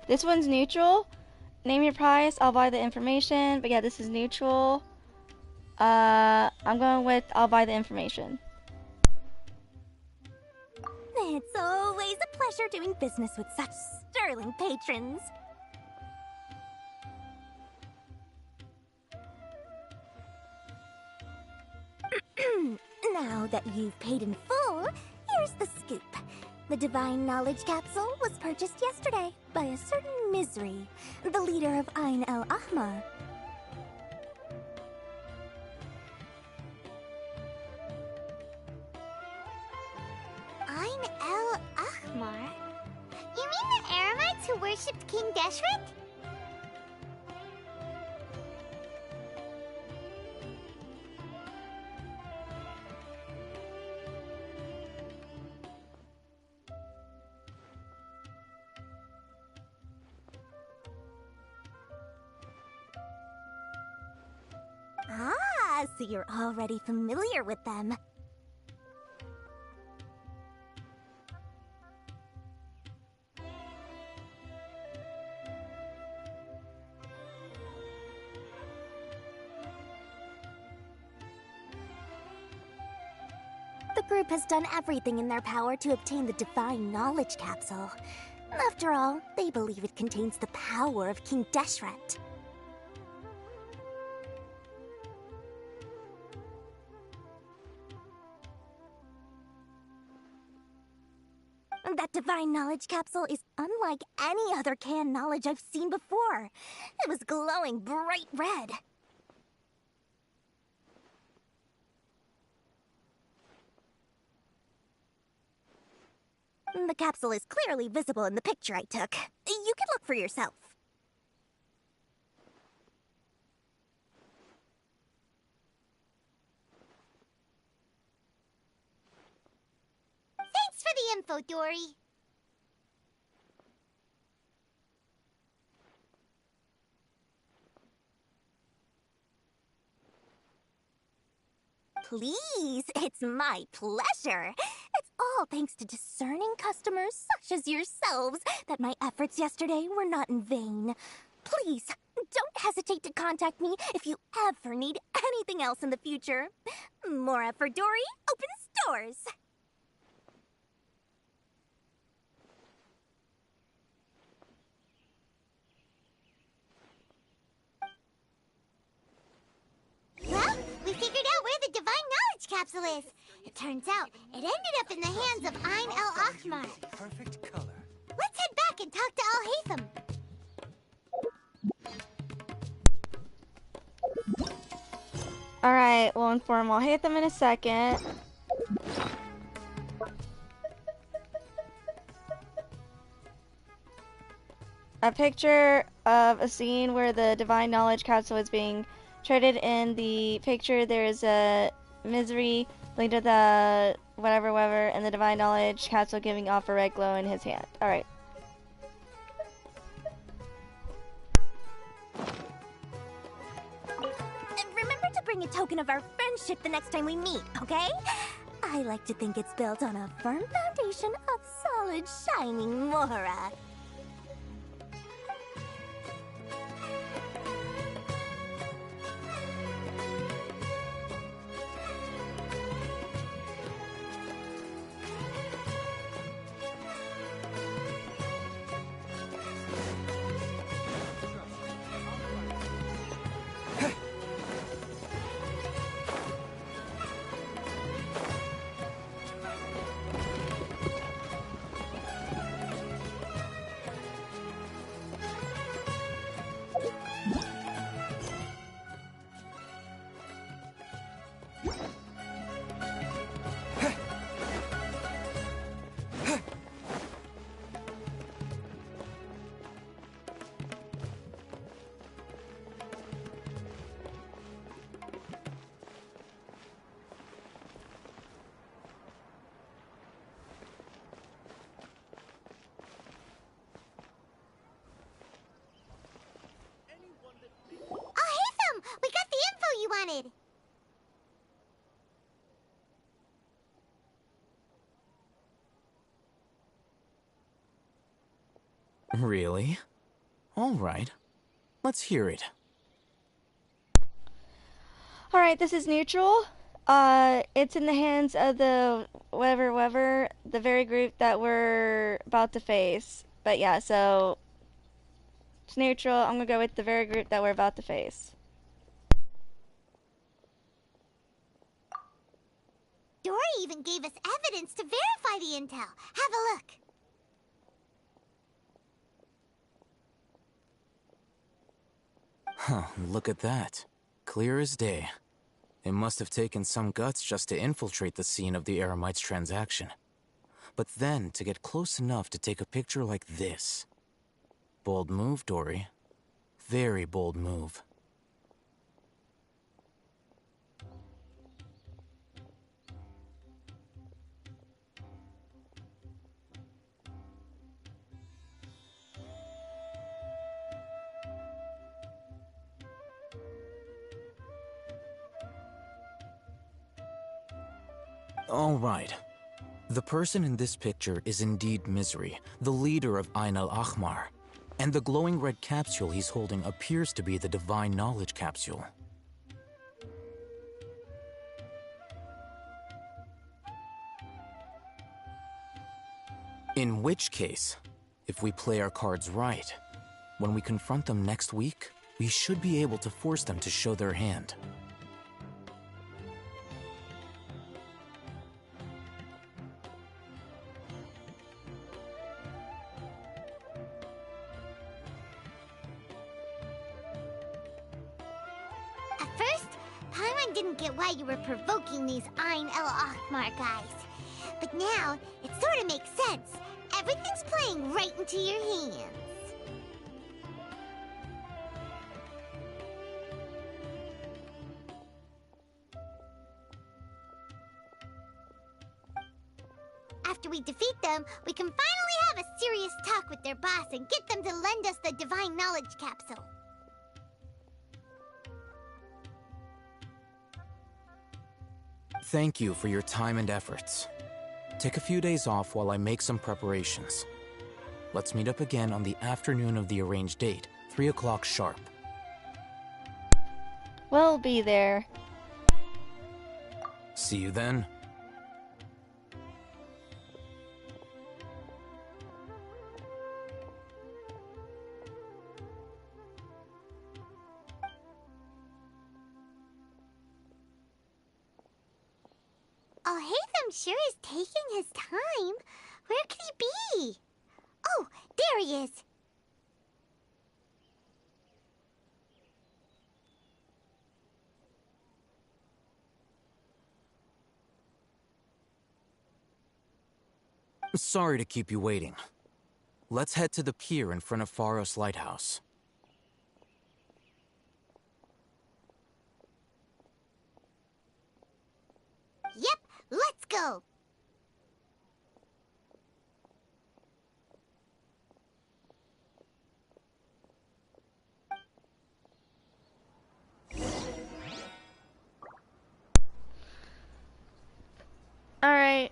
This one's neutral. Name your price, I'll buy the information. But yeah, this is neutral. I'm going with I'll buy the information. It's always a pleasure doing business with such sterling patrons. Now that you've paid in full, here's the scoop. The Divine Knowledge Capsule was purchased yesterday by a certain Misery, the leader of Ain el-Ahmar. Ain el-Ahmar? You mean the Aramites who worshipped King Deshret? Ah, so you're already familiar with them. The group has done everything in their power to obtain the Divine Knowledge Capsule. After all, they believe it contains the power of King Deshret. That Divine Knowledge Capsule is unlike any other canned knowledge I've seen before. It was glowing bright red. The capsule is clearly visible in the picture I took. You can look for yourself. Thanks for the info, Dory. Please, it's my pleasure. It's all thanks to discerning customers such as yourselves that my efforts yesterday were not in vain. Please, don't hesitate to contact me if you ever need anything else in the future. Mora for Dory opens doors. Well, we figured out where the Divine Knowledge Capsule is. It turns out it ended up in the hands of Ain el-Ahmar. Perfect color. Let's head back and talk to Al-Haytham. Alright, we'll inform Al-Haytham in a second. A picture of a scene where the Divine Knowledge Capsule is being traded. In the picture, there's a misery linked to the whatever, and the Divine Knowledge Capsule giving off a red glow in his hand. Alright. Remember to bring a token of our friendship the next time we meet, okay? I like to think it's built on a firm foundation of solid, shining Mora. Al-Haytham, we got the info you wanted. Really? All right. Let's hear it. Alright, this is neutral. It's in the hands of the whatever, the very group that we're about to face. But yeah, so it's neutral. I'm gonna go with the very group that we're about to face. Dory even gave us evidence to verify the intel. Have a look. Huh, look at that. Clear as day. It must have taken some guts just to infiltrate the scene of the Eremites' transaction. But then to get close enough to take a picture like this. Bold move, Dory. Very bold move. All right. The person in this picture is indeed Misery, the leader of Ain el-Ahmar. And the glowing red capsule he's holding appears to be the Divine Knowledge Capsule. In which case, if we play our cards right, when we confront them next week, we should be able to force them to show their hand. At first, Paimon didn't get why you were provoking these Ain el-Ahmar guys. But now, it sort of makes sense. Everything's playing right into your hands. After we defeat them, we can finally have a serious talk with their boss and get them to lend us the Divine Knowledge Capsule. Thank you for your time and efforts. Take a few days off while I make some preparations. Let's meet up again on the afternoon of the arranged date, 3 o'clock sharp. We'll be there. See you then. Oh, Hatham sure is taking his time. Where could he be? Oh, there he is. Sorry to keep you waiting. Let's head to the pier in front of Pharos Lighthouse. Yep, let's go. All right.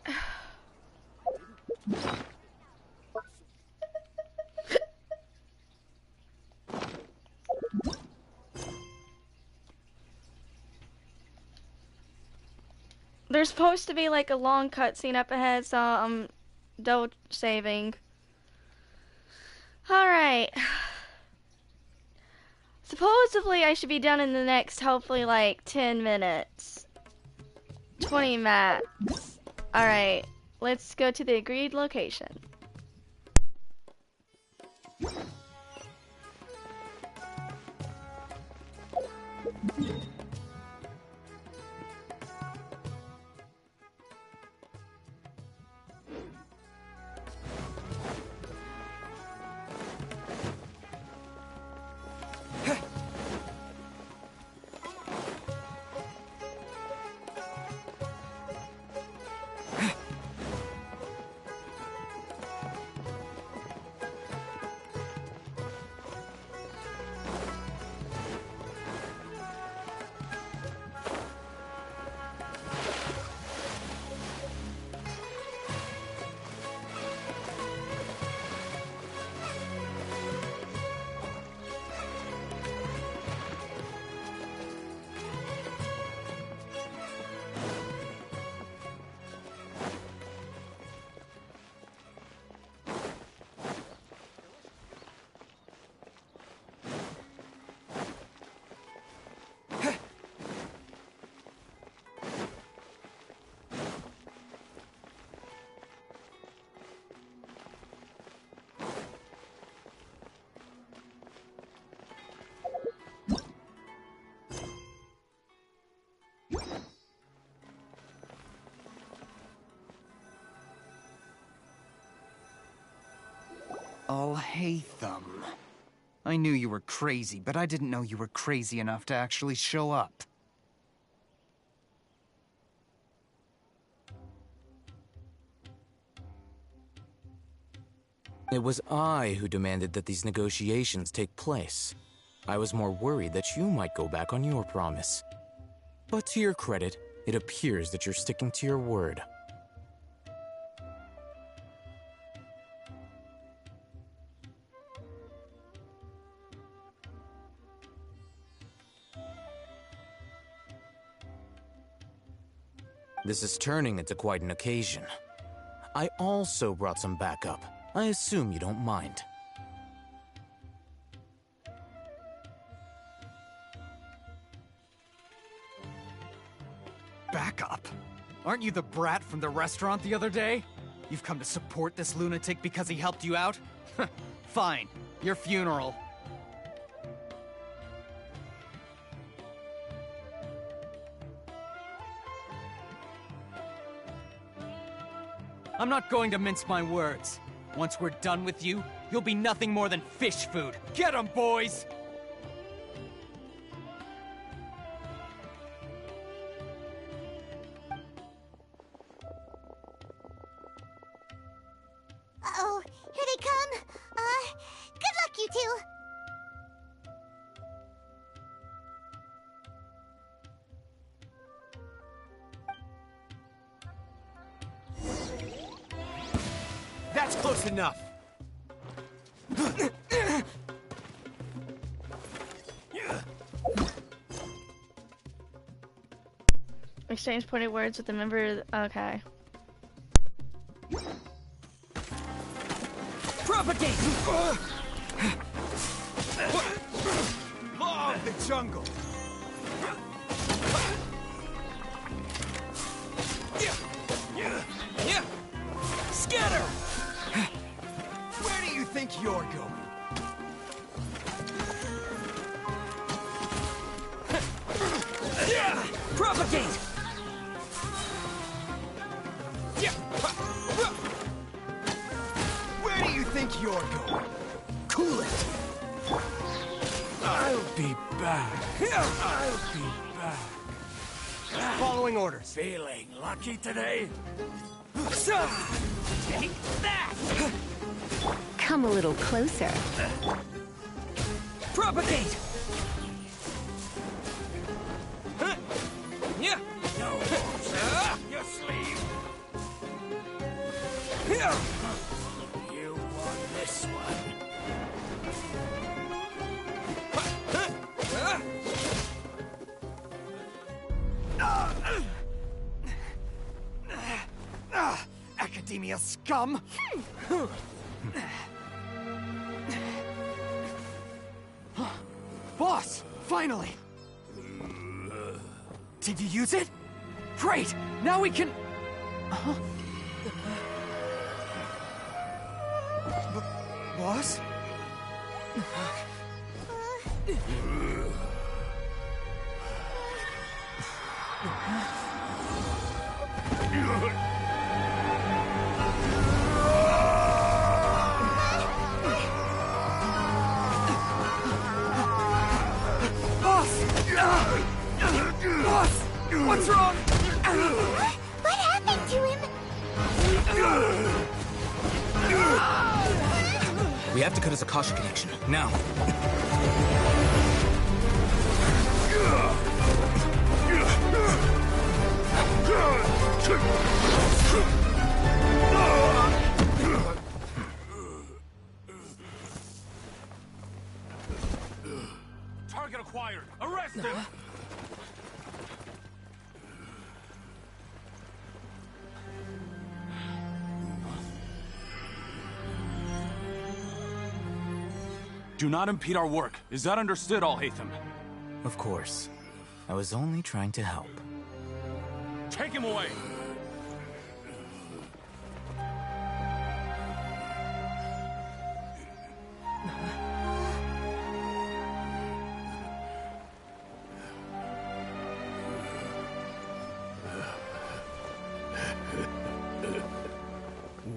There's supposed to be like a long cutscene up ahead, so I'm double saving. Alright. Supposedly I should be done in the next, hopefully, like 10 minutes. 20 max. Alright, let's go to the agreed location. Alhaitham. I knew you were crazy, but I didn't know you were crazy enough to actually show up. It was I who demanded that these negotiations take place. I was more worried that you might go back on your promise. But to your credit, it appears that you're sticking to your word. This is turning into quite an occasion. I also brought some backup. I assume you don't mind. Backup? Aren't you the brat from the restaurant the other day? You've come to support this lunatic because he helped you out? Fine. Your funeral. I'm not going to mince my words. Once we're done with you, you'll be nothing more than fish food. Get 'em, boys! Uh-oh, here they come. Good luck, you two. That's close enough. Exchange pointed words with a member. Okay. Propagate! Law of the jungle! Scatter! Where do you think you're going? Propagate! Where do you think you're going? Cool it! I'll be back. I'll be back. Following orders. Feeling lucky today? Take that! Come a little closer. Propagate! No more your sleeve. You won this one. Academia scum! Boss! Finally! Did you use it? Great! Now we can... Boss? Boss! What's wrong? What happened to him? We have to cut his Akasha connection, now. Target acquired. Arrest him! Do not impede our work. Is that understood, Al-Haytham? Of course. I was only trying to help. Take him away!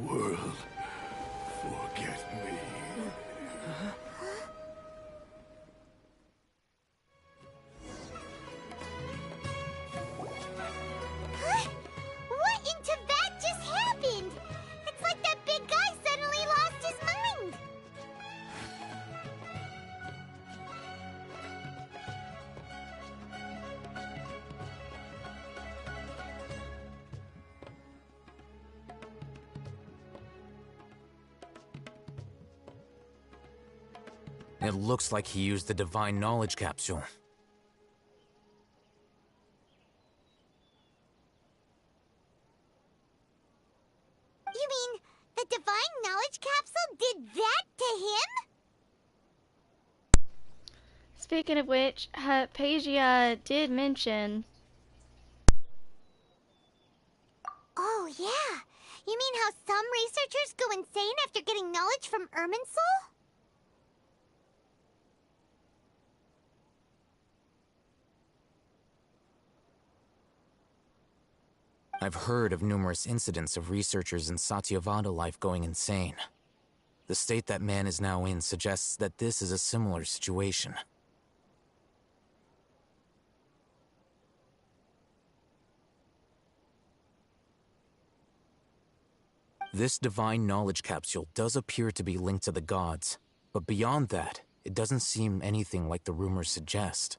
World, forget me. What in Tibet just happened? It's like that big guy suddenly lost his mind. It looks like he used the Divine Knowledge Capsule. You mean the Divine Knowledge Capsule did that to him? Speaking of which, Hypatia did mention. Oh, yeah. You mean how some researchers go insane after getting knowledge from Irminsul? I've heard of numerous incidents of researchers in Satyavada life going insane. The state that man is now in suggests that this is a similar situation. This divine knowledge capsule does appear to be linked to the gods, but beyond that, it doesn't seem anything like the rumors suggest.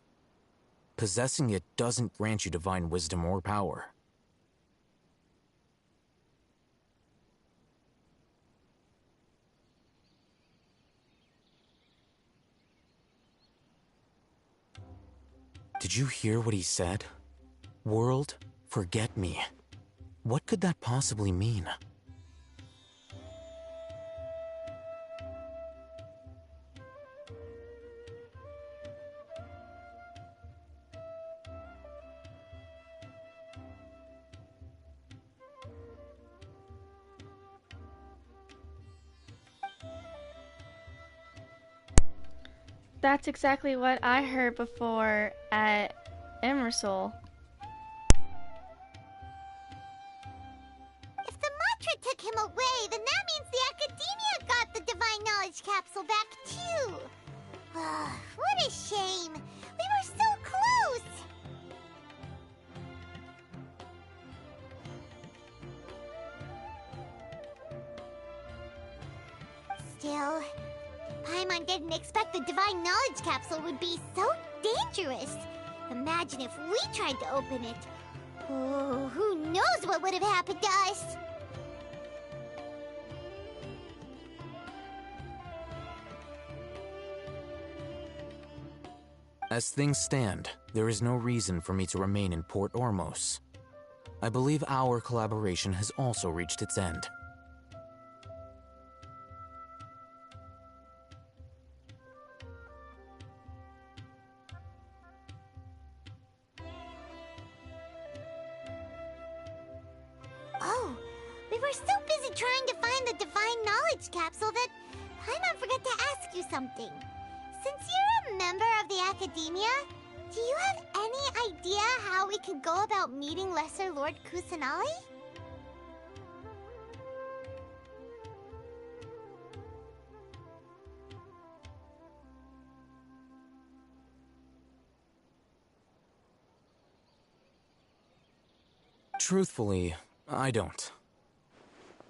Possessing it doesn't grant you divine wisdom or power. Did you hear what he said? World, forget me. What could that possibly mean? That's exactly what I heard before at Emersol. If the mantra took him away, then that means the Academia got the Divine Knowledge Capsule back too. What a shame. We were so close. Still, Paimon didn't expect the Divine Knowledge Capsule would be so dangerous. Imagine if we tried to open it. Oh, who knows what would have happened to us? As things stand, there is no reason for me to remain in Port Ormos. I believe our collaboration has also reached its end. Oh, we were so busy trying to find the Divine Knowledge Capsule that Paimon forgot to ask you something. Since you're a member of the Academia, do you have any idea how we could go about meeting Lesser Lord Kusanali? Truthfully, I don't.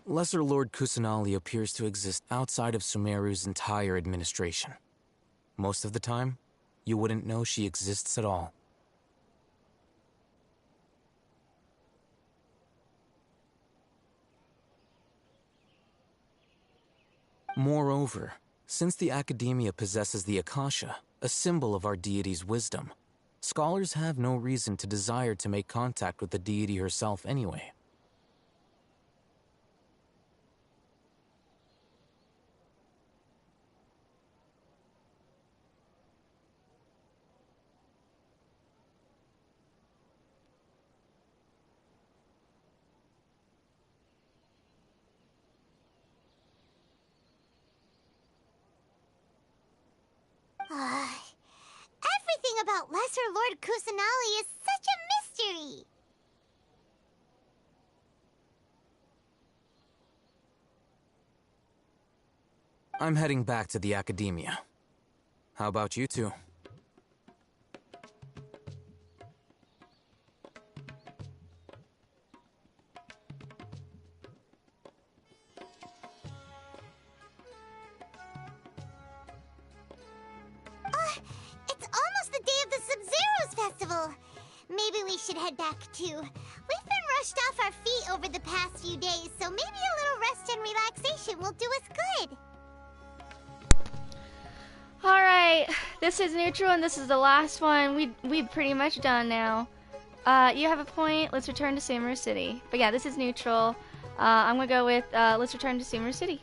Lesser Lord Kusanali appears to exist outside of Sumeru's entire administration. Most of the time, you wouldn't know she exists at all. Moreover, since the Academia possesses the Akasha, a symbol of our deity's wisdom, scholars have no reason to desire to make contact with the deity herself anyway. Everything about Lesser Lord Kusanali is such a mystery! I'm heading back to the Academia. How about you two? It's almost the day of the Sub-Zero's festival. Maybe we should head back too. We've been rushed off our feet over the past few days, so maybe a little rest and relaxation will do us good. Alright, this is neutral and this is the last one. We pretty much done now. You have a point. Let's return to Sumeru City. But yeah, this is neutral. I'm gonna go with let's return to Sumeru City.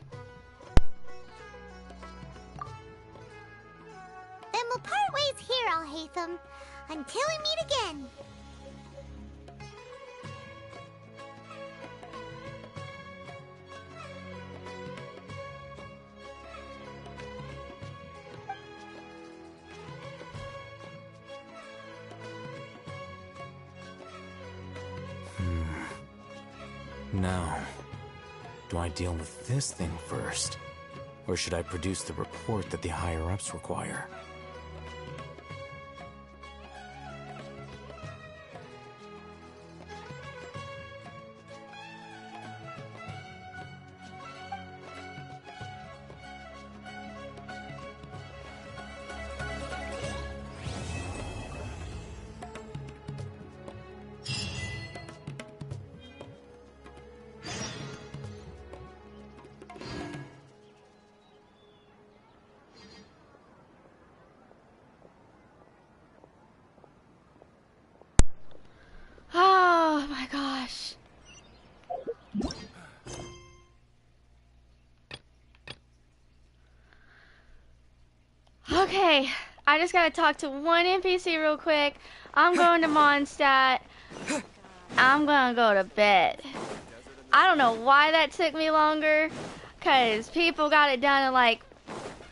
Then we'll part ways here, Alhaitham, until we meet again. Now, do I deal with this thing first? Or should I produce the report that the higher-ups require? Oh my gosh. Okay, I just gotta talk to one NPC real quick. I'm going to Mondstadt. I'm gonna go to bed. I don't know why that took me longer, cause people got it done in like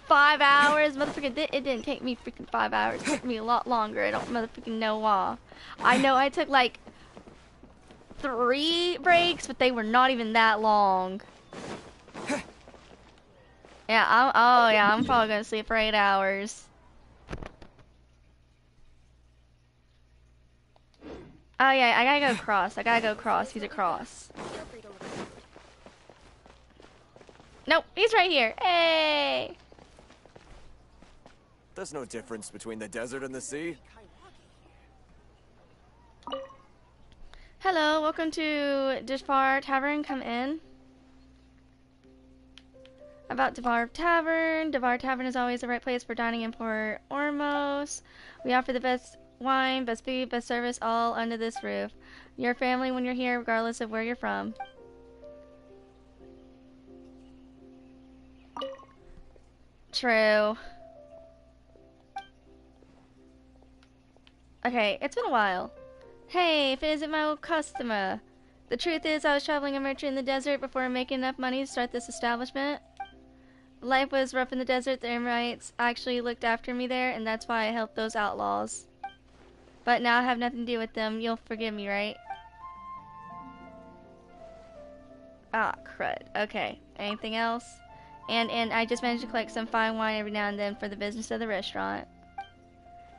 5 hours. Motherfucker, it didn't take me freaking 5 hours. It took me a lot longer. I don't motherfucking know why. I know I took like 3 breaks, but they were not even that long. Yeah, I'm probably gonna sleep for 8 hours. Oh yeah, I gotta go cross. I gotta go cross. He's across. Nope, he's right here. Hey! There's no difference between the desert and the sea. Hello, welcome to Devar Tavern. Come in. About Devar Tavern. Devar Tavern is always the right place for dining in Port Ormos. We offer the best wine, best food, best service, all under this roof. Your family when you're here, regardless of where you're from. True. Okay, it's been a while. Hey, visit my old customer. The truth is, I was traveling a merchant in the desert before making enough money to start this establishment. Life was rough in the desert. The Amorites actually looked after me there, and that's why I helped those outlaws. But now I have nothing to do with them. You'll forgive me, right? Ah, crud. Okay. Anything else? And I just managed to collect some fine wine every now and then for the business of the restaurant.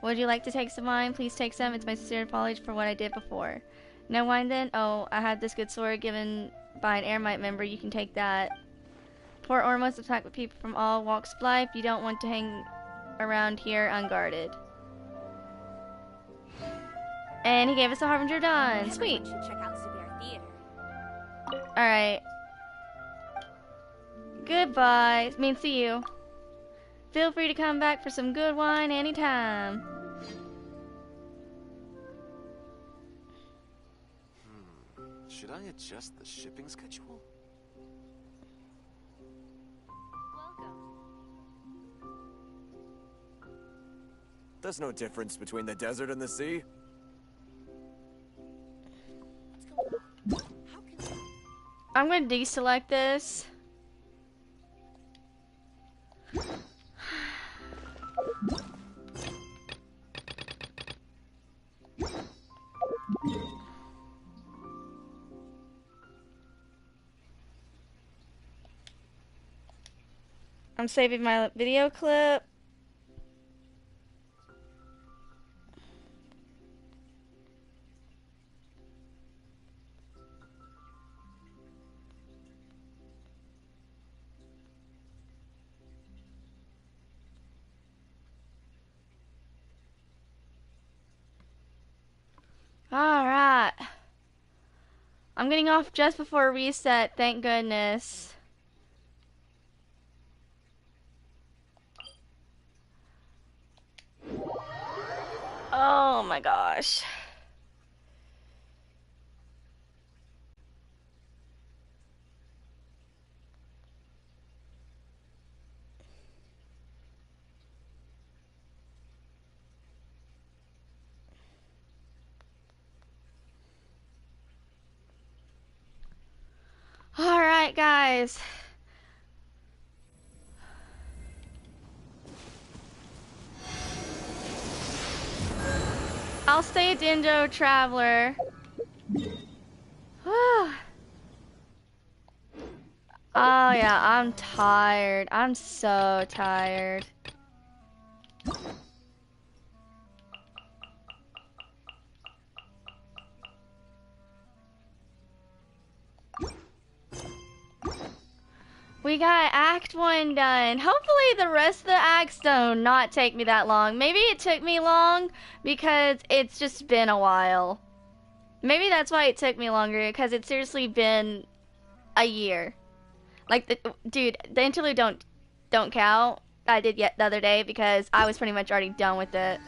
Would you like to take some wine? Please take some. It's my sincere apology for what I did before. No wine then? Oh, I had this good sword given by an Eremite member. You can take that. Port Ormos is packed with people from all walks of life. You don't want to hang around here unguarded. And he gave us a Harbinger done. Sweet. Alright. Goodbye. See you. Feel free to come back for some good wine anytime. Should I adjust the shipping schedule? There's no difference between the desert and the sea. I'm going to deselect this. I'm saving my video clip. Alright. I'm getting off just before reset, thank goodness. Oh my gosh. Alright, guys. I'll stay a Dindo Traveler. Oh yeah, I'm tired. I'm so tired. We got Act 1 done. Hopefully the rest of the acts don't not take me that long. Maybe it took me long because it's just been a while. Maybe that's why it took me longer, because it's seriously been a year. Like, dude, the interlude don't count. I did yet the other day because I was pretty much already done with it.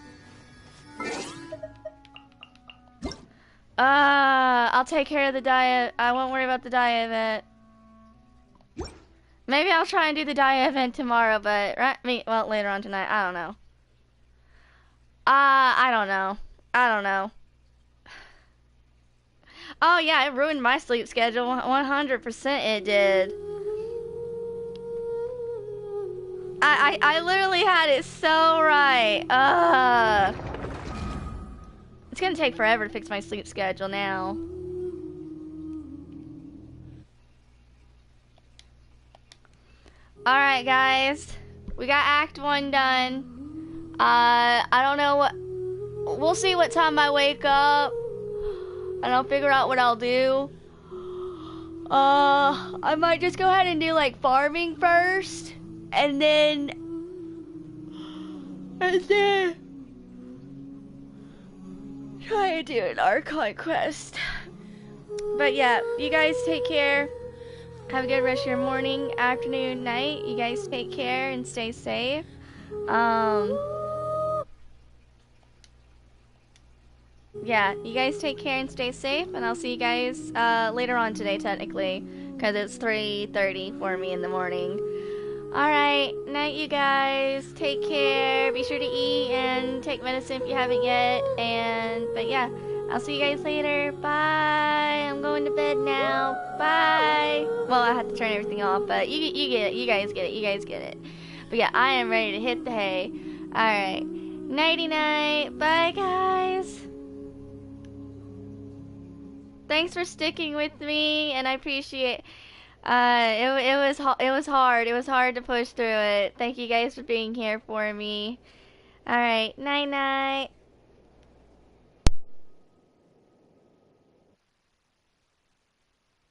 I'll take care of the diet. I won't worry about the diet event. Maybe I'll try and do the diet event tomorrow, but well, later on tonight. I don't know. I don't know. I don't know. Oh yeah, it ruined my sleep schedule. 100% it did. I literally had it so right. It's gonna take forever to fix my sleep schedule now. Alright guys, we got Act 1 done. I don't know what, we'll see what time I wake up, and I'll figure out what I'll do. I might just go ahead and do like farming first, and then try and do an Archon quest. But yeah, you guys take care. Have a good rest of your morning, afternoon, night. You guys take care and stay safe. Yeah, you guys take care and stay safe, and I'll see you guys later on today, technically, because it's 3:30 for me in the morning. Alright, night you guys. Take care. Be sure to eat and take medicine if you haven't yet. But yeah, I'll see you guys later. Bye. I'm going to bed now. Bye. Well, I have to turn everything off, but you get it. You guys get it. You guys get it. But yeah, I am ready to hit the hay. Alright. Nighty night. Bye, guys. Thanks for sticking with me, and I appreciate it was hard. It was hard to push through it. Thank you guys for being here for me. Alright, night night.